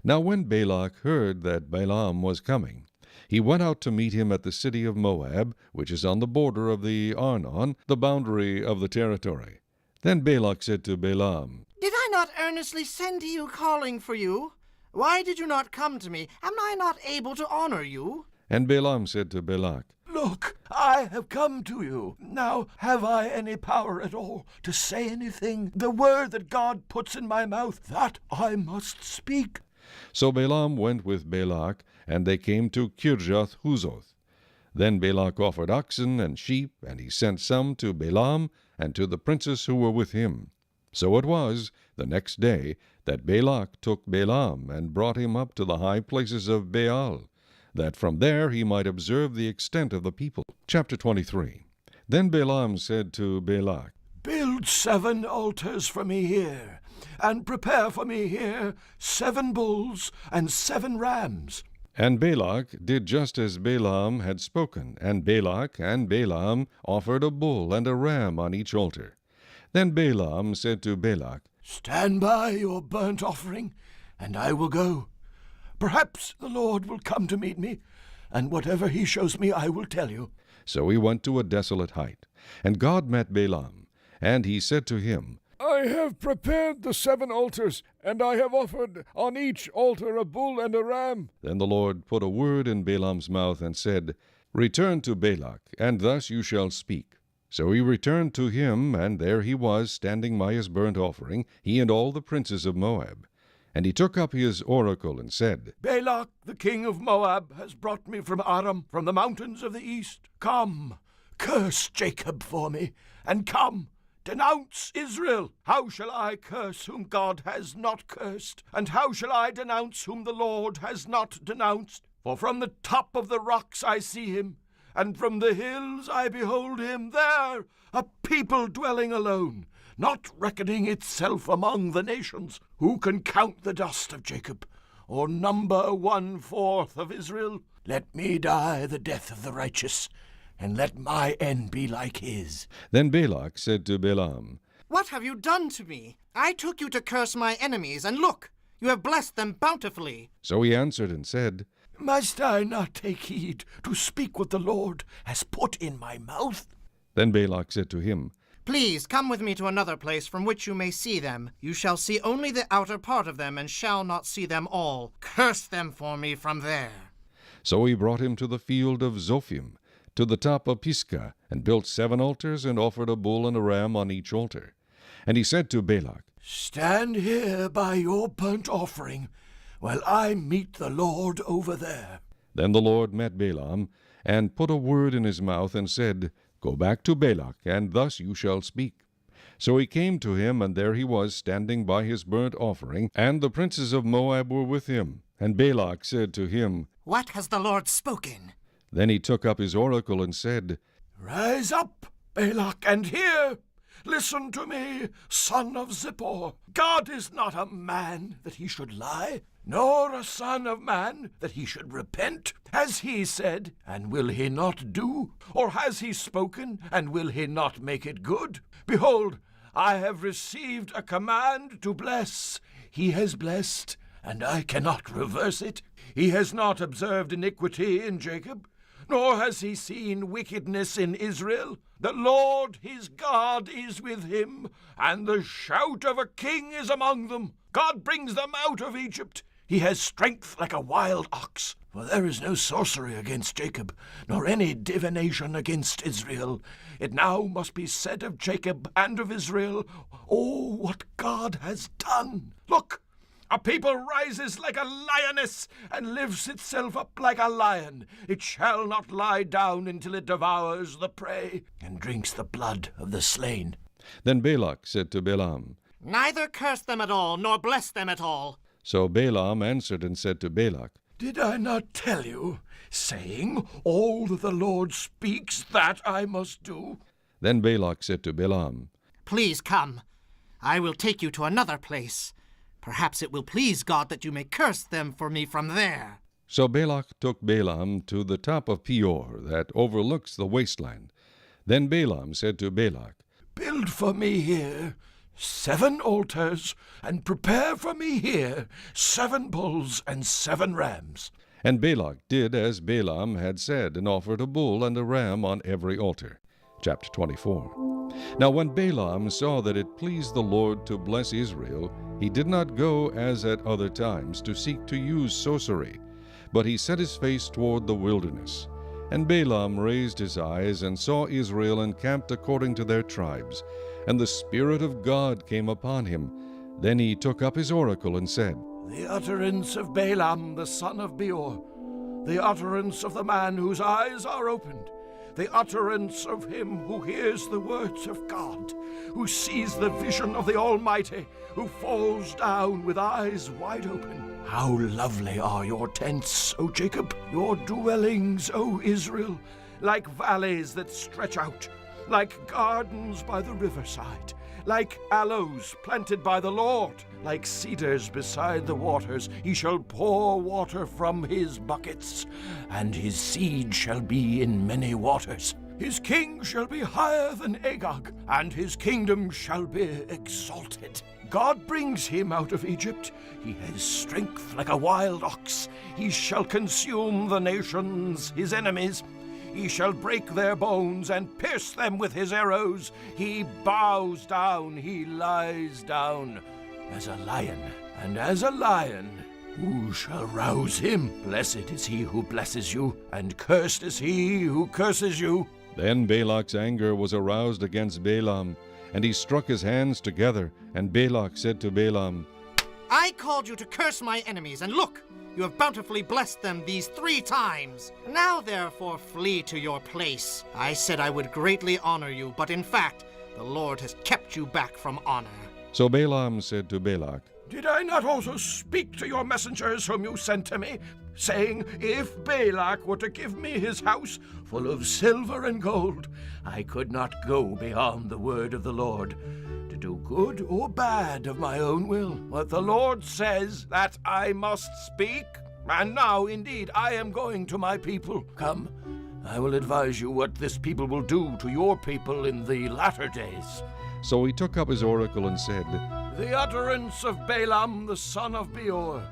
Now when Balak heard that Balaam was coming, he went out to meet him at the city of Moab, which is on the border of the Arnon, the boundary of the territory. Then Balak said to Balaam, Did I not earnestly send to you calling for you? Why did you not come to me? Am I not able to honor you? And Balaam said to Balak, Look, I have come to you. Now, have I any power at all to say anything? The word that God puts in my mouth, that I must speak. So Balaam went with Balak, and they came to Kirjath Huzoth. Then Balak offered oxen and sheep, and he sent some to Balaam and to the princes who were with him. So it was, the next day, that Balak took Balaam and brought him up to the high places of Baal, that from there he might observe the extent of the people. Chapter 23. Then Balaam said to Balak, Build 7 altars for me here, and prepare for me here 7 bulls and 7 rams. And Balak did just as Balaam had spoken, and Balak and Balaam offered a bull and a ram on each altar. Then Balaam said to Balak, Stand by your burnt offering, and I will go. Perhaps the Lord will come to meet me, and whatever he shows me I will tell you. So he went to a desolate height. And God met Balaam, and he said to him, I have prepared the 7 altars, and I have offered on each altar a bull and a ram. Then the Lord put a word in Balaam's mouth and said, Return to Balak, and thus you shall speak. So he returned to him, and there he was, standing by his burnt offering, he and all the princes of Moab. And he took up his oracle and said, Balak, the king of Moab, has brought me from Aram, from the mountains of the east. Come, curse Jacob for me, and come, denounce Israel. How shall I curse whom God has not cursed? And how shall I denounce whom the Lord has not denounced? For from the top of the rocks I see him, and from the hills I behold him. There, a people dwelling alone, not reckoning itself among the nations. Who can count the dust of Jacob, or number 1/4 of Israel? Let me die the death of the righteous, and let my end be like his. Then Balak said to Balaam, What have you done to me? I took you to curse my enemies, and look, you have blessed them bountifully. So he answered and said, Must I not take heed to speak what the Lord has put in my mouth? Then Balak said to him, Please come with me to another place from which you may see them. You shall see only the outer part of them, and shall not see them all. Curse them for me from there. So he brought him to the field of Zophim, to the top of Pisgah, and built 7 altars, and offered a bull and a ram on each altar. And he said to Balak, Stand here by your burnt offering, while I meet the Lord over there. Then the Lord met Balaam, and put a word in his mouth, and said, Go back to Balak, and thus you shall speak. So he came to him, and there he was, standing by his burnt offering, and the princes of Moab were with him. And Balak said to him, What has the Lord spoken? Then he took up his oracle and said, Rise up, Balak, and hear. Listen to me, son of Zippor. God is not a man that he should lie, nor a son of man that he should repent. Has he said, and will he not do? Or has he spoken, and will he not make it good? Behold, I have received a command to bless. He has blessed. and I cannot reverse it. He has not observed iniquity in Jacob, nor has he seen wickedness in Israel. The Lord his God is with him, and the shout of a king is among them. God brings them out of Egypt. He has strength like a wild ox. For there is no sorcery against Jacob, nor any divination against Israel. It now must be said of Jacob and of Israel, oh, what God has done! Look! A people rises like a lioness, and lifts itself up like a lion. It shall not lie down until it devours the prey, and drinks the blood of the slain. Then Balak said to Balaam, Neither curse them at all, nor bless them at all. So Balaam answered and said to Balak, Did I not tell you, saying, all that the Lord speaks, that I must do? Then Balak said to Balaam, Please come. I will take you to another place. Perhaps it will please God that you may curse them for me from there. So Balak took Balaam to the top of Peor, that overlooks the wasteland. Then Balaam said to Balak, Build for me here 7 altars, and prepare for me here 7 bulls and 7 rams. And Balak did as Balaam had said, and offered a bull and a ram on every altar. Chapter 24. Now when Balaam saw that it pleased the Lord to bless Israel, he did not go as at other times to seek to use sorcery, but he set his face toward the wilderness. And Balaam raised his eyes and saw Israel encamped according to their tribes, and the Spirit of God came upon him. Then he took up his oracle and said, The utterance of Balaam the son of Beor, the utterance of the man whose eyes are opened, the utterance of him who hears the words of God, who sees the vision of the Almighty, who falls down with eyes wide open. How lovely are your tents, O Jacob, your dwellings, O Israel, like valleys that stretch out, like gardens by the riverside, like aloes planted by the Lord, like cedars beside the waters. He shall pour water from his buckets, and his seed shall be in many waters. His king shall be higher than Agag, and his kingdom shall be exalted. God brings him out of Egypt. He has strength like a wild ox. He shall consume the nations, his enemies. He shall break their bones and pierce them with his arrows. He bows down, he lies down as a lion, and as a lion, who shall rouse him? Blessed is he who blesses you, and cursed is he who curses you. Then Balak's anger was aroused against Balaam, and he struck his hands together. And Balak said to Balaam, I called you to curse my enemies, and look, you have bountifully blessed them these 3 times. Now therefore flee to your place. I said I would greatly honor you, but in fact the Lord has kept you back from honor. So Balaam said to Balak, Did I not also speak to your messengers whom you sent to me, saying, If Balak were to give me his house full of silver and gold, I could not go beyond the word of the Lord, to do good or bad of my own will? But the Lord says that I must speak, and now indeed I am going to my people. Come, I will advise you what this people will do to your people in the latter days. So he took up his oracle and said, The utterance of Balaam the son of Beor,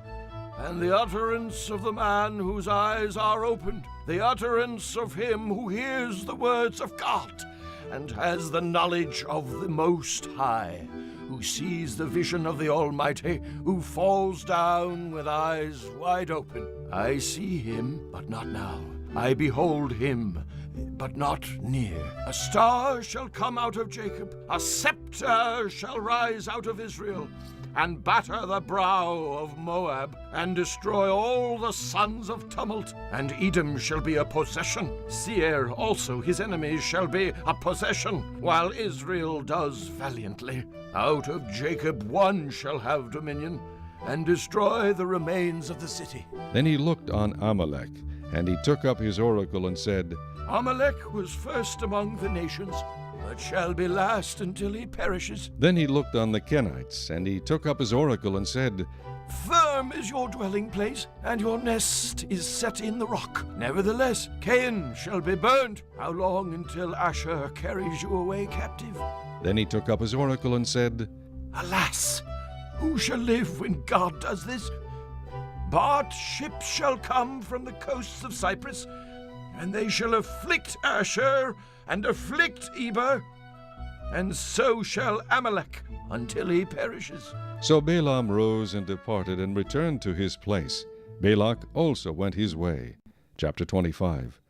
and the utterance of the man whose eyes are opened, the utterance of him who hears the words of God, and has the knowledge of the Most High, who sees the vision of the Almighty, who falls down with eyes wide open. I see him, but not now. I behold him, but not near. A star shall come out of Jacob, a scepter shall rise out of Israel, and batter the brow of Moab, and destroy all the sons of tumult. And Edom shall be a possession. Seir also his enemies shall be a possession, while Israel does valiantly. Out of Jacob one shall have dominion, and destroy the remains of the city. Then he looked on Amalek, and he took up his oracle and said, Amalek was first among the nations, but shall be last until he perishes. Then he looked on the Kenites, and he took up his oracle and said, Firm is your dwelling place, and your nest is set in the rock. Nevertheless, Cain shall be burned. How long until Asher carries you away captive? Then he took up his oracle and said, Alas, who shall live when God does this? But ships shall come from the coasts of Cyprus, and they shall afflict Asher, and afflict Eber, and so shall Amalek, until he perishes. So Balaam rose and departed, and returned to his place. Balak also went his way. Chapter 25.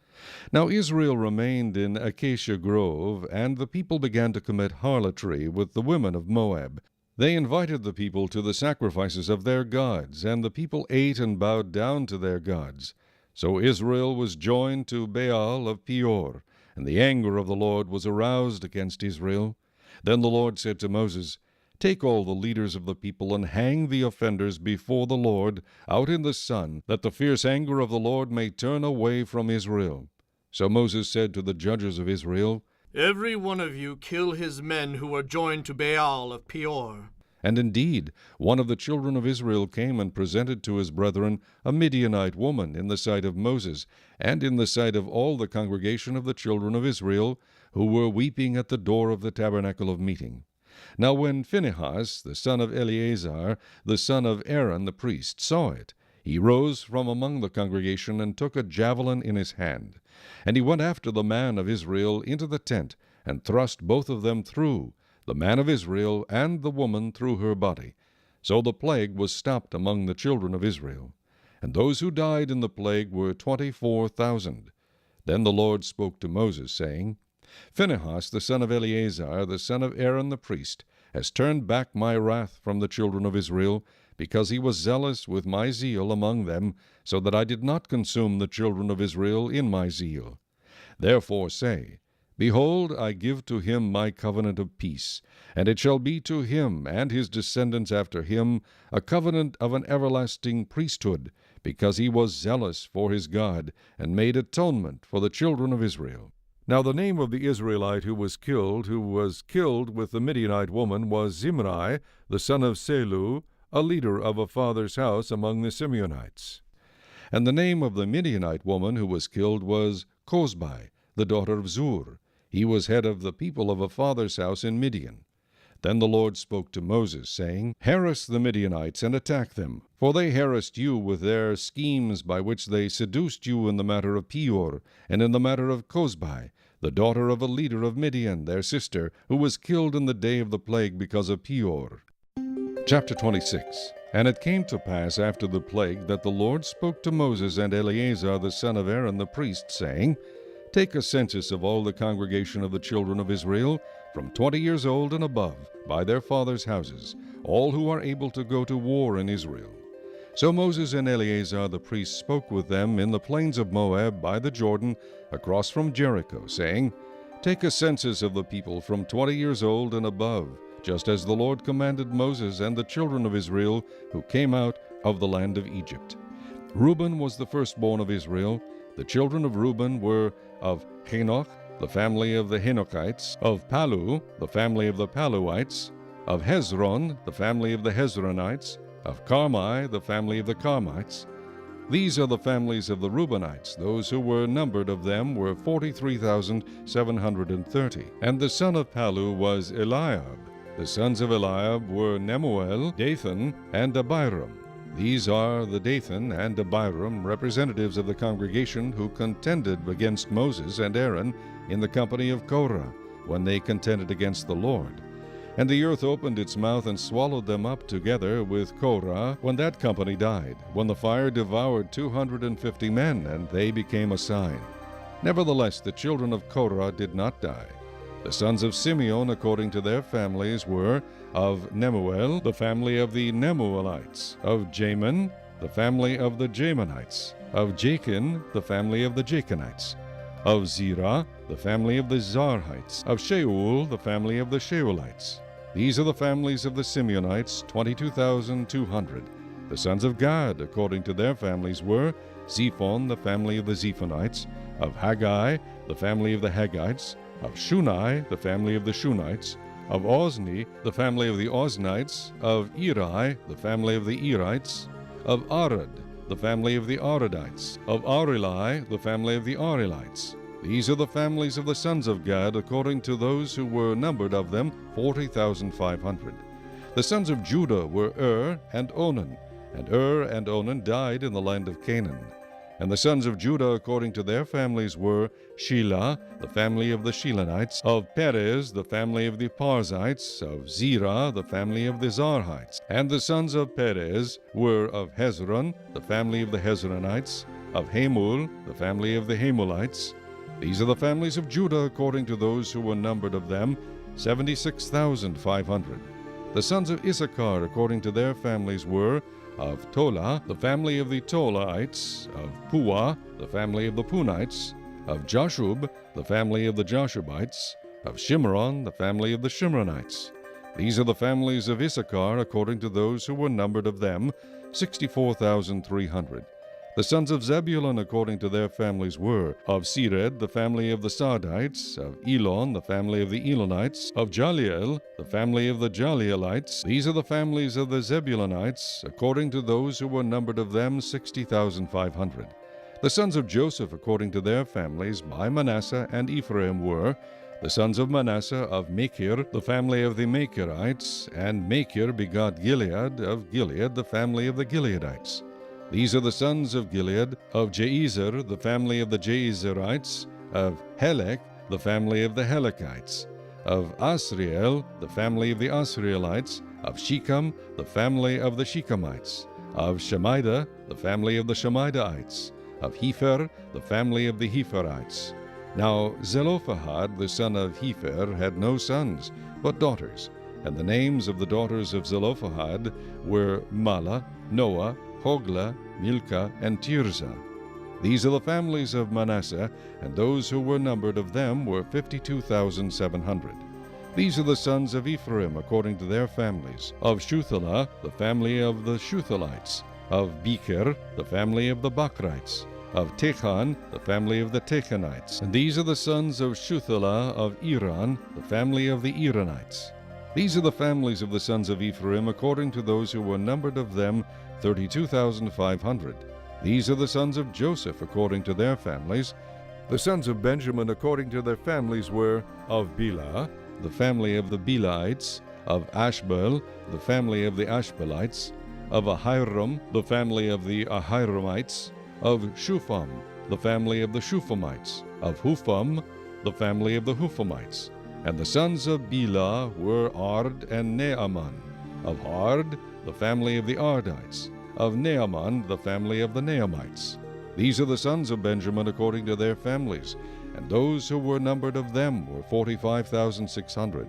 Now Israel remained in Acacia Grove, and the people began to commit harlotry with the women of Moab. They invited the people to the sacrifices of their gods, and the people ate and bowed down to their gods. So Israel was joined to Baal of Peor, and the anger of the Lord was aroused against Israel. Then the Lord said to Moses, Take all the leaders of the people and hang the offenders before the Lord out in the sun, that the fierce anger of the Lord may turn away from Israel. So Moses said to the judges of Israel, Every one of you kill his men who are joined to Baal of Peor. And indeed, one of the children of Israel came and presented to his brethren a Midianite woman in the sight of Moses, and in the sight of all the congregation of the children of Israel, who were weeping at the door of the tabernacle of meeting. Now when Phinehas, the son of Eleazar, the son of Aaron the priest, saw it, he rose from among the congregation and took a javelin in his hand. And he went after the man of Israel into the tent, and thrust both of them through, the man of Israel and the woman through her body. So the plague was stopped among the children of Israel. And those who died in the plague were 24,000. Then the Lord spoke to Moses, saying, Phinehas, the son of Eleazar, the son of Aaron the priest, has turned back my wrath from the children of Israel, because he was zealous with my zeal among them, so that I did not consume the children of Israel in my zeal. Therefore say, Behold, I give to him my covenant of peace, and it shall be to him and his descendants after him a covenant of an everlasting priesthood, because he was zealous for his God, and made atonement for the children of Israel. Now the name of the Israelite who was killed with the Midianite woman, was Zimri, the son of Selu, a leader of a father's house among the Simeonites. And the name of the Midianite woman who was killed was Cozbi, the daughter of Zur. He was head of the people of a father's house in Midian. Then the Lord spoke to Moses, saying, Harass the Midianites and attack them, for they harassed you with their schemes by which they seduced you in the matter of Peor, and in the matter of Cozbi, the daughter of a leader of Midian, their sister, who was killed in the day of the plague because of Peor. Chapter 26. And it came to pass after the plague that the Lord spoke to Moses and Eleazar the son of Aaron the priest, saying, Take a census of all the congregation of the children of Israel, from 20 years old and above, by their fathers' houses, all who are able to go to war in Israel. So Moses and Eleazar the priest spoke with them in the plains of Moab by the Jordan, across from Jericho, saying, Take a census of the people from 20 years old and above, just as the Lord commanded Moses and the children of Israel who came out of the land of Egypt. Reuben was the firstborn of Israel. The children of Reuben were of Henoch, the family of the Henochites, of Palu, the family of the Paluites, of Hezron, the family of the Hezronites, of Carmi, the family of the Carmites. These are the families of the Reubenites. Those who were numbered of them were 43,730. And the son of Palu was Eliab. The sons of Eliab were Nemuel, Dathan, and Abiram. These are the Dathan and Abiram, representatives of the congregation who contended against Moses and Aaron in the company of Korah, when they contended against the Lord. And the earth opened its mouth and swallowed them up together with Korah when that company died, when the fire devoured 250 men, and they became a sign. Nevertheless, the children of Korah did not die. The sons of Simeon, according to their families, were of Nemuel, the family of the Nemuelites, of Jamin, the family of the Jamanites, of Jachin, the family of the Jachinites, of Zerah, the family of the Zarhites, of Shaul, the family of the Shaulites. These are the families of the Simeonites, 22,200. The sons of Gad, according to their families, were Zephon, the family of the Zephonites, of Haggai, the family of the Haggites, of Shunai, the family of the Shunites, of Ozni, the family of the Oznites, of Eri, the family of the Erites, of Arad, the family of the Aradites, of Areli, the family of the Arelites. These are the families of the sons of Gad, according to those who were numbered of them, 40,500. The sons of Judah were and Onan. And and Onan died in the land of Canaan. And the sons of Judah according to their families were Shelah, the family of the Shelanites, of Perez, the family of the Parzites, of Zerah, the family of the Zarhites. And the sons of Perez were of Hezron, the family of the Hezronites, of Hamul, the family of the Hamulites. These are the families of Judah according to those who were numbered of them, 76,500. The sons of Issachar according to their families were of Tola, the family of the Tolaites, of Puah, the family of the Punites, of Jashub, the family of the Jashubites, of Shimron, the family of the Shimronites. These are the families of Issachar according to those who were numbered of them, 64,300. The sons of Zebulun according to their families were of Sered, the family of the Sardites, of Elon, the family of the Elonites, of Jaliel, the family of the Jalielites. These are the families of the Zebulunites according to those who were numbered of them, 60,500. The sons of Joseph according to their families by Manasseh and Ephraim were the sons of Manasseh of Machir, the family of the Machirites, and Machir begot Gilead, of Gilead, the family of the Gileadites. These are the sons of Gilead, of Jeezer, the family of the Jeezerites, of Helek, the family of the Helekites, of Asriel, the family of the Asrielites, of Shechem, the family of the Shechemites, of Shemida, the family of the Shemidaites, of Hepher, the family of the Hepherites. Now Zelophehad, the son of Hepher, had no sons, but daughters, and the names of the daughters of Zelophehad were Mala, Noah, Hogla, Milcah, and Tirzah. These are the families of Manasseh, and those who were numbered of them were 52,700. These are the sons of Ephraim according to their families. Of Shuthelah, the family of the Shuthelites. Of Becher, the family of the Bachrites. Of Techan, the family of the Techanites. And these are the sons of Shuthelah of Iran, the family of the Iranites. These are the families of the sons of Ephraim according to those who were numbered of them, 32,500. These are the sons of Joseph according to their families. The sons of Benjamin according to their families were of Bela, the family of the Belaites, of Ashbel, the family of the Ashbelites, of Ahiram, the family of the Ahiramites, of Shupham, the family of the Shuphamites, of Hupham, the family of the Huphamites. And the sons of Bela were Ard and Naaman. Of Ard, the family of the Ardites. Of Naaman, the family of the Naamites. These are the sons of Benjamin according to their families, and those who were numbered of them were 45,600.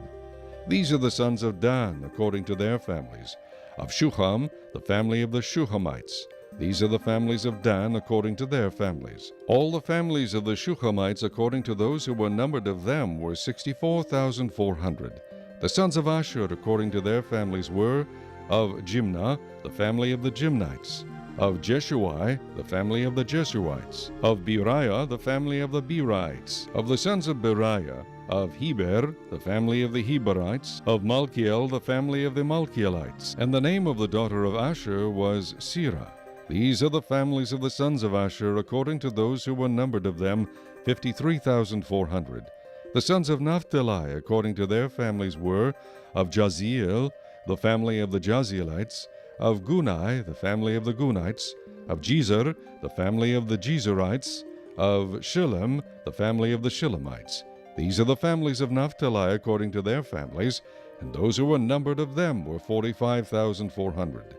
These are the sons of Dan according to their families. Of Shuham, the family of the Shuhamites. These are the families of Dan according to their families. All the families of the Shuhamites according to those who were numbered of them were 64,400. The sons of Asher according to their families were of Jimnah, the family of the Jimnites. Of Jeshuai, the family of the Jeshuites. Of Beriah, the family of the Berites. Of the sons of Beriah, of Heber, the family of the Heberites. Of Malkiel, the family of the Malkielites. And the name of the daughter of Asher was Serah. These are the families of the sons of Asher according to those who were numbered of them, 53,400. The sons of Naphtali according to their families were of Jaziel, the family of the Jazielites. Of Gunai, the family of the Gunites. Of Jezer, the family of the Jezerites. Of Shillem, the family of the Shillemites. These are the families of Naphtali according to their families, and those who were numbered of them were 45,400.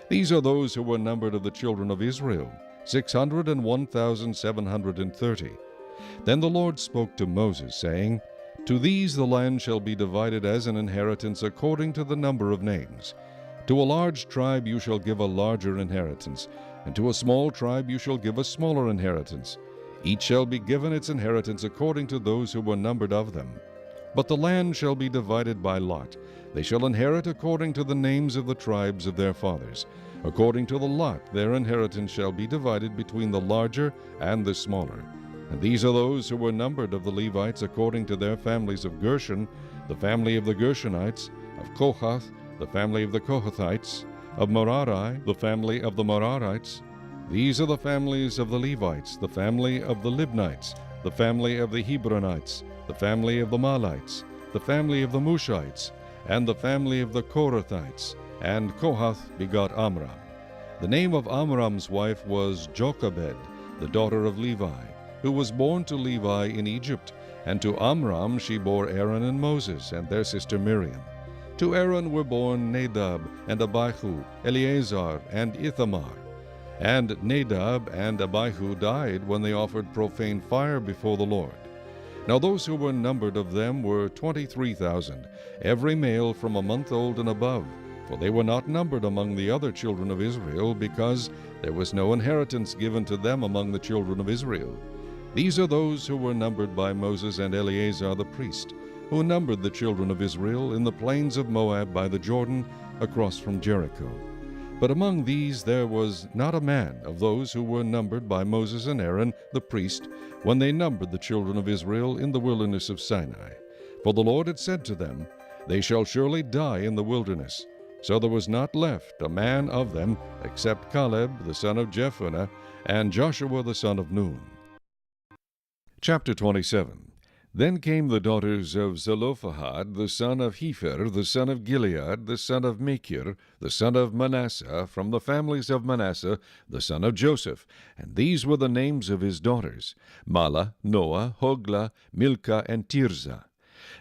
These are those who were numbered of the children of Israel, 601,730. Then the Lord spoke to Moses, saying, To these the land shall be divided as an inheritance according to the number of names. To a large tribe you shall give a larger inheritance, and to a small tribe you shall give a smaller inheritance. Each shall be given its inheritance according to those who were numbered of them. But the land shall be divided by lot. They shall inherit according to the names of the tribes of their fathers. According to the lot their inheritance shall be divided between the larger and the smaller. And these are those who were numbered of the Levites according to their families of Gershon, the family of the Gershonites, of Kohath, the family of the Kohathites, of Merari, the family of the Merarites. These are the families of the Levites, the family of the Libnites, the family of the Hebronites, the family of the Malites, the family of the Mushites, and the family of the Korathites. And Kohath begot Amram. The name of Amram's wife was Jochebed, the daughter of Levi, who was born to Levi in Egypt, and to Amram she bore Aaron and Moses, and their sister Miriam. To Aaron were born Nadab and Abihu, Eleazar and Ithamar. And Nadab and Abihu died when they offered profane fire before the Lord. Now those who were numbered of them were 23,000, every male from a month old and above, for they were not numbered among the other children of Israel, because there was no inheritance given to them among the children of Israel. These are those who were numbered by Moses and Eleazar the priest, who numbered the children of Israel in the plains of Moab by the Jordan, across from Jericho. But among these there was not a man of those who were numbered by Moses and Aaron the priest, when they numbered the children of Israel in the wilderness of Sinai. For the Lord had said to them, They shall surely die in the wilderness. So there was not left a man of them, except Caleb the son of Jephunneh, and Joshua the son of Nun. Chapter 27. Then came the daughters of Zelophehad, the son of Hepher, the son of Gilead, the son of Machir, the son of Manasseh, from the families of Manasseh, the son of Joseph. And these were the names of his daughters, Mahlah, Noah, Hoglah, Milcah, and Tirzah.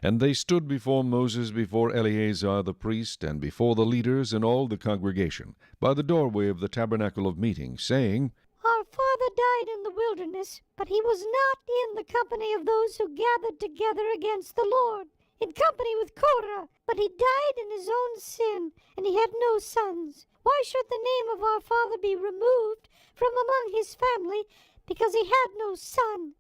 And they stood before Moses, before Eleazar the priest, and before the leaders and all the congregation, by the doorway of the tabernacle of meeting, saying, Our father died in the wilderness, but he was not in the company of those who gathered together against the Lord, in company with Korah, but he died in his own sin, and he had no sons. Why should the name of our father be removed from among his family, because he had no son?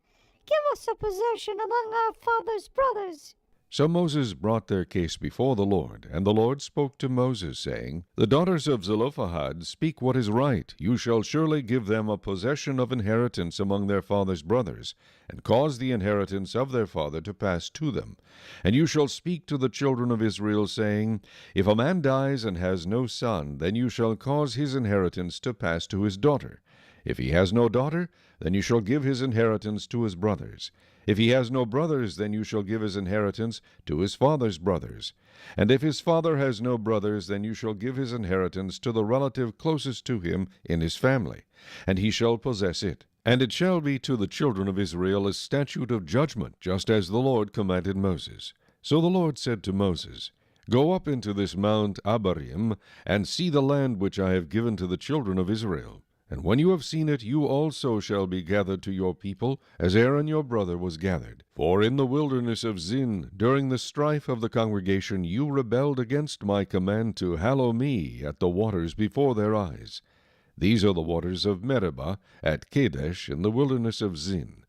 Give us a possession among our father's brothers. So Moses brought their case before the Lord, and the Lord spoke to Moses, saying, The daughters of Zelophehad speak what is right. You shall surely give them a possession of inheritance among their father's brothers, and cause the inheritance of their father to pass to them. And you shall speak to the children of Israel, saying, If a man dies and has no son, then you shall cause his inheritance to pass to his daughter. If he has no daughter, then you shall give his inheritance to his brothers. If he has no brothers, then you shall give his inheritance to his father's brothers. And if his father has no brothers, then you shall give his inheritance to the relative closest to him in his family, and he shall possess it. And it shall be to the children of Israel a statute of judgment, just as the Lord commanded Moses. So the Lord said to Moses, Go up into this Mount Abarim, and see the land which I have given to the children of Israel. And when you have seen it, you also shall be gathered to your people, as Aaron your brother was gathered. For in the wilderness of Zin, during the strife of the congregation, you rebelled against my command to hallow me at the waters before their eyes. These are the waters of Meribah at Kadesh in the wilderness of Zin.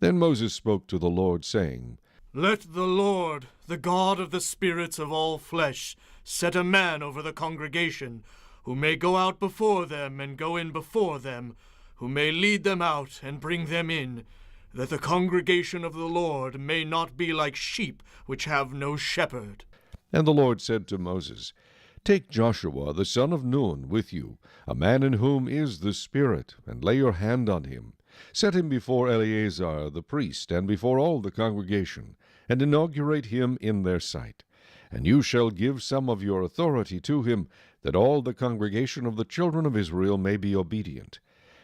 Then Moses spoke to the Lord, saying, Let the Lord, the God of the spirits of all flesh, set a man over the congregation, who may go out before them and go in before them, who may lead them out and bring them in, that the congregation of the Lord may not be like sheep which have no shepherd. And the Lord said to Moses, Take Joshua the son of Nun with you, a man in whom is the Spirit, and lay your hand on him. Set him before Eleazar the priest, and before all the congregation, and inaugurate him in their sight. And you shall give some of your authority to him, that all the congregation of the children of Israel may be obedient.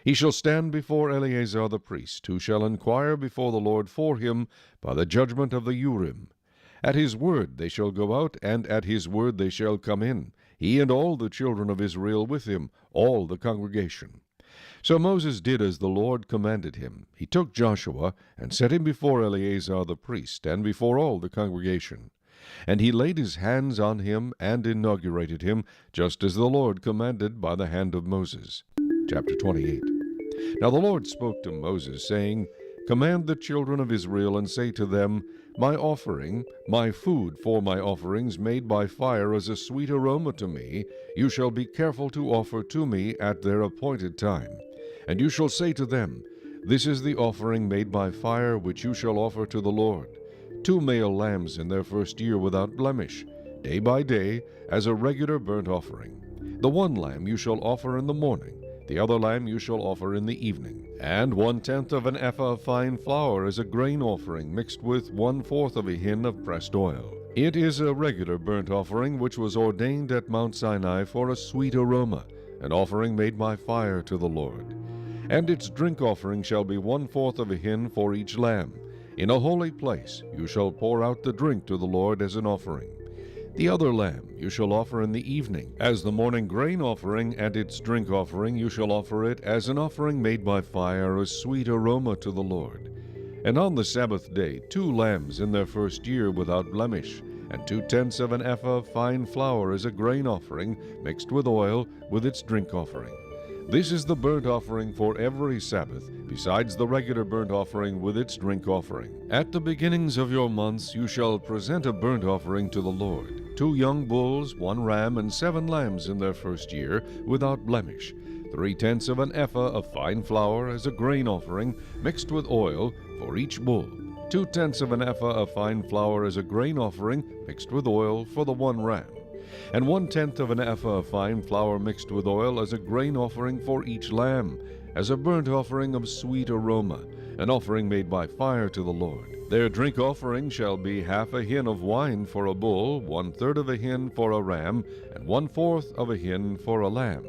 He shall stand before Eleazar the priest, who shall inquire before the Lord for him by the judgment of the Urim. At his word they shall go out, and at his word they shall come in, he and all the children of Israel with him, all the congregation. So Moses did as the Lord commanded him. He took Joshua, and set him before Eleazar the priest, and before all the congregation. And he laid his hands on him, and inaugurated him, just as the Lord commanded by the hand of Moses. Chapter 28. Now the Lord spoke to Moses, saying, Command the children of Israel, and say to them, My offering, my food for my offerings made by fire as a sweet aroma to me, you shall be careful to offer to me at their appointed time. And you shall say to them, This is the offering made by fire which you shall offer to the Lord. 2 male lambs in their first year without blemish, day by day, as a regular burnt offering. The one lamb you shall offer in the morning, the other lamb you shall offer in the evening. And 1/10 of an ephah of fine flour as a grain offering, mixed with 1/4 of a hin of pressed oil. It is a regular burnt offering which was ordained at Mount Sinai for a sweet aroma, an offering made by fire to the Lord. And its drink offering shall be 1/4 of a hin for each lamb. In a holy place you shall pour out the drink to the Lord as an offering. The other lamb you shall offer in the evening, as the morning grain offering, and its drink offering you shall offer it as an offering made by fire, a sweet aroma to the Lord. And on the Sabbath day 2 lambs in their first year without blemish, and 2/10 of an ephah of fine flour as a grain offering, mixed with oil, with its drink offering. This is the burnt offering for every Sabbath, besides the regular burnt offering with its drink offering. At the beginnings of your months you shall present a burnt offering to the Lord. 2 young bulls, 1 ram, and 7 lambs in their first year, without blemish. 3/10 of an ephah of fine flour as a grain offering, mixed with oil, for each bull. 2/10 of an ephah of fine flour as a grain offering, mixed with oil, for the 1 ram. And 1/10 of an ephah of fine flour mixed with oil as a grain offering for each lamb, as a burnt offering of sweet aroma, an offering made by fire to the Lord. Their drink offering shall be 1/2 a hin of wine for a bull, 1/3 of a hin for a ram, and 1/4 of a hin for a lamb.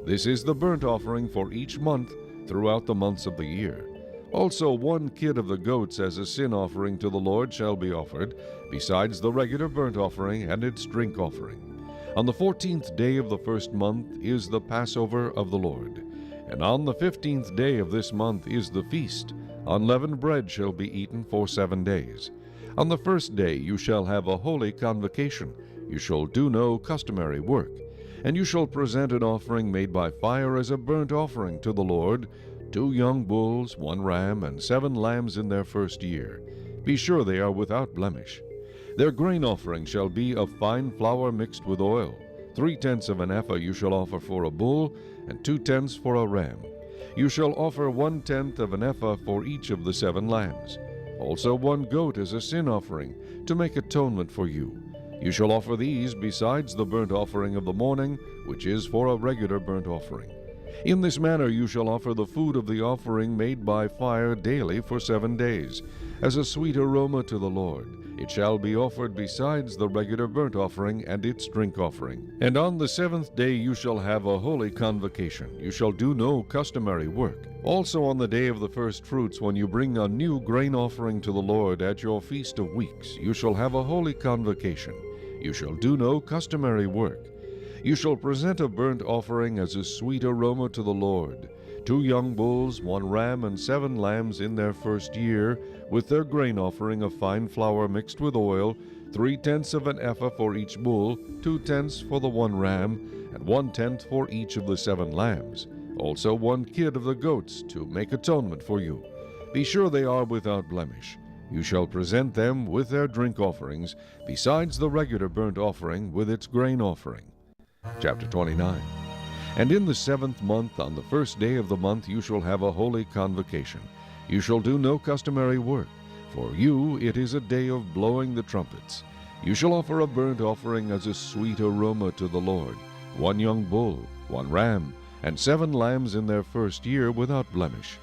This is the burnt offering for each month throughout the months of the year. Also 1 kid of the goats as a sin offering to the Lord shall be offered, besides the regular burnt offering and its drink offering. On the 14th day of the first month is the Passover of the Lord. And on the 15th day of this month is the feast. Unleavened bread shall be eaten for 7 days. On the first day you shall have a holy convocation. You shall do no customary work. And you shall present an offering made by fire as a burnt offering to the Lord, 2 young bulls, 1 ram, and 7 lambs in their first year. Be sure they are without blemish. Their grain offering shall be of fine flour mixed with oil. 3/10 of an ephah you shall offer for a bull, and 2/10 for a ram. You shall offer 1/10 of an ephah for each of the 7 lambs. Also 1 goat as a sin offering, to make atonement for you. You shall offer these besides the burnt offering of the morning, which is for a regular burnt offering. In this manner you shall offer the food of the offering made by fire daily for 7 days, as a sweet aroma to the Lord. It shall be offered besides the regular burnt offering and its drink offering. And on the 7th day you shall have a holy convocation. You shall do no customary work. Also on the day of the first fruits, when you bring a new grain offering to the Lord at your feast of weeks, you shall have a holy convocation. You shall do no customary work. You shall present a burnt offering as a sweet aroma to the Lord. 2 young bulls, 1 ram, and 7 lambs in their first year, with their grain offering of fine flour mixed with oil, 3/10 of an ephah for each bull, 2/10 for the 1 ram, and 1/10 for each of the 7 lambs. Also 1 kid of the goats, to make atonement for you. Be sure they are without blemish. You shall present them with their drink offerings, besides the regular burnt offering with its grain offering. Chapter 29. And in the 7th month, on the first day of the month, you shall have a holy convocation. You shall do no customary work. For you it is a day of blowing the trumpets. You shall offer a burnt offering as a sweet aroma to the Lord, 1 young bull, 1 ram, and 7 lambs in their first year without blemish.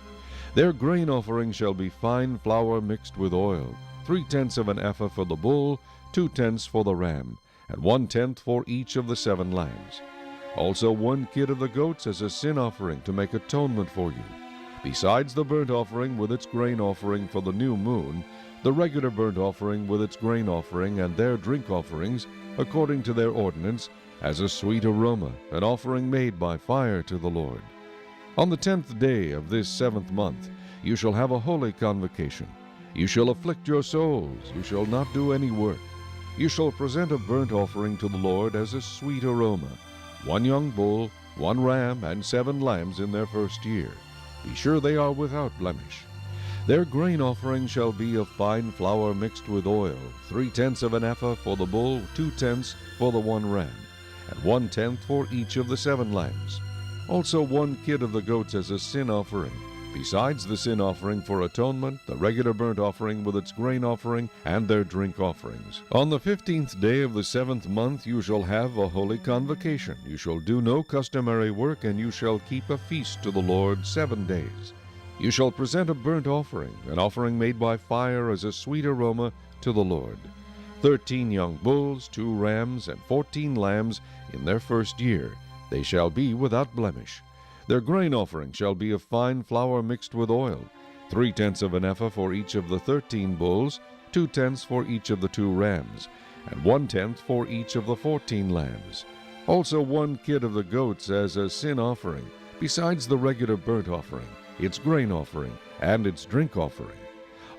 Their grain offering shall be fine flour mixed with oil, 3/10 of an ephah for the bull, 2/10 for the ram, and 1/10 for each of the 7 lambs. Also 1 kid of the goats as a sin offering, to make atonement for you. Besides the burnt offering with its grain offering for the new moon, the regular burnt offering with its grain offering and their drink offerings, according to their ordinance, as a sweet aroma, an offering made by fire to the Lord. On the 10th day of this 7th month you shall have a holy convocation. You shall afflict your souls, you shall not do any work. You shall present a burnt offering to the Lord as a sweet aroma, 1 young bull, 1 ram, and 7 lambs in their first year. Be sure they are without blemish. Their grain offering shall be of fine flour mixed with oil, 3/10 of an ephah for the bull, 2/10 for the 1 ram, and 1/10 for each of the 7 lambs. Also 1 kid of the goats as a sin offering, besides the sin offering for atonement, the regular burnt offering with its grain offering, and their drink offerings. On the 15th day of the 7th month you shall have a holy convocation. You shall do no customary work, and you shall keep a feast to the Lord 7 days. You shall present a burnt offering, an offering made by fire as a sweet aroma to the Lord. 13 young bulls, 2 rams, and 14 lambs in their first year, They shall be without blemish. Their grain offering shall be of fine flour mixed with oil, 3/10 of an ephah for each of the 13 bulls, 2/10 for each of the 2 rams, and 1/10 for each of the 14 lambs. Also 1 kid of the goats as a sin offering, besides the regular burnt offering, its grain offering, and its drink offering.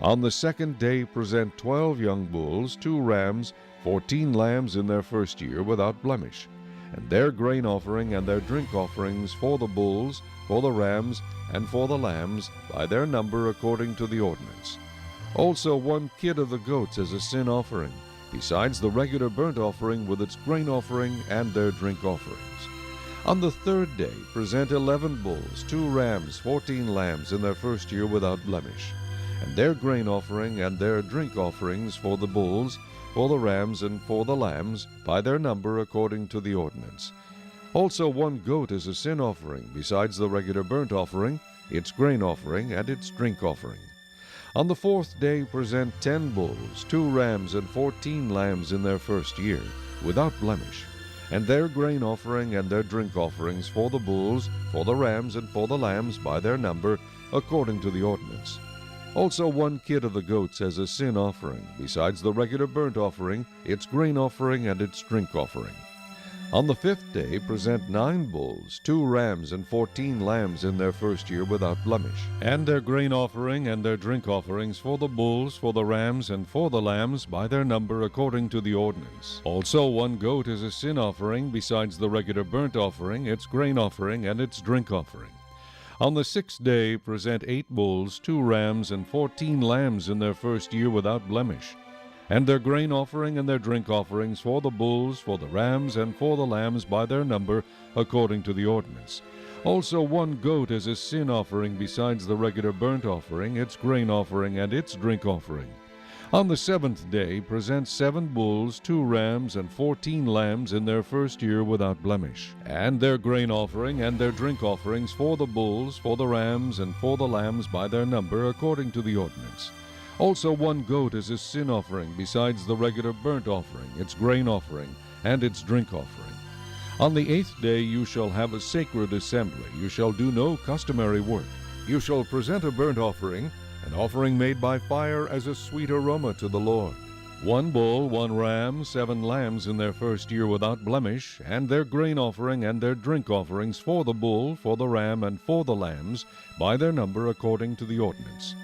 On the 2nd day present 12 young bulls, 2 rams, 14 lambs in their first year without blemish, and their grain offering and their drink offerings for the bulls, for the rams, and for the lambs, by their number according to the ordinance. Also 1 kid of the goats as a sin offering, besides the regular burnt offering with its grain offering and their drink offerings. On the 3rd day present 11 bulls, 2 rams, 14 lambs in their first year without blemish, and their grain offering and their drink offerings for the bulls, for the rams, and for the lambs, by their number according to the ordinance. Also 1 goat as a sin offering, besides the regular burnt offering, its grain offering, and its drink offering. On the 4th day present 10 bulls, 2 rams, and 14 lambs in their first year, without blemish, and their grain offering and their drink offerings for the bulls, for the rams, and for the lambs, by their number, according to the ordinance. Also 1 kid of the goats as a sin offering, besides the regular burnt offering, its grain offering, and its drink offering. On the 5th day present 9 bulls, 2 rams, and 14 lambs in their first year without blemish, and their grain offering and their drink offerings for the bulls, for the rams, and for the lambs, by their number according to the ordinance. Also 1 goat as a sin offering, besides the regular burnt offering, its grain offering, and its drink offering. On the 6th day present 8 bulls, 2 rams, and 14 lambs in their first year without blemish, and their grain offering and their drink offerings for the bulls, for the rams, and for the lambs by their number, according to the ordinance. Also 1 goat as a sin offering, besides the regular burnt offering, its grain offering, and its drink offering. On the 7th day present 7 bulls, 2 rams, and 14 lambs in their first year without blemish, and their grain offering and their drink offerings for the bulls, for the rams, and for the lambs by their number, according to the ordinance. Also 1 goat as a sin offering, besides the regular burnt offering, its grain offering, and its drink offering. On the 8th day you shall have a sacred assembly. You shall do no customary work. You shall present a burnt offering, an offering made by fire as a sweet aroma to the Lord. 1 bull, 1 ram, 7 lambs in their first year without blemish, and their grain offering and their drink offerings for the bull, for the ram, and for the lambs, by their number according to the ordinance.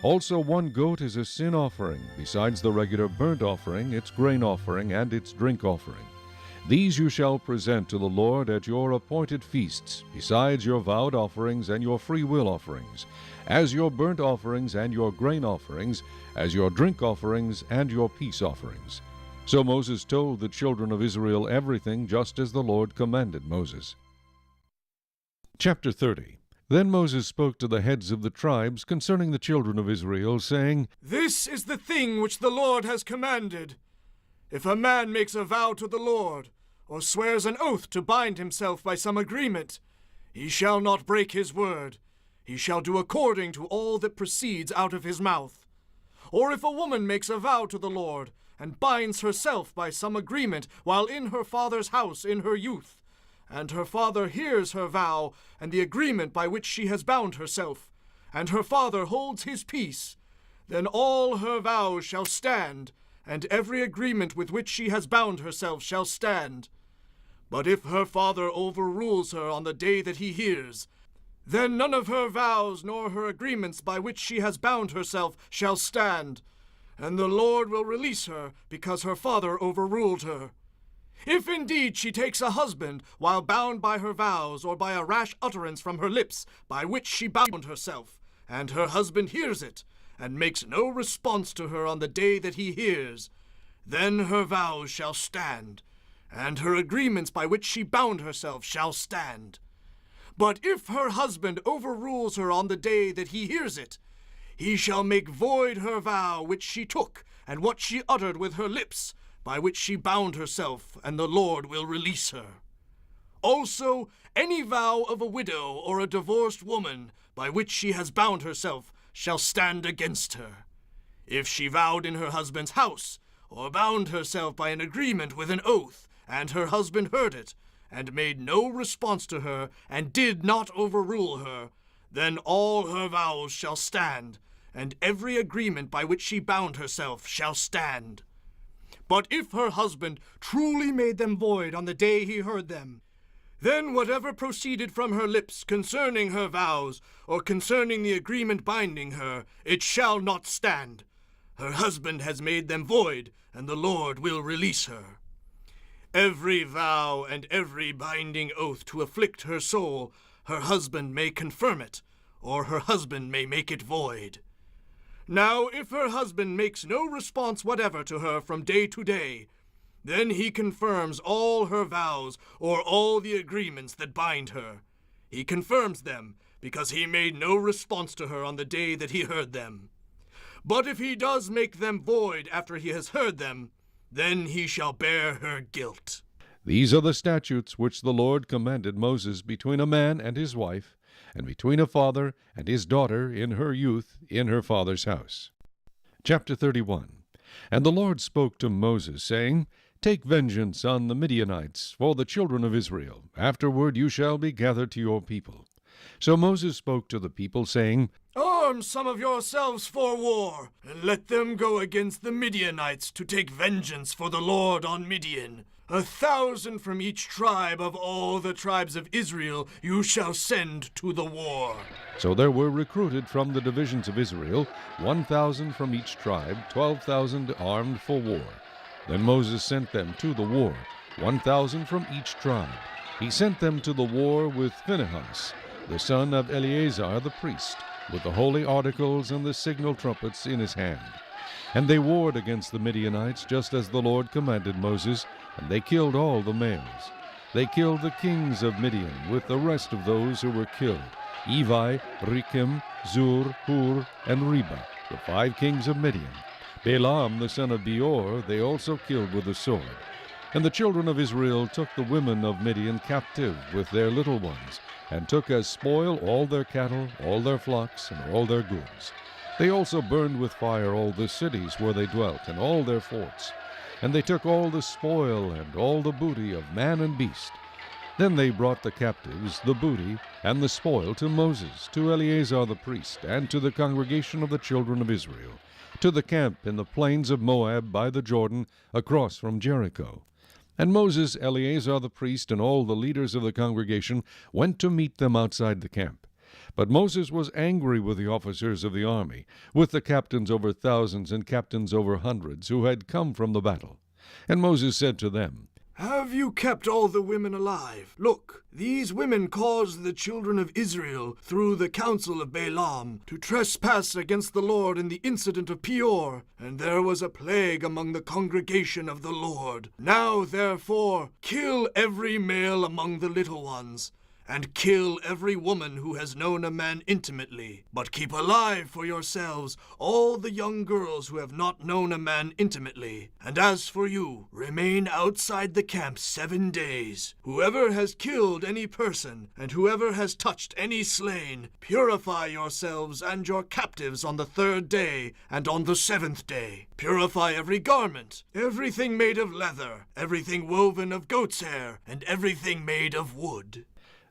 Also 1 goat is a sin offering, besides the regular burnt offering, its grain offering, and its drink offering. These you shall present to the Lord at your appointed feasts, besides your vowed offerings and your freewill offerings, as your burnt offerings and your grain offerings, as your drink offerings and your peace offerings. So Moses told the children of Israel everything just as the Lord commanded Moses. Chapter 30. Then Moses spoke to the heads of the tribes concerning the children of Israel, saying, This is the thing which the Lord has commanded. If a man makes a vow to the Lord, or swears an oath to bind himself by some agreement, he shall not break his word. He shall do according to all that proceeds out of his mouth. Or if a woman makes a vow to the Lord, and binds herself by some agreement while in her father's house in her youth, and her father hears her vow and the agreement by which she has bound herself, and her father holds his peace, then all her vows shall stand, and every agreement with which she has bound herself shall stand. But if her father overrules her on the day that he hears, then none of her vows nor her agreements by which she has bound herself shall stand, and the Lord will release her because her father overruled her. If indeed she takes a husband while bound by her vows or by a rash utterance from her lips by which she bound herself, and her husband hears it, and makes no response to her on the day that he hears, then her vows shall stand, and her agreements by which she bound herself shall stand. But if her husband overrules her on the day that he hears it, he shall make void her vow which she took, and what she uttered with her lips, by which she bound herself, and the Lord will release her. Also, any vow of a widow or a divorced woman, by which she has bound herself, shall stand against her. If she vowed in her husband's house, or bound herself by an agreement with an oath, and her husband heard it, and made no response to her, and did not overrule her, then all her vows shall stand, and every agreement by which she bound herself shall stand. But if her husband truly made them void on the day he heard them, then whatever proceeded from her lips concerning her vows, or concerning the agreement binding her, it shall not stand. Her husband has made them void, and the Lord will release her. Every vow and every binding oath to afflict her soul, her husband may confirm it, or her husband may make it void. Now, if her husband makes no response whatever to her from day to day, then he confirms all her vows or all the agreements that bind her. He confirms them, because he made no response to her on the day that he heard them. But if he does make them void after he has heard them, then he shall bear her guilt. These are the statutes which the Lord commanded Moses between a man and his wife, and between a father and his daughter in her youth in her father's house. Chapter 31. And the Lord spoke to Moses, saying, Take vengeance on the Midianites for the children of Israel. Afterward you shall be gathered to your people. So Moses spoke to the people, saying, Arm some of yourselves for war, and let them go against the Midianites to take vengeance for the Lord on Midian. 1,000 from each tribe of all the tribes of Israel you shall send to the war. So there were recruited from the divisions of Israel 1,000 from each tribe, 12,000 armed for war. Then Moses sent them to the war, 1,000 from each tribe. He sent them to the war with Phinehas, the son of Eleazar the priest, with the holy articles and the signal trumpets in his hand. And they warred against the Midianites, just as the Lord commanded Moses, and they killed all the males. They killed the kings of Midian, with the rest of those who were killed, Evi, Rekem, Zur, Hur, and Reba, the 5 kings of Midian. Balaam the son of Beor they also killed with the sword. And the children of Israel took the women of Midian captive with their little ones, and took as spoil all their cattle, all their flocks, and all their goods. They also burned with fire all the cities where they dwelt, and all their forts. And they took all the spoil and all the booty of man and beast. Then they brought the captives, the booty, and the spoil to Moses, to Eleazar the priest, and to the congregation of the children of Israel, to the camp in the plains of Moab by the Jordan, across from Jericho. And Moses, Eleazar the priest, and all the leaders of the congregation went to meet them outside the camp. But Moses was angry with the officers of the army, with the captains over thousands and captains over hundreds, who had come from the battle. And Moses said to them, Have you kept all the women alive? Look, these women caused the children of Israel, through the counsel of Balaam, to trespass against the Lord in the incident of Peor, and there was a plague among the congregation of the Lord. Now, therefore, kill every male among the little ones, and kill every woman who has known a man intimately. But keep alive for yourselves all the young girls who have not known a man intimately. And as for you, remain outside the camp 7 days. Whoever has killed any person, and whoever has touched any slain, purify yourselves and your captives on the 3rd day, and on the 7th day. Purify every garment, everything made of leather, everything woven of goat's hair, and everything made of wood.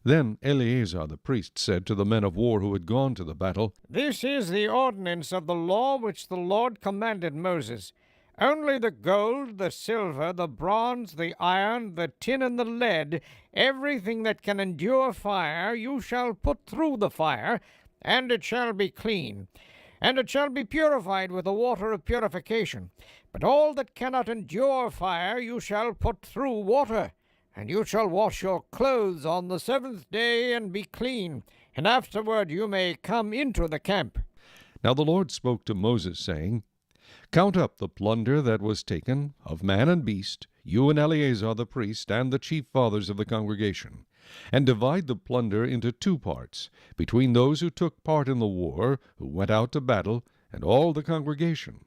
Then Eleazar the priest said to the men of war who had gone to the battle, This is the ordinance of the law which the Lord commanded Moses. Only the gold, the silver, the bronze, the iron, the tin, and the lead, everything that can endure fire, you shall put through the fire, and it shall be clean. And it shall be purified with the water of purification. But all that cannot endure fire, you shall put through water. And you shall wash your clothes on the 7th day, and be clean, and afterward you may come into the camp. Now the Lord spoke to Moses, saying, Count up the plunder that was taken, of man and beast, you and Eleazar the priest, and the chief fathers of the congregation, and divide the plunder into 2 parts, between those who took part in the war, who went out to battle, and all the congregation.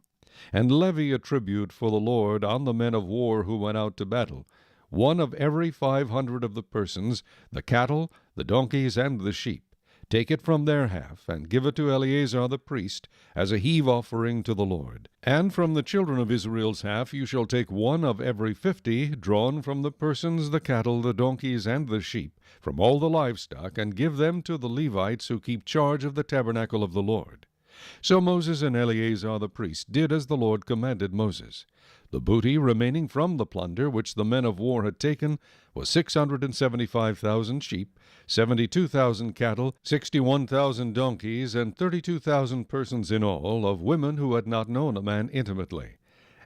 And levy a tribute for the Lord on the men of war who went out to battle, 1 of every 500 of the persons, the cattle, the donkeys, and the sheep, Take it from their half, and give it to Eleazar the priest, as a heave offering to the Lord. And from the children of Israel's half you shall take 1 of every 50, drawn from the persons, the cattle, the donkeys, and the sheep, from all the livestock, and give them to the Levites who keep charge of the tabernacle of the Lord. So Moses and Eleazar the priest did as the Lord commanded Moses. The booty remaining from the plunder which the men of war had taken was 675,000 sheep, 72,000 cattle, 61,000 donkeys, and 32,000 persons in all, of women who had not known a man intimately.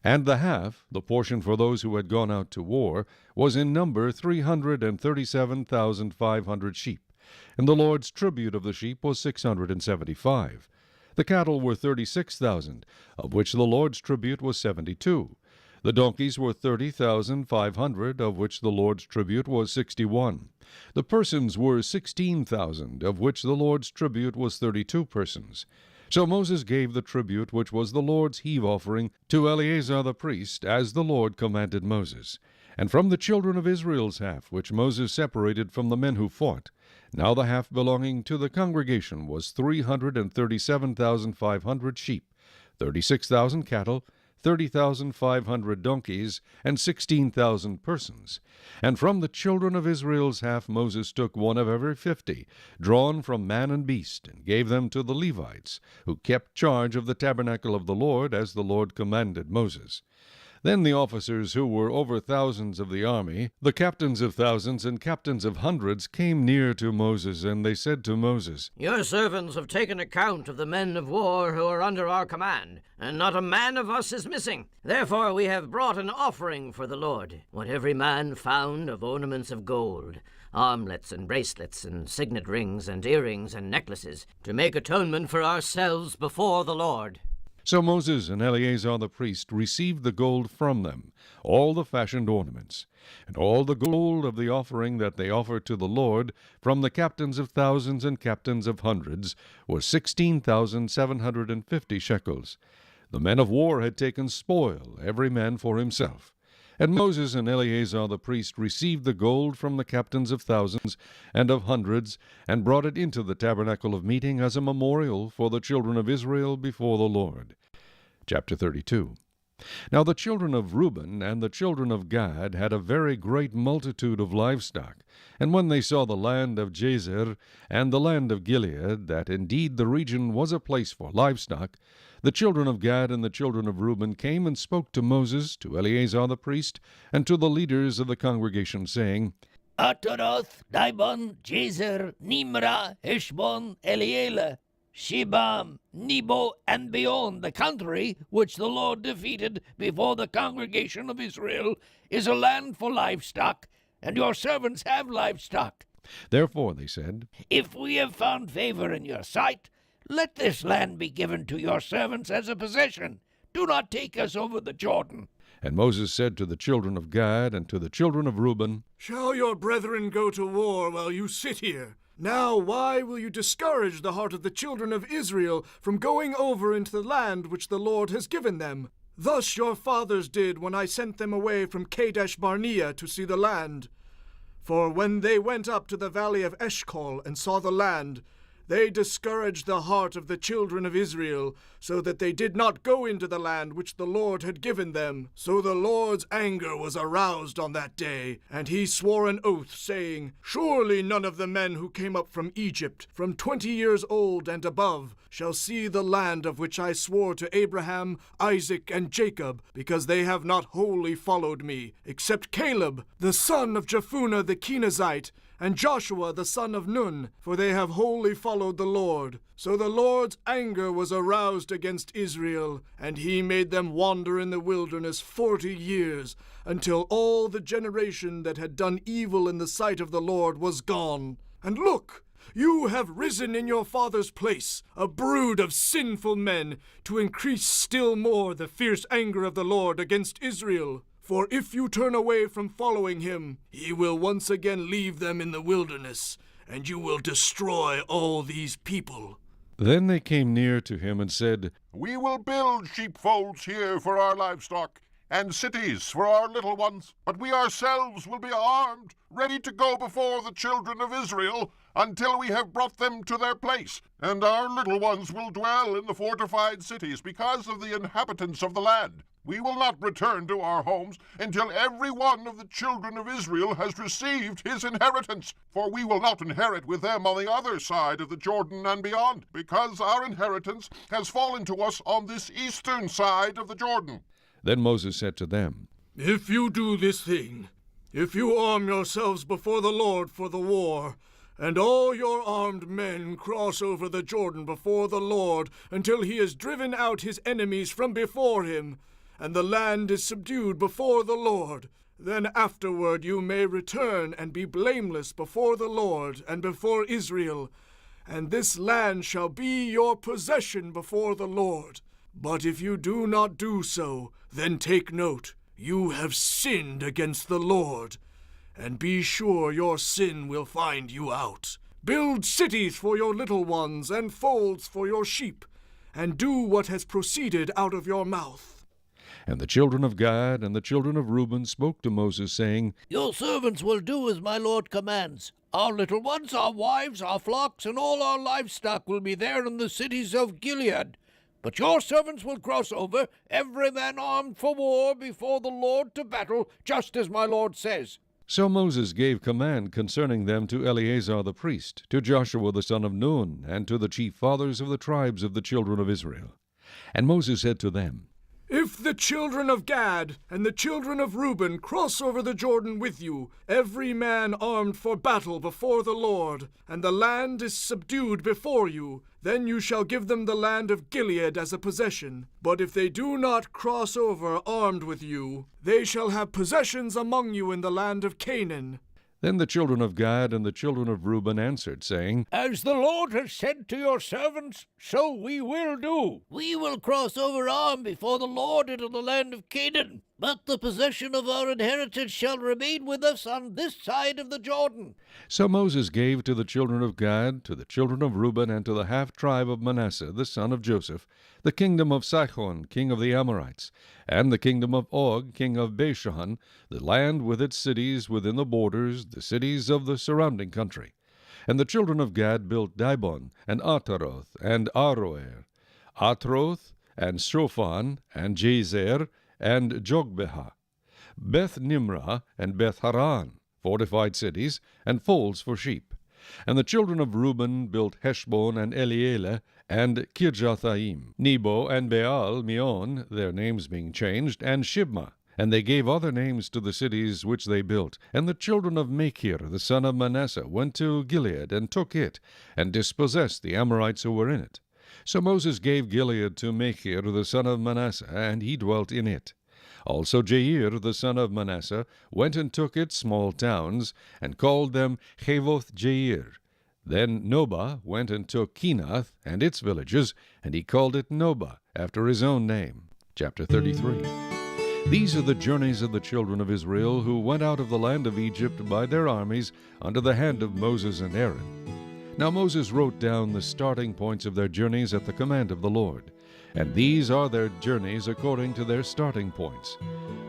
And the half, the portion for those who had gone out to war, was in number 337,500 sheep, and the Lord's tribute of the sheep was 675. The cattle were 36,000, of which the Lord's tribute was 72. The donkeys were 30,500, of which the Lord's tribute was 61. The persons were 16,000, of which the Lord's tribute was 32 persons. So Moses gave the tribute which was the Lord's heave offering to Eleazar the priest, as the Lord commanded Moses. And from the children of Israel's half, which Moses separated from the men who fought, now the half belonging to the congregation was 337,500 sheep, 36,000 cattle, 30,500 donkeys, and 16,000 persons. And from the children of Israel's half Moses took 1 of every 50, drawn from man and beast, and gave them to the Levites, who kept charge of the tabernacle of the Lord, as the Lord commanded Moses. Then the officers who were over thousands of the army, the captains of thousands and captains of hundreds, came near to Moses, and they said to Moses, Your servants have taken account of the men of war who are under our command, and not a man of us is missing. Therefore we have brought an offering for the Lord, what every man found of ornaments of gold, armlets and bracelets and signet rings and earrings and necklaces, to make atonement for ourselves before the Lord. So Moses and Eleazar the priest received the gold from them, all the fashioned ornaments, and all the gold of the offering that they offered to the Lord from the captains of thousands and captains of hundreds was 16,750 shekels. The men of war had taken spoil, every man for himself. And Moses and Eleazar the priest received the gold from the captains of thousands and of hundreds, and brought it into the tabernacle of meeting as a memorial for the children of Israel before the Lord. Chapter 32. Now the children of Reuben and the children of Gad had a very great multitude of livestock. And when they saw the land of Jazer and the land of Gilead, that indeed the region was a place for livestock, the children of Gad and the children of Reuben came and spoke to Moses, to Eleazar the priest, and to the leaders of the congregation, saying, Ataroth, Dibon, Jazer, Nimrah, Heshbon, Elealeh, Shebam, Nebo, and beyond the country which the Lord defeated before the congregation of Israel is a land for livestock, and your servants have livestock. Therefore they said, If we have found favor in your sight, let this land be given to your servants as a possession. Do not take us over the Jordan. And Moses said to the children of Gad and to the children of Reuben, Shall your brethren go to war while you sit here? Now why will you discourage the heart of the children of Israel from going over into the land which the Lord has given them? Thus your fathers did when I sent them away from Kadesh Barnea to see the land. For when they went up to the valley of Eshcol and saw the land, they discouraged the heart of the children of Israel, so that they did not go into the land which the Lord had given them. So the Lord's anger was aroused on that day, and he swore an oath, saying, Surely none of the men who came up from Egypt, from 20 years old and above, shall see the land of which I swore to Abraham, Isaac, and Jacob, because they have not wholly followed me, except Caleb, the son of Jephunneh the Kenizzite, and Joshua the son of Nun, for they have wholly followed the Lord. So the Lord's anger was aroused against Israel, and he made them wander in the wilderness 40 years, until all the generation that had done evil in the sight of the Lord was gone. And look, you have risen in your father's place, a brood of sinful men, to increase still more the fierce anger of the Lord against Israel. For if you turn away from following him, he will once again leave them in the wilderness, and you will destroy all these people. Then they came near to him and said, We will build sheepfolds here for our livestock, and cities for our little ones, but we ourselves will be armed, ready to go before the children of Israel, until we have brought them to their place, and our little ones will dwell in the fortified cities because of the inhabitants of the land. We will not return to our homes until every one of the children of Israel has received his inheritance, for we will not inherit with them on the other side of the Jordan and beyond, because our inheritance has fallen to us on this eastern side of the Jordan." Then Moses said to them, "If you do this thing, if you arm yourselves before the Lord for the war, and all your armed men cross over the Jordan before the Lord until he has driven out his enemies from before him, and the land is subdued before the Lord, then afterward you may return and be blameless before the Lord and before Israel, and this land shall be your possession before the Lord. But if you do not do so, then take note, you have sinned against the Lord, and be sure your sin will find you out. Build cities for your little ones and folds for your sheep, and do what has proceeded out of your mouth." And the children of Gad and the children of Reuben spoke to Moses, saying, "Your servants will do as my lord commands. Our little ones, our wives, our flocks, and all our livestock will be there in the cities of Gilead. But your servants will cross over, every man armed for war before the Lord to battle, just as my lord says." So Moses gave command concerning them to Eleazar the priest, to Joshua the son of Nun, and to the chief fathers of the tribes of the children of Israel. And Moses said to them, "If the children of Gad and the children of Reuben cross over the Jordan with you, every man armed for battle before the Lord, and the land is subdued before you, then you shall give them the land of Gilead as a possession. But if they do not cross over armed with you, they shall have possessions among you in the land of Canaan." Then the children of Gad and the children of Reuben answered, saying, "As the Lord has said to your servants, so we will do. We will cross over armed before the Lord into the land of Canaan, but the possession of our inheritance shall remain with us on this side of the Jordan." So Moses gave to the children of Gad, to the children of Reuben, and to the half-tribe of Manasseh, the son of Joseph, the kingdom of Sihon, king of the Amorites, and the kingdom of Og, king of Bashan, the land with its cities within the borders, the cities of the surrounding country. And the children of Gad built Dibon, and Ataroth, and Aroer, Atroth, and Shophan, and Jazer, and Jogbeha, Beth Nimrah, and Beth Haran, fortified cities, and folds for sheep. And the children of Reuben built Heshbon, and Elealeh, and Kirjathaim, Nebo, and Baal Meon, their names being changed, and Shibmah. And they gave other names to the cities which they built. And the children of Machir, the son of Manasseh, went to Gilead, and took it, and dispossessed the Amorites who were in it. So Moses gave Gilead to Machir, the son of Manasseh, and he dwelt in it. Also Jair, the son of Manasseh, went and took its small towns, and called them Havoth Jair. Then Nobah went and took Kenath and its villages, and he called it Nobah, after his own name. Chapter 33. These are the journeys of the children of Israel who went out of the land of Egypt by their armies under the hand of Moses and Aaron. Now Moses wrote down the starting points of their journeys at the command of the Lord. And these are their journeys according to their starting points.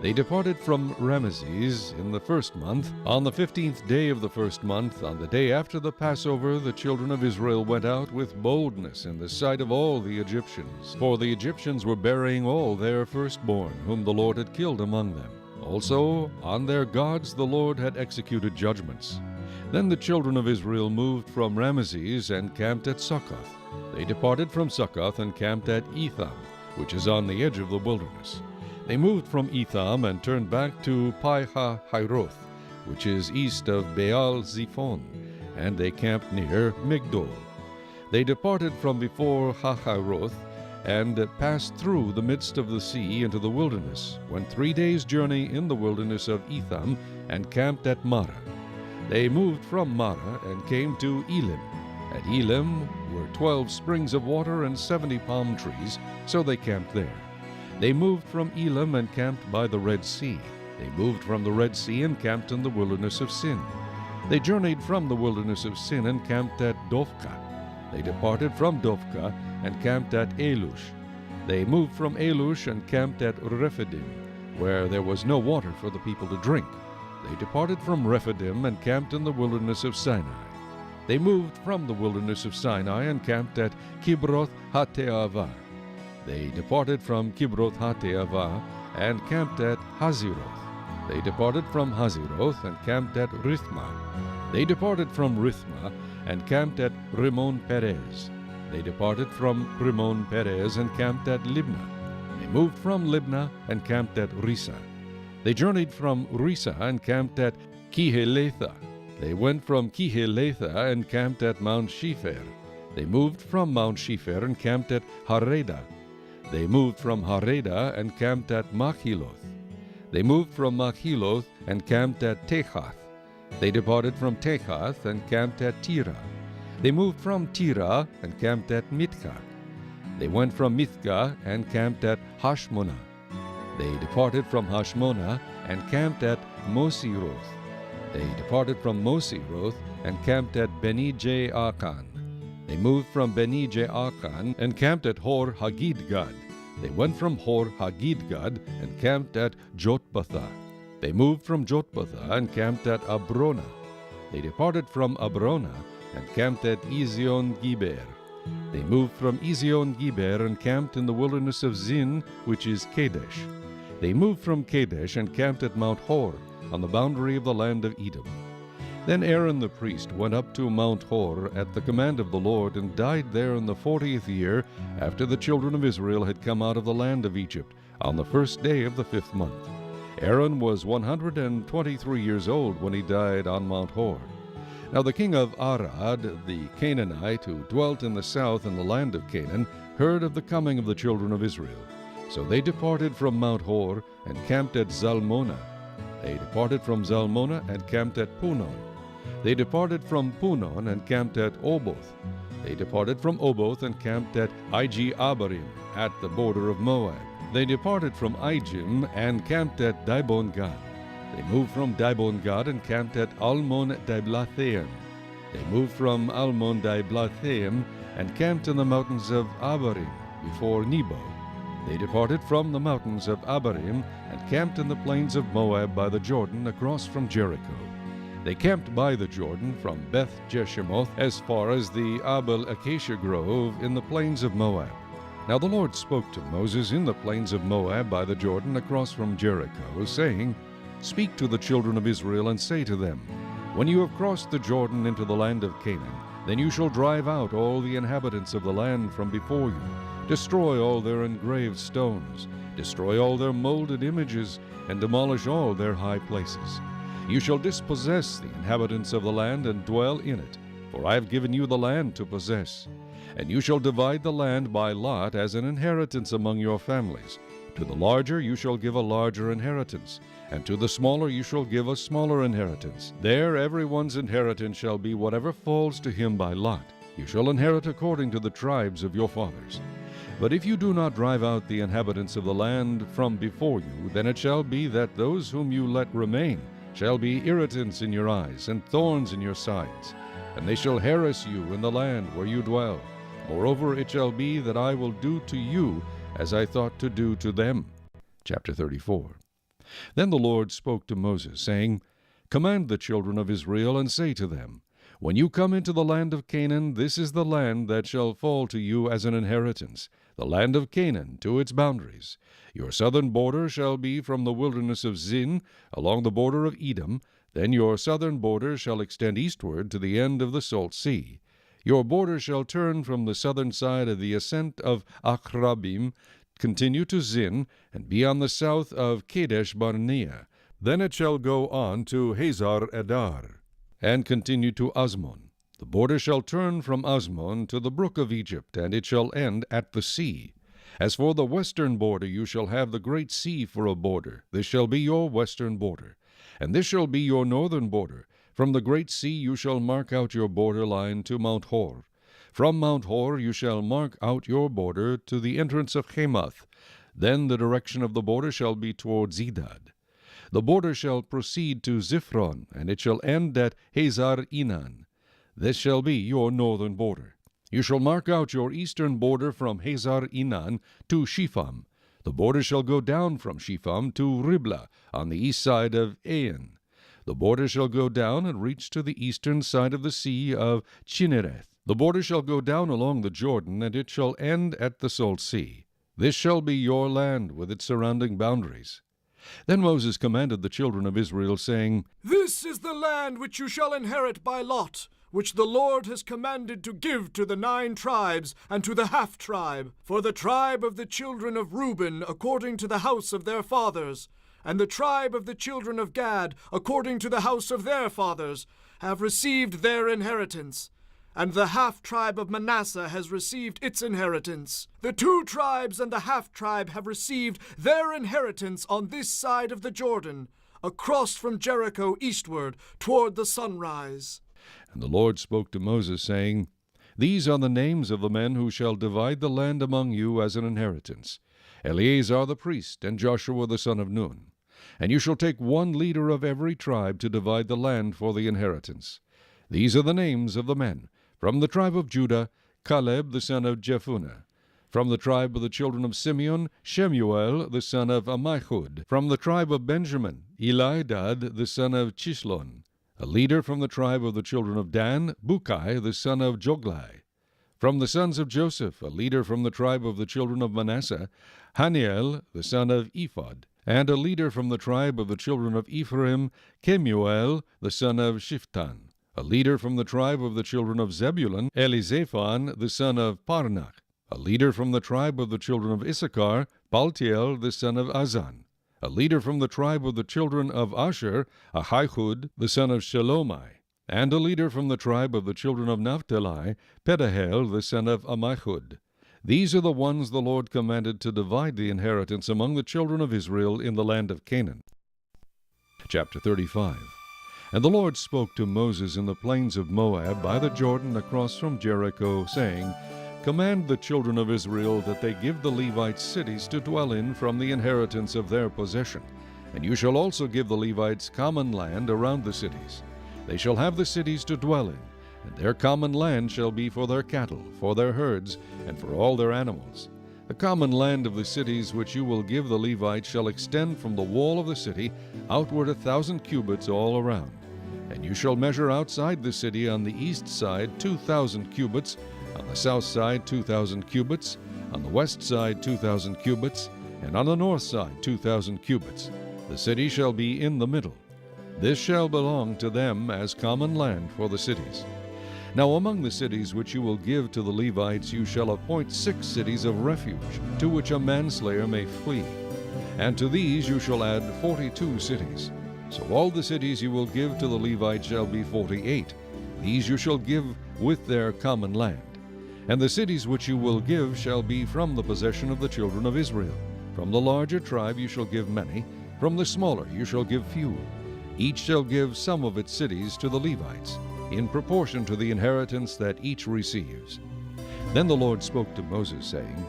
They departed from Ramesses in the first month. On the 15th day of the first month, on the day after the Passover, the children of Israel went out with boldness in the sight of all the Egyptians. For the Egyptians were burying all their firstborn, whom the Lord had killed among them. Also, on their gods the Lord had executed judgments. Then the children of Israel moved from Ramesses and camped at Succoth. They departed from Succoth and camped at Etham, which is on the edge of the wilderness. They moved from Etham and turned back to Pi-hahiroth, which is east of Baal-zephon, and they camped near Migdol. They departed from before Hahiroth and passed through the midst of the sea into the wilderness, went 3 days' journey in the wilderness of Etham, and camped at Marah. They moved from Marah and came to Elim. At Elim were 12 springs of water and 70 palm trees, so they camped there. They moved from Elim and camped by the Red Sea. They moved from the Red Sea and camped in the wilderness of Sin. They journeyed from the wilderness of Sin and camped at Dophkah. They departed from Dophkah and camped at Elush. They moved from Elush and camped at Rephidim, where there was no water for the people to drink. They departed from Rephidim and camped in the wilderness of Sinai. They moved from the wilderness of Sinai and camped at Kibroth Hattaavah. They departed from Kibroth Hattaavah and camped at Hazeroth. They departed from Hazeroth and camped at Rithmah. They departed from Rithmah and camped at Rimmon Perez. They departed from Rimmon Perez and camped at Libnah. They moved from Libnah and camped at Risa. They journeyed from Risa and camped at Kiheletha. They went from Kiheletha and camped at Mount Shepher. They moved from Mount Shepher and camped at Hareda. They moved from Hareda and camped at Machiloth. They moved from Machiloth and camped at Tehath. They departed from Tehath and camped at Tira. They moved from Tira and camped at Mithka. They went from Mithka and camped at Hashmonah. They departed from Hashmonah and camped at Mosiroth. They departed from Mosiroth and camped at Beni-Jaakan. They moved from Beni-Jaakan and camped at Hor Haggidgad. They went from Hor Haggidgad and camped at Jotbathah. They moved from Jotbathah and camped at Abrona. They departed from Abrona and camped at Ezion-Geber. They moved from Ezion-Geber and camped in the wilderness of Zin, which is Kadesh. They moved from Kadesh and camped at Mount Hor, on the boundary of the land of Edom. Then Aaron the priest went up to Mount Hor at the command of the Lord, and died there in the 40th year after the children of Israel had come out of the land of Egypt, on the first day of the 5th month. Aaron was 123 years old when he died on Mount Hor. Now the king of Arad, the Canaanite, who dwelt in the south in the land of Canaan, heard of the coming of the children of Israel. So they departed from Mount Hor and camped at Zalmonah. They departed from Zalmonah and camped at Punon. They departed from Punon and camped at Oboth. They departed from Oboth and camped at Iji-Abarim, at the border of Moab. They departed from Ijim and camped at Dibon-Gad. They moved from Dibon-Gad and camped at Almon-Diblathaim. They moved from Almon-Diblathaim and camped in the mountains of Abarim, before Nebo. They departed from the mountains of Abarim and camped in the plains of Moab by the Jordan, across from Jericho. They camped by the Jordan from Beth Jeshimoth as far as the Abel Acacia Grove in the plains of Moab. Now the Lord spoke to Moses in the plains of Moab by the Jordan, across from Jericho, saying, Speak to the children of Israel and say to them, When you have crossed the Jordan into the land of Canaan, then you shall drive out all the inhabitants of the land from before you. Destroy all their engraved stones, destroy all their molded images, and demolish all their high places. You shall dispossess the inhabitants of the land and dwell in it, for I have given you the land to possess. And you shall divide the land by lot as an inheritance among your families. To the larger you shall give a larger inheritance, and to the smaller you shall give a smaller inheritance. There everyone's inheritance shall be whatever falls to him by lot. You shall inherit according to the tribes of your fathers. But if you do not drive out the inhabitants of the land from before you, then it shall be that those whom you let remain shall be irritants in your eyes and thorns in your sides, and they shall harass you in the land where you dwell. Moreover, it shall be that I will do to you as I thought to do to them. Chapter 34. Then the Lord spoke to Moses, saying, Command the children of Israel, and say to them, When you come into the land of Canaan, this is the land that shall fall to you as an inheritance, the land of Canaan to its boundaries. Your southern border shall be from the wilderness of Zin, along the border of Edom. Then your southern border shall extend eastward to the end of the Salt Sea. Your border shall turn from the southern side of the ascent of Achrabim, continue to Zin, and be on the south of Kadesh Barnea. Then it shall go on to Hazar Edar, and continue to Asmon. The border shall turn from Asmon to the brook of Egypt, and it shall end at the sea. As for the western border, you shall have the great sea for a border. This shall be your western border. And this shall be your northern border. From the great sea you shall mark out your border line to Mount Hor. From Mount Hor you shall mark out your border to the entrance of Hamath. Then the direction of the border shall be toward Zedad. The border shall proceed to Ziphron, and it shall end at Hazar Enan. This shall be your northern border. You shall mark out your eastern border from Hazar Enan to Shepham. The border shall go down from Shepham to Riblah on the east side of Ain. The border shall go down and reach to the eastern side of the sea of Chinnereth. The border shall go down along the Jordan, and it shall end at the Salt Sea. This shall be your land with its surrounding boundaries. Then Moses commanded the children of Israel, saying, This is the land which you shall inherit by lot, which the Lord has commanded to give to the 9 tribes and to the half-tribe, for the tribe of the children of Reuben according to the house of their fathers, and the tribe of the children of Gad according to the house of their fathers, have received their inheritance. And the half-tribe of Manasseh has received its inheritance. The 2 tribes and the half-tribe have received their inheritance on this side of the Jordan, across from Jericho eastward toward the sunrise. And the Lord spoke to Moses, saying, These are the names of the men who shall divide the land among you as an inheritance: Eleazar the priest, and Joshua the son of Nun. And you shall take 1 leader of every tribe to divide the land for the inheritance. These are the names of the men. From the tribe of Judah, Caleb the son of Jephunneh. From the tribe of the children of Simeon, Shemuel the son of Ammihud. From the tribe of Benjamin, Elidad the son of Chislon. A leader from the tribe of the children of Dan, Bukai the son of Joglai. From the sons of Joseph, a leader from the tribe of the children of Manasseh, Haniel the son of Ephod. And a leader from the tribe of the children of Ephraim, Kemuel the son of Shiftan. A leader from the tribe of the children of Zebulun, Elizaphan the son of Parnach. A leader from the tribe of the children of Issachar, Paltiel the son of Azan. A leader from the tribe of the children of Asher, Ahihud the son of Shelomai. And a leader from the tribe of the children of Naphtali, Pedahel the son of Ammihud. These are the ones the Lord commanded to divide the inheritance among the children of Israel in the land of Canaan. Chapter 35. And the Lord spoke to Moses in the plains of Moab by the Jordan across from Jericho, saying, Command the children of Israel that they give the Levites cities to dwell in from the inheritance of their possession. And you shall also give the Levites common land around the cities. They shall have the cities to dwell in, and their common land shall be for their cattle, for their herds, and for all their animals. The common land of the cities which you will give the Levites shall extend from the wall of the city outward 1,000 cubits all around. And you shall measure outside the city on the east side 2,000 cubits, on the south side 2,000 cubits, on the west side 2,000 cubits, and on the north side 2,000 cubits. The city shall be in the middle. This shall belong to them as common land for the cities. Now among the cities which you will give to the Levites you shall appoint 6 cities of refuge, to which a manslayer may flee. And to these you shall add 42 cities. So all the cities you will give to the Levites shall be 48. These you shall give with their common land. And the cities which you will give shall be from the possession of the children of Israel. From the larger tribe you shall give many, from the smaller you shall give few. Each shall give some of its cities to the Levites, in proportion to the inheritance that each receives. Then the Lord spoke to Moses, saying,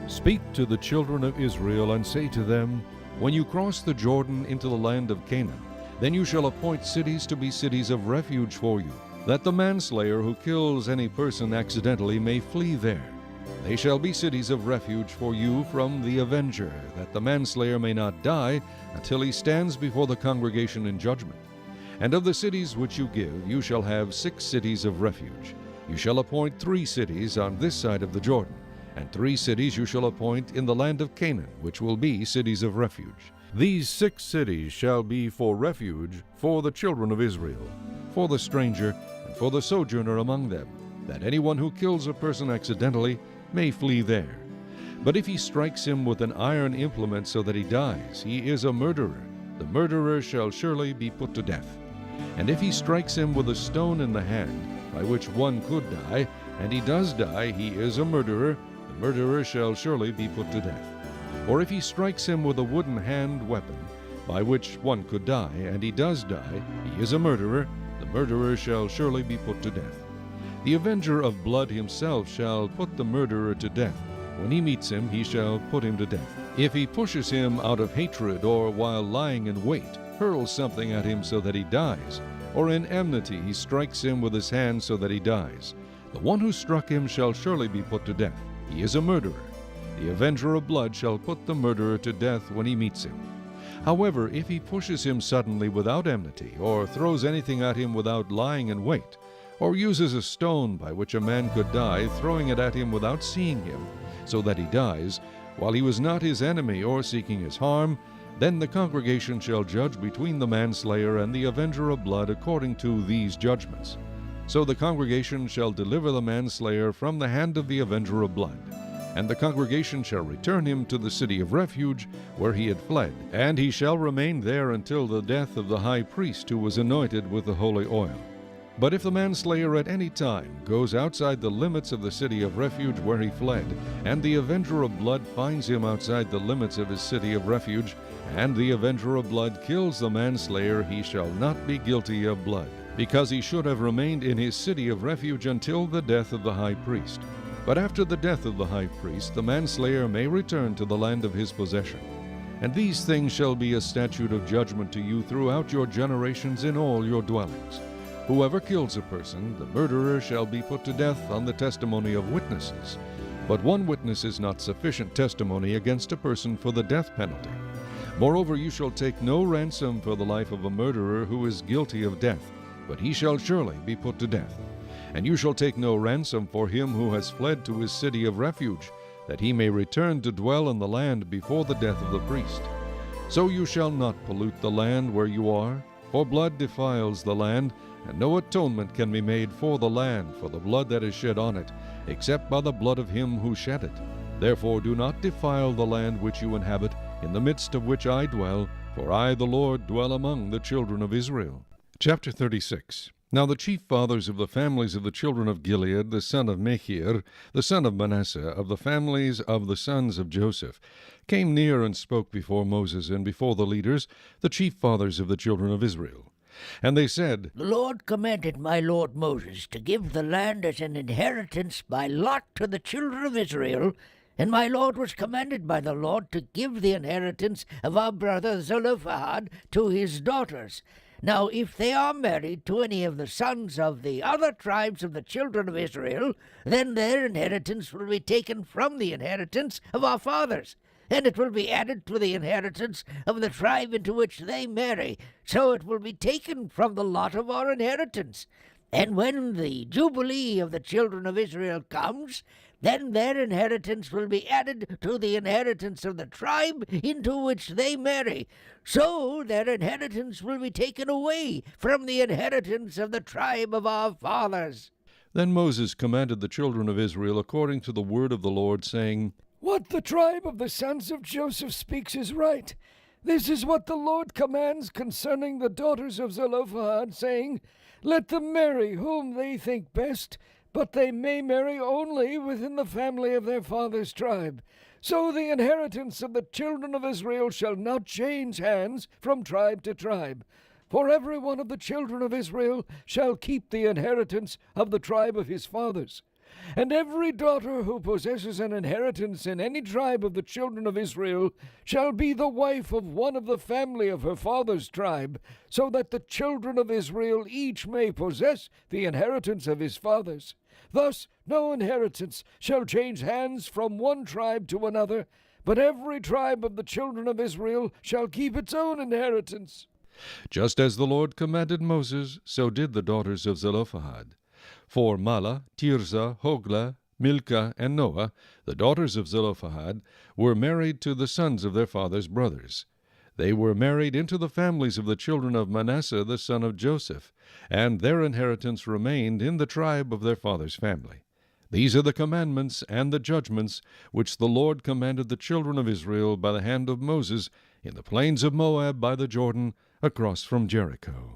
Speak to the children of Israel, and say to them, When you cross the Jordan into the land of Canaan, then you shall appoint cities to be cities of refuge for you, that the manslayer who kills any person accidentally may flee there. They shall be cities of refuge for you from the avenger, that the manslayer may not die until he stands before the congregation in judgment. And of the cities which you give, you shall have 6 cities of refuge. You shall appoint 3 cities on this side of the Jordan, and 3 cities you shall appoint in the land of Canaan, which will be cities of refuge. These 6 cities shall be for refuge for the children of Israel, for the stranger and for the sojourner among them, that anyone who kills a person accidentally may flee there. But if he strikes him with an iron implement so that he dies, he is a murderer. The murderer shall surely be put to death. And if he strikes him with a stone in the hand, by which one could die, and he does die, he is a murderer. The murderer shall surely be put to death. Or if he strikes him with a wooden hand weapon, by which one could die, and he does die, he is a murderer. The murderer shall surely be put to death. The avenger of blood himself shall put the murderer to death. When he meets him, he shall put him to death. If he pushes him out of hatred, or while lying in wait, hurls something at him so that he dies, or in enmity he strikes him with his hand so that he dies, the one who struck him shall surely be put to death. He is a murderer. The avenger of blood shall put the murderer to death when he meets him. However, if he pushes him suddenly without enmity, or throws anything at him without lying in wait, or uses a stone by which a man could die, throwing it at him without seeing him, so that he dies, while he was not his enemy or seeking his harm, then the congregation shall judge between the manslayer and the avenger of blood according to these judgments. So the congregation shall deliver the manslayer from the hand of the avenger of blood, and the congregation shall return him to the city of refuge where he had fled, and he shall remain there until the death of the high priest who was anointed with the holy oil. But if the manslayer at any time goes outside the limits of the city of refuge where he fled, and the avenger of blood finds him outside the limits of his city of refuge, and the avenger of blood kills the manslayer, he shall not be guilty of blood, because he should have remained in his city of refuge until the death of the high priest. But after the death of the high priest, the manslayer may return to the land of his possession. And these things shall be a statute of judgment to you throughout your generations in all your dwellings. Whoever kills a person, the murderer shall be put to death on the testimony of witnesses. But one witness is not sufficient testimony against a person for the death penalty. Moreover, you shall take no ransom for the life of a murderer who is guilty of death, but he shall surely be put to death. And you shall take no ransom for him who has fled to his city of refuge, that he may return to dwell in the land before the death of the priest. So you shall not pollute the land where you are, for blood defiles the land, and no atonement can be made for the land for the blood that is shed on it, except by the blood of him who shed it. Therefore do not defile the land which you inhabit, in the midst of which I dwell, for I, the Lord, dwell among the children of Israel. Chapter 36. Now the chief fathers of the families of the children of Gilead, the son of Machir, the son of Manasseh, of the families of the sons of Joseph, came near and spoke before Moses and before the leaders, the chief fathers of the children of Israel. And they said, The Lord commanded my lord Moses to give the land as an inheritance by lot to the children of Israel, and my lord was commanded by the Lord to give the inheritance of our brother Zelophehad to his daughters. Now if they are married to any of the sons of the other tribes of the children of Israel, then their inheritance will be taken from the inheritance of our fathers, and it will be added to the inheritance of the tribe into which they marry, so it will be taken from the lot of our inheritance. And when the Jubilee of the children of Israel comes, then their inheritance will be added to the inheritance of the tribe into which they marry. So their inheritance will be taken away from the inheritance of the tribe of our fathers. Then Moses commanded the children of Israel according to the word of the Lord, saying, What the tribe of the sons of Joseph speaks is right. This is what the Lord commands concerning the daughters of Zelophehad, saying, Let them marry whom they think best, but they may marry only within the family of their father's tribe. So the inheritance of the children of Israel shall not change hands from tribe to tribe. For every one of the children of Israel shall keep the inheritance of the tribe of his fathers. And every daughter who possesses an inheritance in any tribe of the children of Israel shall be the wife of one of the family of her father's tribe, so that the children of Israel each may possess the inheritance of his fathers. Thus no inheritance shall change hands from one tribe to another, but every tribe of the children of Israel shall keep its own inheritance. Just as the Lord commanded Moses, so did the daughters of Zelophehad. For Mahlah, Tirzah, Hoglah, Milcah, and Noah, the daughters of Zelophehad, were married to the sons of their father's brothers. They were married into the families of the children of Manasseh the son of Joseph, and their inheritance remained in the tribe of their father's family. These are the commandments and the judgments which the Lord commanded the children of Israel by the hand of Moses in the plains of Moab by the Jordan, across from Jericho.